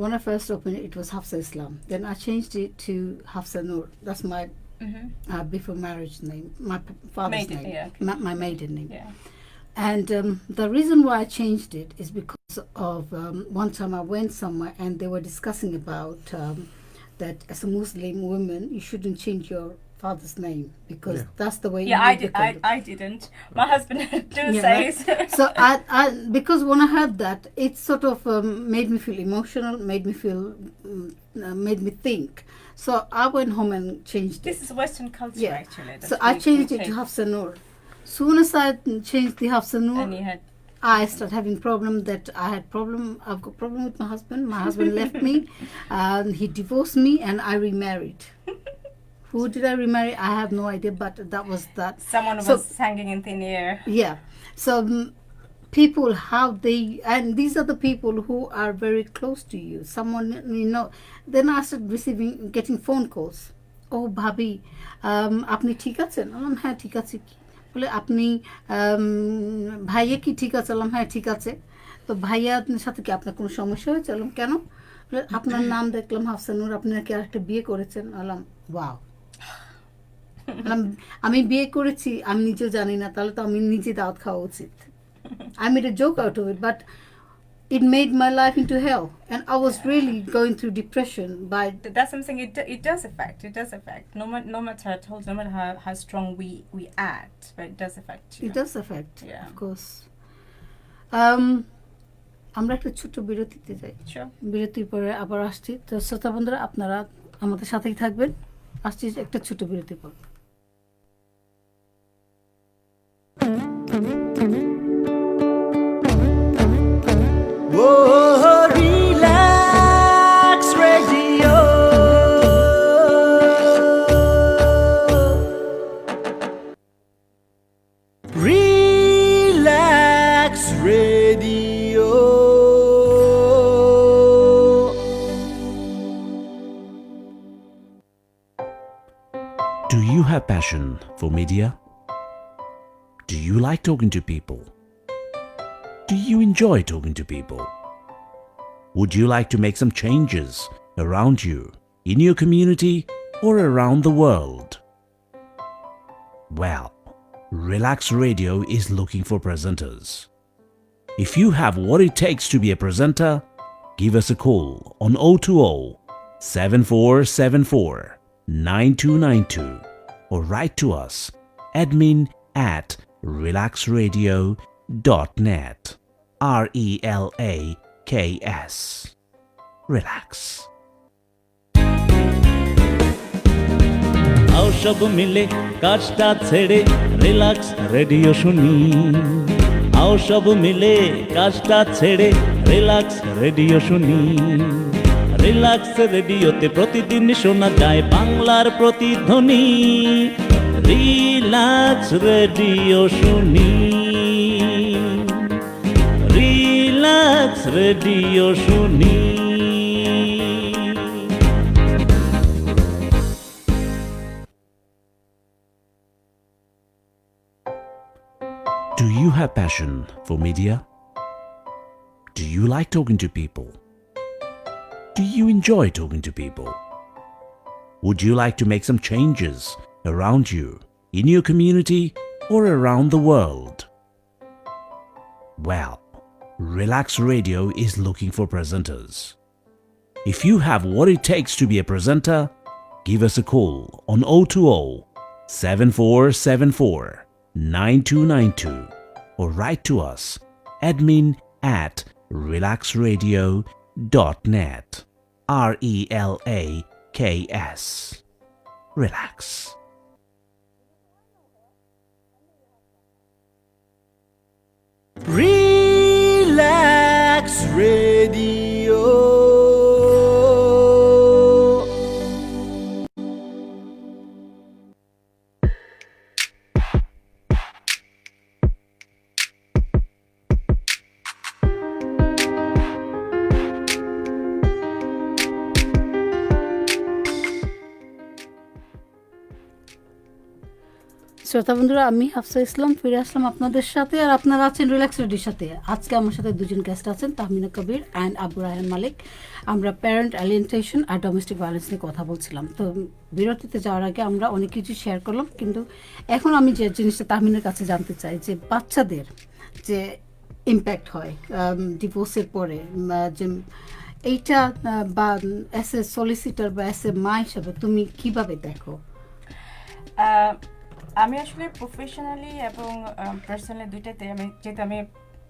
when I first opened it, it was Hafsa Islam. Then I changed it to Hafsa Noor. That's my before marriage name, my father's Maiden, name, yeah. my maiden name. Yeah. And the reason why I changed it is because of one time I went somewhere and they were discussing about that as a Muslim woman, you shouldn't change your father's name because that's the way Yeah, you I did. I didn't. My husband Yeah, says. so I because when I heard that, it sort of made me feel emotional, made me think. So I went home and changed This it. is Western culture, Yeah. actually. So I changed it to Hafsa Noor. Soon as I changed the Hafsa Noor, And you had. I started having I've got problem with my husband. My husband left me, he divorced me, and I remarried. Who did I remarry? I have no idea, but that was that. Someone So- was hanging in thin air. Yeah. So people, and these are the people who are very close to you. Someone, then I started getting phone calls. Oh, Bhabhi, আপনি ঠিক আছেন? বললাম হ্যাঁ ঠিক আছে। বলে আপনি ভাইয়া কি ঠিক আছে? বললাম হ্যাঁ ঠিক আছে। তো ভাইয়ার সাথে কি আপনার কোনো সমস্যা হয়েছে? বললাম কেন? বলে আপনার নাম দেখলাম হাফসা নূর, আপনি নাকি আরেকটা বিয়ে করেছেন। বললাম ওয়াও। আমি বিয়ে করেছি, আমি নিজেও জানি না, তাহলে তো আমি নিজে দাওয়াত খাওয়া উচিত। I made a joke out of it, but it made my life into hell, and I was really going through depression. But That's something it does affect. It does affect. No matter no matter how strong we act, but it does affect you. it does affect, Yeah. of course. আমরা একটা ছোট্ট বিরতিতে যাই, Sure. বিরতির পরে আবার আসছি। তো শ্রোতা বন্ধুরা, আপনারা আমাদের সাথেই থাকবেন। আসছি একটা ছোট বিরতির পর। Oh, Relax Radio. Relax Radio. Do you have passion for media? Do you like talking to people? Do you enjoy talking to people? Would you like to make some changes around you, in your community, or around the world? Well, Relax Radio is looking for presenters. If you have what it takes to be a presenter, give us a call on 020 7474 9292 or write to us admin@relaxradio.net. RELAKS. Relax. আও সব মিলে কাজটা ছেড়ে relax radio শুনি। আও সব মিলে কাজটা ছেড়ে রিল্যাক্স রেডিও শুনি। রিল্যাক্স রেডিওতে প্রতিদিন শোনা যায় বাংলার প্রতিধ্বনি। রিল্যাক্স রেডিও শুনি। রিল্যাক্স রেডিও শুনি। Do you have passion for media? Do you like talking to people? Do you enjoy talking to people? Would you like to make some changes around you, in your community, or around the world? Well, Relax Radio is looking for presenters. If you have what it takes to be a presenter, give us a call on 020 7474 9292 or write to us admin@relaxradio.net. RELAKS. Relax. Relax Radio. শ্রোতা বন্ধুরা, আমি হাফসা ইসলাম ফিরে আসলাম আপনাদের সাথে, আর আপনারা আছেন relax রেডিওর সাথে। আজকে আমার সাথে দুজন গেস্ট আছেন, তাহমিনা কবির অ্যান্ড আবু রায়হান মালিক। আমরা প্যারেন্ট অ্যালিয়েনেশন আর ডোমেস্টিক ভায়োলেন্স নিয়ে কথা বলছিলাম। তো বিরতিতে যাওয়ার আগে আমরা অনেক কিছু শেয়ার করলাম, কিন্তু এখন আমি যে জিনিসটা তাহমিনের কাছে জানতে চাই, যে বাচ্চাদের যে ইম্প্যাক্ট হয় ডিভোর্সের পরে, যে এইটা বা অ্যাজ এ সলিসিটার বা অ্যাজ এ মা হিসাবে তুমি কিভাবে দেখো? আমি আসলে প্রফেশনালি এবং পার্সোনালি দুইটাতে, যেহেতু আমি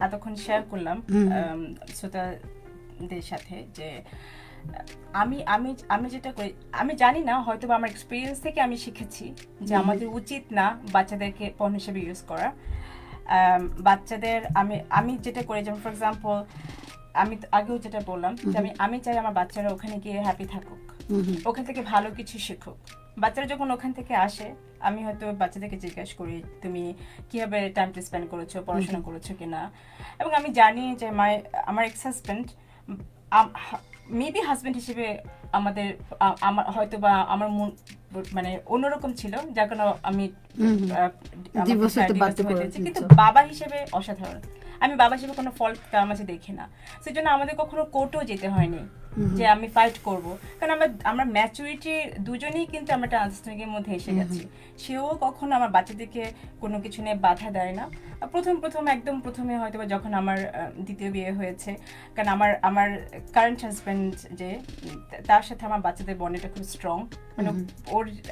এতক্ষণ শেয়ার করলাম শ্রোতাদের সাথে, যে আমি আমি আমি যেটা করি, আমি জানি না, হয়তো আমার এক্সপিরিয়েন্স থেকে আমি শিখেছি যে আমাদের উচিত না বাচ্চাদেরকে পণ্য হিসেবে ইউজ করা। বাচ্চাদের আমি যেটা করি, যেমন ফর এক্সাম্পল আমি আগেও যেটা বললাম, যে আমি চাই আমার বাচ্চারা ওখানে গিয়ে হ্যাপি থাকুক, ওখান থেকে ভালো কিছু শিখুক। বাচ্চারা যখন ওখান থেকে আসে, আমি হয়তো বাচ্চাদেরকে জিজ্ঞাসা করি তুমি কিভাবে টাইমটা স্পেন্ড করেছো, পড়াশোনা করেছো কিনা। এবং আমি জানি যে আমার এক্স হাজব্যান্ড মেবি হাজব্যান্ড হিসেবে আমার হয়তো বা আমার মানে অন্যরকম ছিল, যার কারণে আমি কিন্তু বাবা হিসেবে অসাধারণ। আমি বাবা হিসেবে কোনো ফল্ট তার মাঝে দেখি না, সেজন্য আমাদের কখনো কোর্টেও যেতে হয়নি যে আমি ফাইট করব, কারণ আমরা ম্যাচুরিটি দুজনেই কিন্তু আমরা একটা আন্ডারস্ট্যান্ডিং এর মধ্যে এসে গেছি। সেও কখনো আমার বাচ্চাদেরকে কোনো কিছু নিয়ে বাধা দেয় না। একদম প্রথমে হয়তো যখন আমার দ্বিতীয় বিয়ে হয়েছে, কারণ আমার কারেন্ট হাজব্যান্ড যে, তার সাথে আমার বাচ্চাদের বন্ডিংটা খুব স্ট্রং, মানে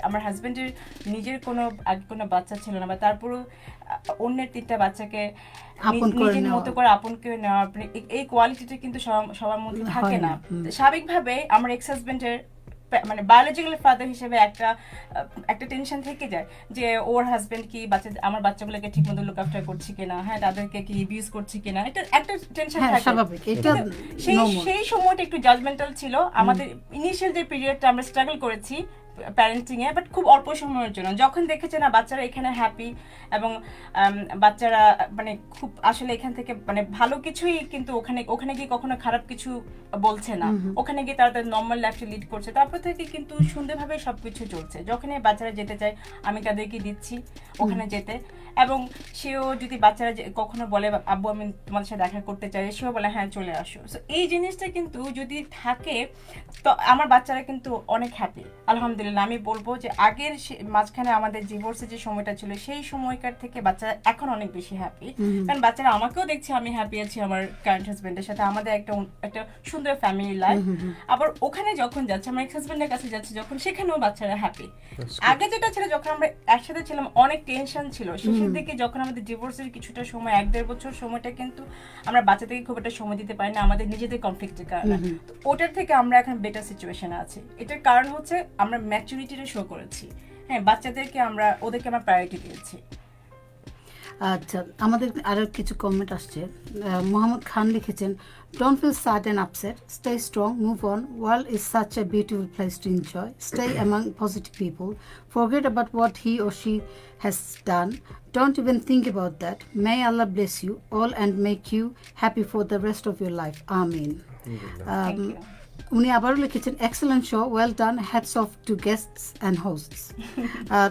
আমার হাজব্যান্ডের নিজের কোনো বাচ্চা ছিল না, বা তারপরও অন্যের 3টা বাচ্চাকে নিজের মতো করে আপন করে নেওয়া, এই কোয়ালিটিটা কিন্তু সবার মধ্যে থাকে না। স্বাভাবিকভাবে আমার এক্স হাজব্যান্ডের মানে বায়োলজিক্যাল ফাদার হিসেবে একটা টেনশন থেকে যায় যে ওর হাজবেন্ড কি আমার বাচ্চাগুলোকে ঠিকমতো লুক আফটার করছে কিনা, হ্যাঁ তাদেরকে কি অ্যাবিউজ করছে কিনা, এটা একটা টেনশন থাকে। সেই সময়টা একটু জাজমেন্টাল ছিল। আমাদের ইনিশিয়াল যে পিরিয়ডটা আমরা স্ট্রাগল করেছি প্যারেন্টিং এ, বাট খুব অল্প সময়ের জন্য, যখন দেখেছে না বাচ্চারা এখানে হ্যাপি এবং বাচ্চারা মানে খুব আসলে এখান থেকে মানে ভালো কিছুই, কিন্তু ওখানে গিয়ে কখনো খারাপ কিছু বলছে না, ওখানে গিয়ে তারা তাদের নর্মাল লাইফটা লিড করছে, তারপর থেকে কিন্তু সুন্দরভাবে সবকিছু চলছে। যখনই বাচ্চারা যেতে চায় আমি তাদেরকে দিচ্ছি ওখানে যেতে, এবং সেও যদি বাচ্চারা কখনো বলে আব্বু আমি তোমাদের সাথে দেখা করতে চাই, সেও বলে হ্যাঁ চলে আসো। সো এই জিনিসটা কিন্তু যদি থাকে তো আমার বাচ্চারা কিন্তু অনেক হ্যাপি আলহামদুলিল্লাহ। আমি বলবো যে আগের মাঝখানে আমাদের ডিভোর্সের যে সময়টা ছিল সেই সময়কার থেকে বাচ্চারা এখন অনেক বেশি হ্যাপি, কারণ বাচ্চারা আমাকেও দেখছে আমি হ্যাপি আছি আমার কারেন্ট হাজবেন্ডের সাথে, আমাদের একটা সুন্দর ফ্যামিলি লাইফ। আবার ওখানে যখন যাচ্ছে আমার এক্স হাজবেন্ডের কাছে যাচ্ছে যখন, সেখানেও বাচ্চারা হ্যাপি। আগে যেটা ছিল যখন আমরা একসাথে ছিলাম অনেক টেনশন ছিল, শেষের দিকে যখন আমাদের ডিভোর্সের কিছুটা সময় 1-1.5 বছর সময়টা কিন্তু আমরা বাচ্চাদেরকে খুব একটা সময় দিতে পারি না আমাদের নিজেদের কনফ্লিক্টের কারণে। ওটার থেকে আমরা এখন বেটার সিচুয়েশনে আছি। এটার কারণ হচ্ছে আমরা ম্যাচুরিটিটা শো করেছি, হ্যাঁ ওদেরকে আমরা প্রায়োরিটি দিয়েছি। আচ্ছা, আমাদের আরো কিছু কমেন্ট আসছে। মোহাম্মদ খান লিখেছেন, don't feel sad and upset, stay strong, move on, world is such a beautiful place to enjoy, stay among positive people, forget about what he or she has done, don't even think about that, may Allah bless you all and make you happy for the rest of your life, আমিন। উনি আবারও লিখেছেন, excellent show, well done, hats off to guests and hosts,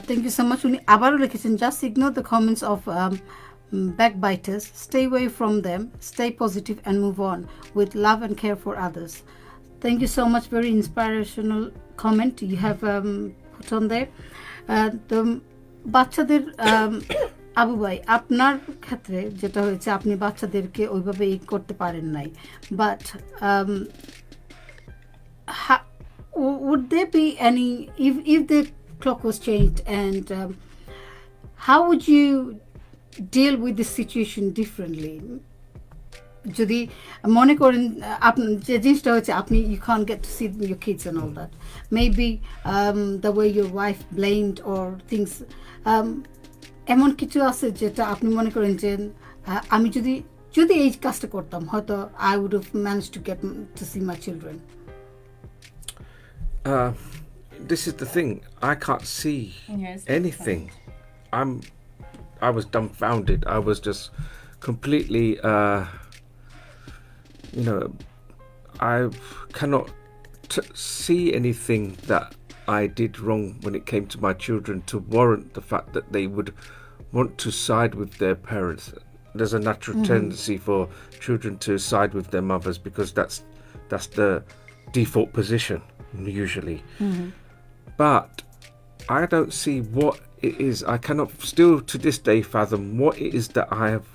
thank you so much. উনি আবারও লিখেছেন, just ignore the comments of backbiters, stay away from them, stay positive and move on with love and care for others. Thank you so much, very inspirational comment you have put on there. তো বাচ্চাদের আবু ভাই আপনার ক্ষেত্রে যেটা হয়েছে, আপনি বাচ্চাদেরকে ওইভাবে করতে পারেন নাই, but would there be any, if the clock was changed, and how would you deal with the situation differently? যদি মনে করেন আপনি যে জিনিসটা হচ্ছে আপনি you can't get to see your kids and all that, maybe the way your wife blamed or things, এমন কিছু আছে যেটা আপনি মনে করেন যে আমি যদি এই কাজটা করতাম হয়তো I would have managed to get to see my children. This is the thing, I can't see anything. I was dumbfounded. I was just completely, I cannot see anything that I did wrong when it came to my children to warrant the fact that they would want to side with their parents. There's a natural tendency for children to side with their mothers because that's the default position usually. But I don't see what it is. I cannot still to this day fathom what it is that I have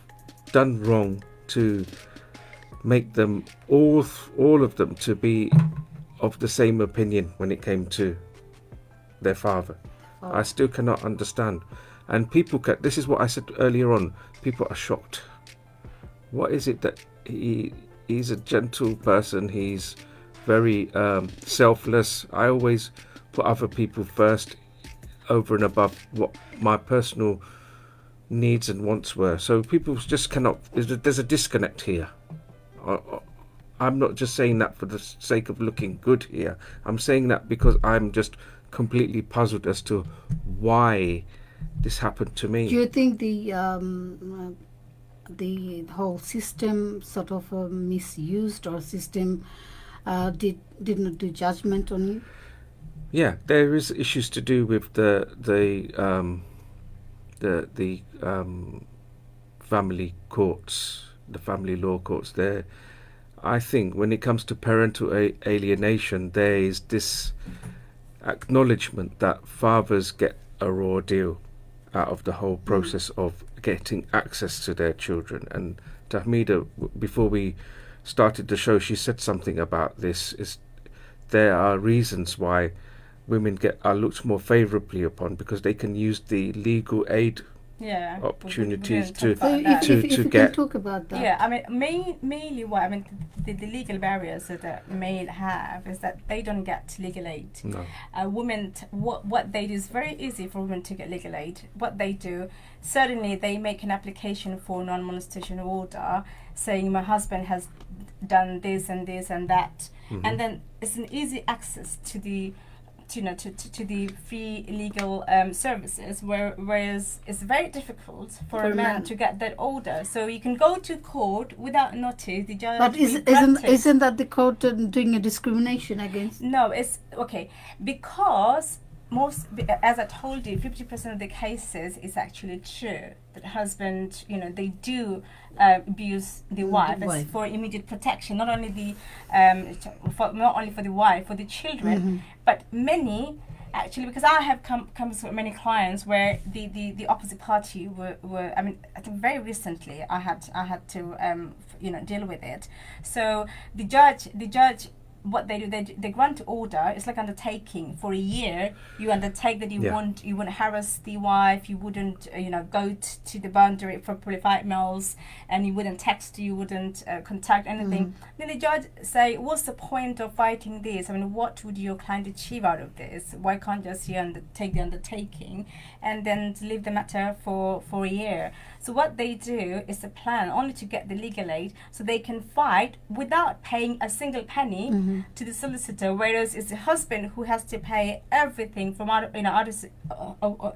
done wrong to make them all of them to be of the same opinion when it came to their father. I still cannot understand, and people this is what I said earlier on, people are shocked. What is it that he's a gentle person, he's very selfless. I always put other people first over and above what my personal needs and wants were. So people just cannot, there's a disconnect here. I'm not just saying that for the sake of looking good here. I'm saying that because I'm just completely puzzled as to why this happened to me. Do you think the whole system sort of misused, or system did not do judgment on you? Yeah, there is issues to do with the family courts, the family law courts. There, I think when it comes to parental alienation, there is this acknowledgement that fathers get a raw deal out of the whole process of getting access to their children. And Tahmida, before we started the show, she said something about this. Is there are reasons why women are looked more favourably upon because they can use the legal aid Yeah. opportunities we're gonna talk So about that. if you get. can talk about that. Yeah, I mean, mainly what I mean, the legal barriers that male have is that they don't get legal aid. No. Women, what they do is very easy for women to get legal aid. What they do, certainly they make an application for non-molestation order, saying my husband has done this and this and that, and then it's an easy access to the to the free legal services, whereas it's very difficult for a man to get that order. So you can go to court without notice. The judge But will grant it. isn't that the court doing a discrimination against? No, it's okay because as I told you, 50% of the cases is actually true that husband, they do abuse the wife. wife. It's for immediate protection, not only not only for the wife, for the children, but many. Actually, because I have come across many clients where the opposite party were I mean, I think very recently I had to deal with it. So the judge, what they do, they grant order. It's like undertaking for a year. You undertake that you won't harass the wife. You wouldn't go to the boundary for 5 miles, and you wouldn't text. You wouldn't contact anything. Then the judge say, what's the point of fighting this? I mean, what would your client achieve out of this? Why can't just you take the undertaking and then leave the matter for a year? So what they do is a plan only to get the legal aid, so they can fight without paying a single penny to the solicitor. Whereas it's the husband who has to pay everything from out of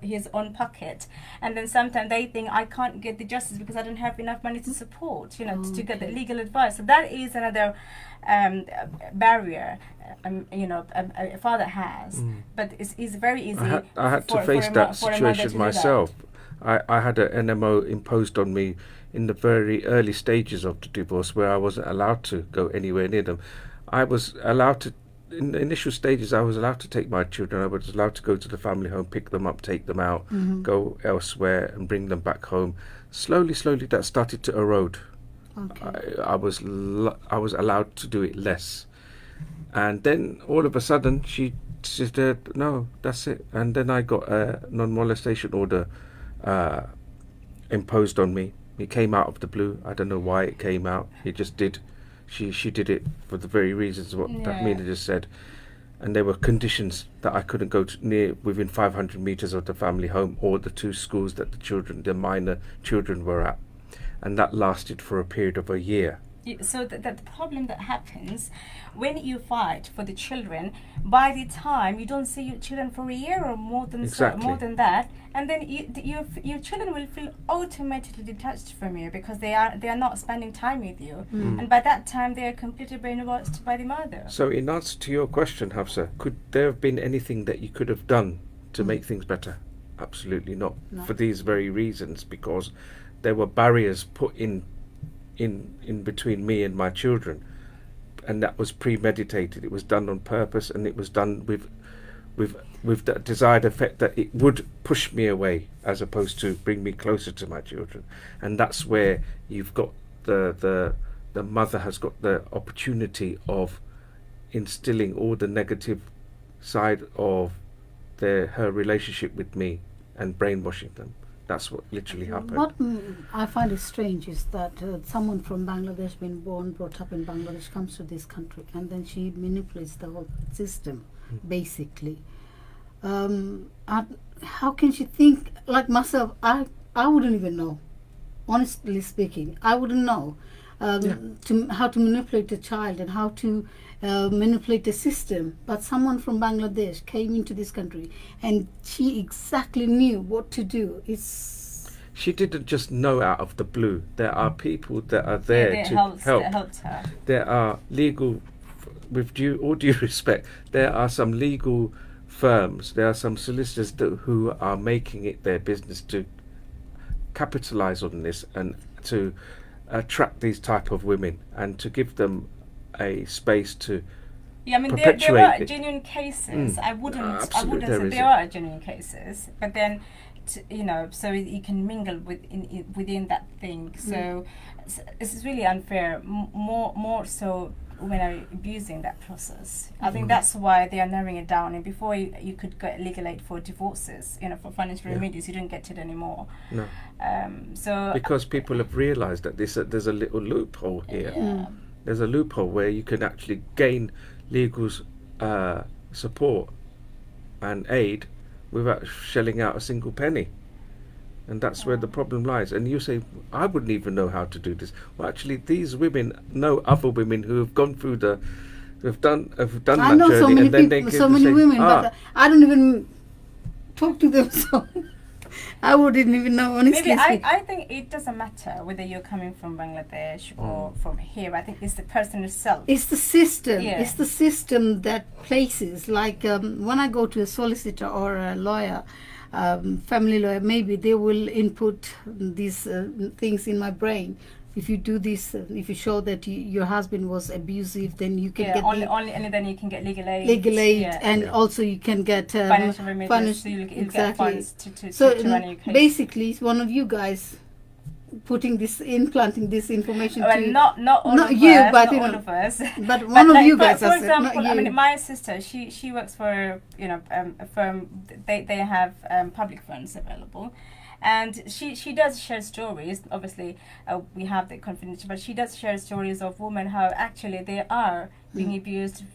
his own pocket, and then sometimes they think I can't get the justice because I don't have enough money to support, to get the legal advice. So that is another barrier. A father has, but it's very easy. I had to for face a that for a mother to situation do that. myself. I had an NMO imposed on me in the very early stages of the divorce, where I wasn't allowed to go anywhere near them. I was allowed to, in the initial stages, I was allowed to take my children. I was allowed to go to the family home, pick them up, take them out, go elsewhere and bring them back home. Slowly, that started to erode. Okay. I was allowed to do it less. And then all of a sudden she said, no, that's it. And then I got a non-molestation order imposed on me. It came out of the blue. I don't know why it came out. It just did. She did it for the very reasons what Tahmida just said. And there were conditions that I couldn't go within 500 meters of the family home or the 2 schools that the minor children were at. And that lasted for a period of a year. So the problem that happens when you fight for the children, by the time you don't see your children for a year or more than that, and then your children will feel automatically detached from you because they are not spending time with you, and by that time they are completely brainwashed by the mother. So in answer to your question, Hafsa, could there have been anything that you could have done to make things better? Absolutely not. No. For these very reasons, because there were barriers put in between me and my children, and that was premeditated. It was done on purpose, and it was done with the desired effect that it would push me away as opposed to bring me closer to my children. And that's where you've got the mother has got the opportunity of instilling all the negative side of her relationship with me and brainwashing them. That's what literally happened. What I find is strange is that someone from Bangladesh, been born, brought up in Bangladesh, comes to this country, and then she manipulates the whole system, basically. How can she think like myself? I wouldn't even know. Honestly speaking, I wouldn't know how to manipulate a child and how to manipulate the system. But someone from Bangladesh came into this country and she exactly knew what to do. She didn't just know out of the blue. There are people that are there to help. That helped her. There are legal, with all due respect, there are some legal firms, there are some solicitors who are making it their business to capitalize on this and to attract these type of women and to give them a space to Yeah, I mean, there perpetuate are it. genuine cases. I wouldn't Absolutely, say there is. there are genuine cases, but then, so you can mingle within that thing. So this is really unfair. More so when are abusing that process. I think that's why they are narrowing it down. And before you could get legal aid for divorces, for financial remedies, you don't get it anymore. No, So because people have realised that there's a little loophole here. There's a loophole where you can actually gain legal support and aid without shelling out a single penny. And that's where the problem lies. And you say, I wouldn't even know how to do this. Well, actually, these women know other women who have gone through have done I that know journey, so many and then people, they so can many say, women, but I don't even talk to them, so I wouldn't even know, honestly. maybe I think it doesn't matter whether you're coming from Bangladesh or from here. I think it's the person itself. It's the system. Yeah. It's the system that places. Like when I go to a solicitor or a lawyer, family lawyer, maybe they will input these things in my brain. If you do this, if you show that your husband was abusive, then you can get And then you can get legal aid. legal aid, and also you can get Financial remedies. So you'll get exactly. funds to So run your case. basically, it's one of you guys implanting this information Well, to not all not of you, us, but not you all know, of us. but one of like, you guys. For I said, example, not I you. mean, my sister, she works for a firm. They have public funds available, and she does share stories. Obviously, we have the confidential, but she does share stories of women how actually they are being abused.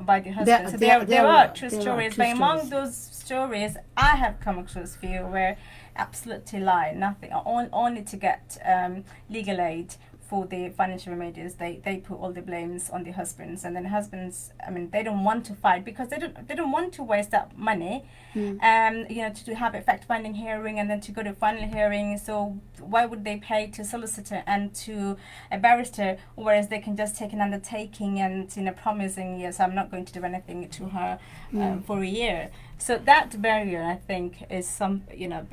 By the husband. So there are true stories. But among those stories, I have come across a few where absolutely lie, nothing, only to get legal aid for the financial remedies. They put all the blames on the husbands, and then husbands, I mean, they don't want to fight because they don't want to waste that money, to have a fact-finding hearing and then to go to final hearing. So why would they pay to solicitor and to a barrister, whereas they can just take an undertaking and promising, yes, I'm not going to do anything to her for a year. So that barrier, I think, is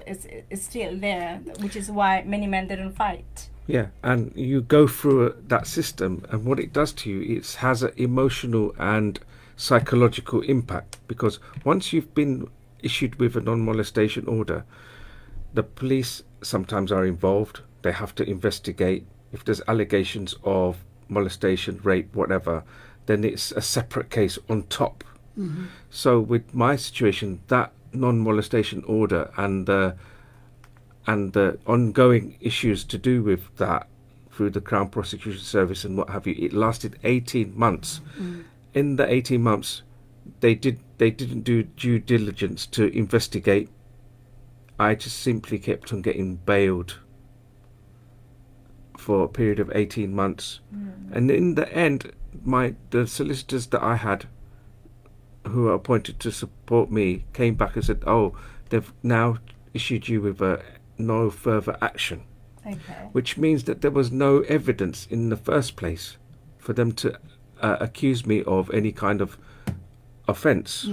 is still there, which is why many men didn't fight. Yeah, and you go through that system, and what it does to you, it has an emotional and psychological impact, because once you've been issued with a non-molestation order, the police sometimes are involved. They have to investigate. If there's allegations of molestation, rape, whatever, then it's a separate case on top. So with my situation, that non-molestation order and the ongoing issues to do with that through the Crown Prosecution Service and what have you, it lasted 18 months. In the 18 months, they didn't do due diligence to investigate. I just simply kept on getting bailed for a period of 18 months. And in the end, the solicitors that I had who are appointed to support me came back and said, oh, they've now issued you with no further action. Okay. Which means that there was no evidence in the first place for them to accuse me of any kind of offence.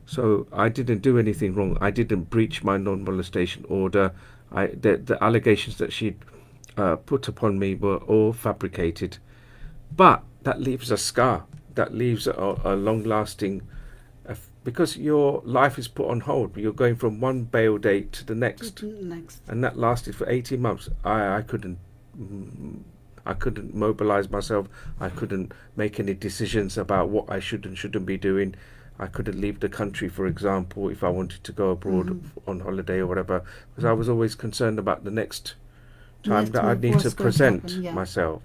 So I didn't do anything wrong. I didn't breach my non-molestation order. The allegations that she'd put upon me were all fabricated. But that leaves a scar. That leaves a long-lasting... because your life is put on hold. You're going from one bail date to the next. And that lasted for 18 months. I couldn't mobilise myself. I couldn't make any decisions about what I should and shouldn't be doing. I couldn't leave the country, for example, if I wanted to go abroad on holiday or whatever, because I was always concerned about the next time that I need to present myself.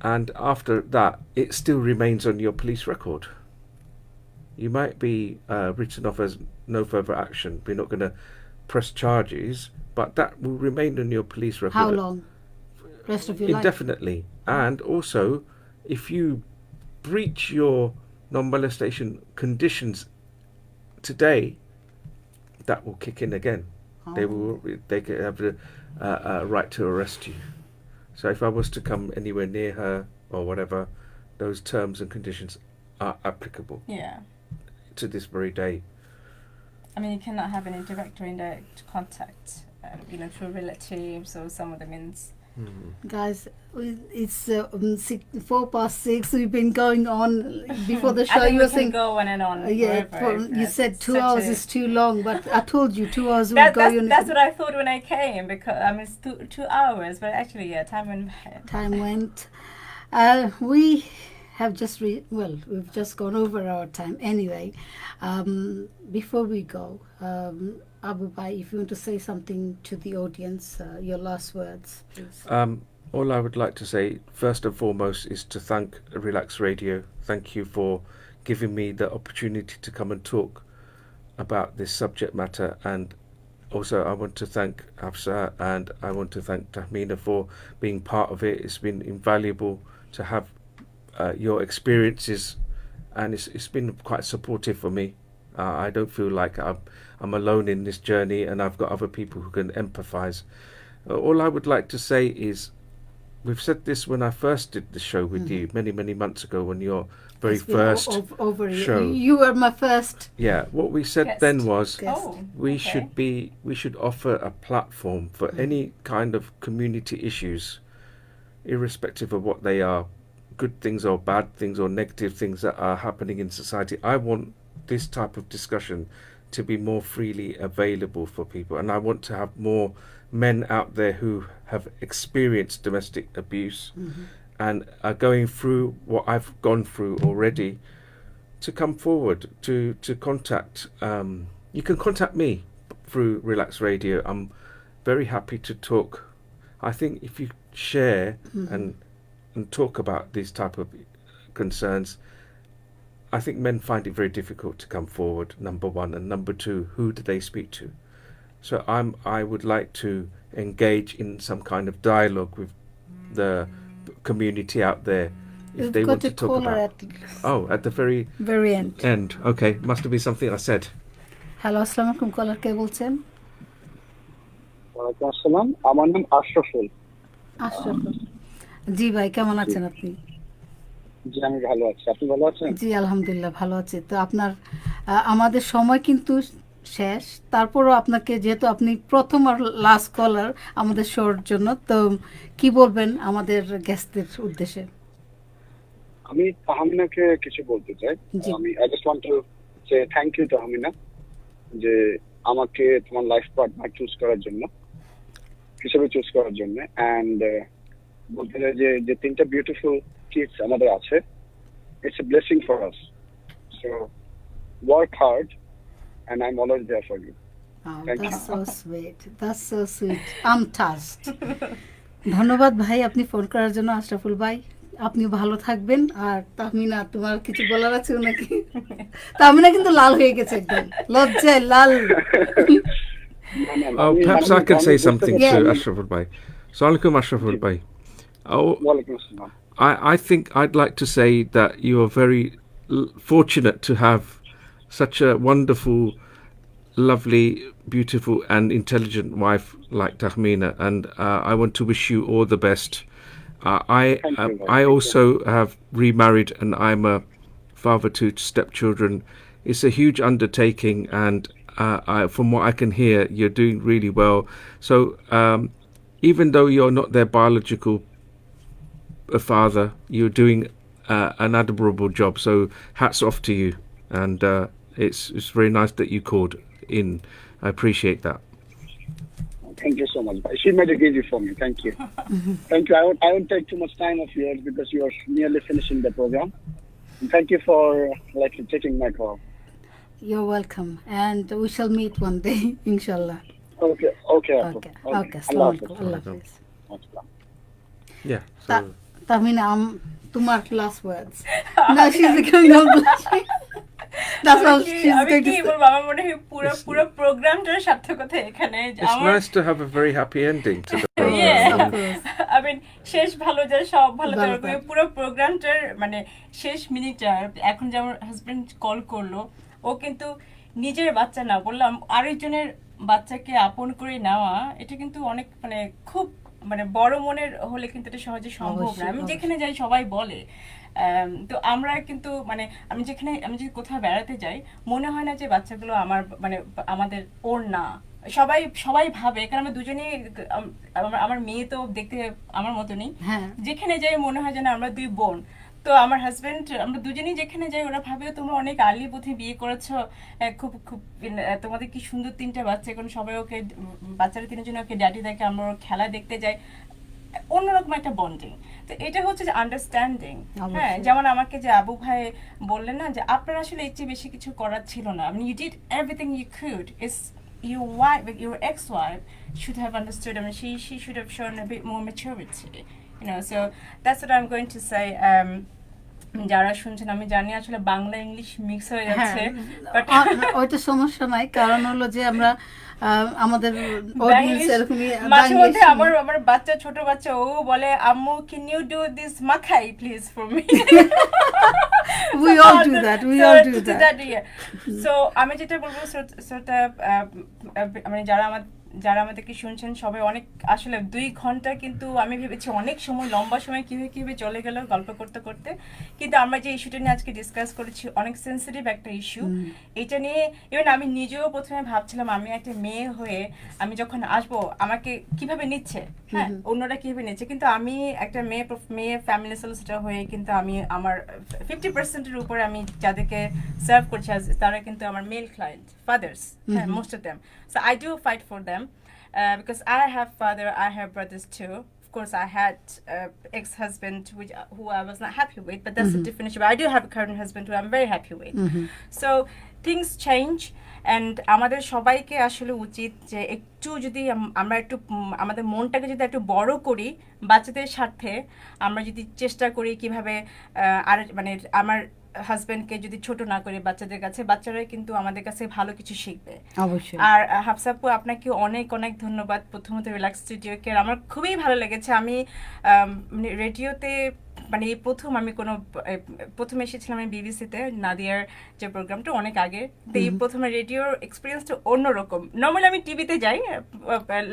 And after that, it still remains on your police record. You might be written off as no further action. We're not going to press charges, but that will remain on your police record. How long? Rest of your life? Indefinitely. And also, if you breach your non-molestation conditions today, that will kick in again. They could have a right to arrest you. So if I was to come anywhere near her or whatever, those terms and conditions are applicable. Yeah. To this very day. I mean, you cannot have any direct or indirect contact, through relatives or some of the means. Guys, it's 6:04. We've been going on before the I show. think You we were can saying, go on and on. yeah, forever. you said It's 2 such hours a- is too long, but I told you 2 hours would go. That's what I thought when I came, because I mean it's 2 hours, but actually yeah, time went by. Time went. We have just we've just gone over our time anyway. Before we go, Abu Bhai, if you want to say something to the audience, your last words, please. All I would like to say, first and foremost, is to thank Relax Radio. Thank you for giving me the opportunity to come and talk about this subject matter. And also, I want to thank Hafsa and I want to thank Tahmina for being part of it. It's been invaluable to have your experiences, and it's been quite supportive for me. I don't feel like I'm alone in this journey, and I've got other people who can empathize. All I would like to say is, we've said this when I first did the show with you many months ago, when your very It's been first over show. You were my first. Yeah, what we said Guest. then was Guest. Oh, we should offer a platform for any kind of community issues, irrespective of what they are, good things or bad things or negative things that are happening in society. I want this type of discussion to be more freely available for people, and I want to have more men out there who have experienced domestic abuse and are going through what I've gone through already, to come forward, to contact. You can contact me through Relax Radio. I'm very happy to talk. I think if you share and talk about these type of concerns, I think men find it very difficult to come forward, number one, and number two, who do they speak to? So I would like to engage in some kind of dialogue with the community out there if We've they got want a to talk caller about. At the very end. end. Okay, must have been something I said. Hello, আসসালামু আলাইকুম, কলার কে বলছেন? ওয়ালাইকুম আসসালাম, আমার নাম আশরাফুল। আশরাফুল। জি ভাই, কেমন আছেন আপনি? জি আমি ভালো আছি, আপনি ভালো আছেন? জি আলহামদুলিল্লাহ ভালো আছি। তো আপনার আমাদের সময় কিন্তু শেষ, তারপরও আপনাকে, যেহেতু আপনি প্রথম আর লাস্ট কলার আমাদের শোর জন্য, তো কি বলবেন আমাদের গেস্টদের উদ্দেশ্যে? আমি তাহমিনাকে কিছু বলতে চাই। জি। I just want to say thank you Tahmina, যে আমাকে তোমার লাইফ পার্টনার চুজ করার জন্য, হিসেবে চুজ করার জন্য। অ্যান্ড বলতে চাই যে তিনটা বিউটিফুল কিডস আমাদের আছে, it's a blessing for us. So work hard and I'm always there for you. Oh, Thank that's so sweet. That's so sweet. I'm touched. ধন্যবাদ ভাই আপনি ফোন করার জন্য, আশরাফুল ভাই। আপনি ভালো থাকবেন। আর তাহমিনা, তোমার কিছু বলার আছে নাকি? তাহমিনা কিন্তু লাল হয়ে গেছে একদম, লজ্জায় লাল। Perhaps I can say something Yeah. to Ashraful Bhai. Assalamu alaikum, Ashraful Bhai. ওয়ালাইকুম আসসালাম। I think I'd like to say that you are very fortunate to have such a wonderful, lovely, beautiful and intelligent wife like Tahmina, and I want to wish you all the best. I also have remarried, and I'm a father to stepchildren. It's a huge undertaking, and from what I can hear, you're doing really well. So even though you're not their biological father, you're doing an admirable job. So hats off to you, and it's very nice that you called in. I appreciate that. Thank you so much. She made it easy for me. Thank you. Thank you. I won't take too much time of yours because you are nearly finishing the program. And thank you for taking my call. You're welcome, and we shall meet one day, inshallah. Okay. Okay. Assalamu alaikum. Allah Hafiz. Yeah. Tahmina, তোমার last words. Now she's becoming all blushing. That's all she's আমি going to কি say. বলবো, আমার মনে হয় পুরো প্রোগ্রামটার সার্থকতা এখানে। It's nice to have a very happy ending to the program. Yeah. Of course. I mean, শেষ ভালো যায় সব ভালো ভালো থাকে। থাকে। পুরো প্রোগ্রামটার মানে শেষ মিনিটটা, এখন যে আমার হাজবেন্ড কল করলো, ও কিন্তু নিজের বাচ্চা না, বললাম আরেকজনের বাচ্চাকে আপন করে নেওয়া, এটা কিন্তু অনেক মানে খুব মানে বড় মনের হলে কিন্তু এটা সহজে সম্ভব না। আমি যেখানে যাই সবাই বলে, তো আমরা কিন্তু মানে আমি যদি কোথাও বেড়াতে যাই, মনে হয় না যে বাচ্চাগুলো আমার মানে আমাদের ওর না, সবাই সবাই ভাবে, কারণ আমরা দুজনেই আমার মেয়ে তো দেখতে আমার মতনই, হ্যাঁ। যেখানে যাই মনে হয় যেন আমরা দুই বোন। তো আমার হাজবেন্ড, আমরা দুজনেই যেখানে যাই ওরা ভাবে তোমরা অনেক আর্লি বোধহয় বিয়ে করেছো, খুব খুব তোমাদের কি সুন্দর 3টা বাচ্চা, এখন সবাই ওকে বাচ্চারা 3 জন ওকে ড্যাডি দেখে, আমরা ওর খেলা দেখতে যাই, অন্যরকম একটা বন্ডিং। তো এটা হচ্ছে যে আন্ডারস্ট্যান্ডিং। হ্যাঁ, যেমন আমাকে যে আবু ভাই বললেন না যে আপনার আসলে এর চেয়ে বেশি কিছু করার ছিল না, I mean, you did everything you could. It's your wife, your ex-wife should have understood. I mean, she should have shown a bit more maturity, you know. So that's what I'm going to say. যারা শুনছেন, আমি জানি আসলে Bangla English mix হয়ে যাচ্ছে, but ওইটা সমস্যা নাই, কারণ হলো যে আমরা আমাদের অডিয়েন্স এরকমই মাঝে মধ্যে আমার বাচ্চা, ছোট বাচ্চা, ও বলে আম্মু can you do this মাখাই please for me. we all do that. So আমি যেটা বলবো শ্রোতা, মানে যারা আমাদেরকে শুনছেন সবাই অনেক, আসলে 2 ঘন্টা কিন্তু আমি ভেবেছি অনেক সময়, লম্বা সময় কিভাবে চলে গেল গল্প করতে করতে, কিন্তু আমরা যে ইস্যুটা নিয়ে আজকে ডিসকাস করেছি অনেক সেন্সিটিভ একটা ইস্যু। এটা নিয়ে ইভেন আমি নিজেও প্রথমে ভাবছিলাম আমি একটা মেয়ে হয়ে আমি যখন আসবো আমাকে কিভাবে নিচ্ছে, হ্যাঁ অন্যরা কিভাবে নিচ্ছে, কিন্তু আমি একটা মেয়ে ফ্যামিলি সলিসিটর হয়ে কিন্তু আমি আমার 50%-এর উপরে আমি যাদেরকে সার্ভ করছি তারা কিন্তু আমার মেল ক্লায়েন্ট, ফাদার্স, হ্যাঁ, most of them. So I do fight for them because I have father, I have brothers too. Of course, I had ex-husband who I was not happy with, but that's a different issue. But I do have a current husband who I'm very happy with. So things change, and আমাদের সবাইকে আসলে উচিত যে একটু যদি আমরা একটু আমাদের মনটাকে যদি একটু বড় করি বাচ্চাদের স্বার্থে, আমরা যদি চেষ্টা করি কিভাবে আর মানে আমার হাজবেন্ডকে যদি ছোট না করে বাচ্চাদের কাছে, বাচ্চারাই কিন্তু আমাদের কাছে ভালো কিছু শিখবে অবশ্যই। আর হাফসা আপু, আপনাকে অনেক অনেক ধন্যবাদ প্রথমত রিল্যাক্স স্টুডিওকে, আমার খুবই ভালো লেগেছে। আমি মানে রেডিওতে মানে এই প্রথম এসেছিলাম আমি বিবিসিতে, নাদিয়ার যে প্রোগ্রামটা অনেক আগে, তো এই প্রথমে রেডিওর এক্সপিরিয়েন্সটা অন্যরকম। নর্মালি আমি টিভিতে যাই,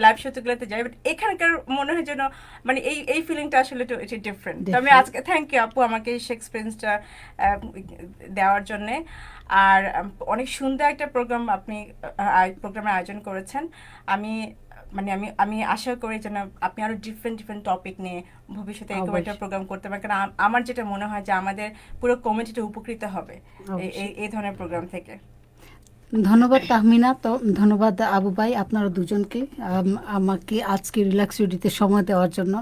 লাইভ শোগুলোতে যাই, বাট এখানকার মনে হয় যেন মানে এই ফিলিংটা আসলে এটা ডিফারেন্ট। তো আমি আজকে থ্যাংক ইউ আপু আমাকে এই এক্সপিরিয়েন্সটা দেওয়ার জন্যে। আর অনেক সুন্দর একটা প্রোগ্রাম আপনি প্রোগ্রামের আয়োজন করেছেন। আমি আশা করি যেন আপনি আরো ডিফারেন্ট টপিক নিয়ে ভবিষ্যতে এরকম একটা প্রোগ্রাম করতে পারেন, কারণ আমার যেটা মনে হয় যে আমাদের পুরো কমিউনিটিটা উপকৃত হবে এই ধরনের প্রোগ্রাম থেকে। ধন্যবাদ তাহমিনা, তো ধন্যবাদ আবু ভাই, আপনারা দুজনকে আমাকে আজকে রিল্যাক্স রেডিওতে সময় দেওয়ার জন্য।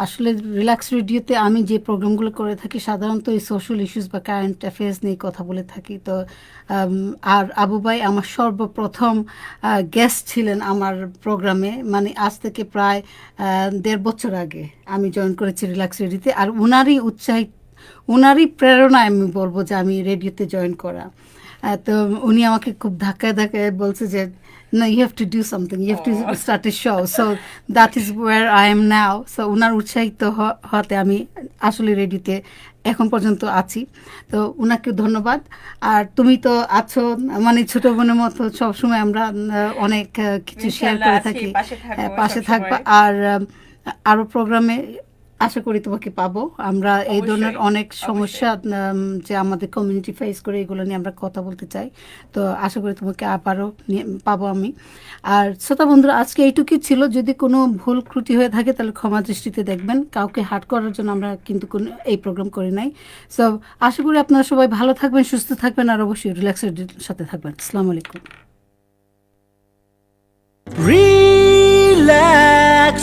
আসলে রিল্যাক্স রেডিওতে আমি যে প্রোগ্রামগুলো করে থাকি সাধারণত এই সোশ্যাল ইস্যুস বা কারেন্ট অ্যাফেয়ার্স নিয়ে কথা বলে থাকি। তো আর আবু ভাই আমার সর্বপ্রথম গেস্ট ছিলেন আমার প্রোগ্রামে, মানে আজ থেকে প্রায় 1.5 বছর আগে আমি জয়েন করেছি রিল্যাক্স রেডিওতে। আর উনারই প্রেরণায় আমি বলবো যে আমি রেডিওতে জয়েন করা। তো উনি আমাকে খুব ধাক্কায় বলছে যে no, you have to do something, you have to start a show. So that is where I am now. So উনার উৎসাহিত হতে আমি আসলে রেডিওতে এখন পর্যন্ত আছি। তো উনাকে ধন্যবাদ। আর তুমি তো আছো মানে ছোট বোনের মতো, সবসময় আমরা অনেক কিছু শেয়ার করে থাকি, পাশে থাকবা। আর আরো প্রোগ্রামে আশা করি তোমাকে পাবো। আমরা এই ধরনের অনেক সমস্যা যে আমাদের কমিউনিটি ফেস করে এগুলো নিয়ে আমরা কথা বলতে চাই। তো আশা করি তোমাকে আবারও পাবো আমি। আর শ্রোতা বন্ধুরা, আজকে এইটুকুই ছিল। যদি কোনো ভুল ত্রুটি হয়ে থাকে তাহলে ক্ষমা দৃষ্টিতে দেখবেন। কাউকে হার্ট করার জন্য আমরা কিন্তু এই প্রোগ্রাম করি নাই। সো আশা করি আপনারা সবাই ভালো থাকবেন, সুস্থ থাকবেন, আর অবশ্যই রিল্যাক্সের সাথে থাকবেন। আসসালামু আলাইকুম। Relax.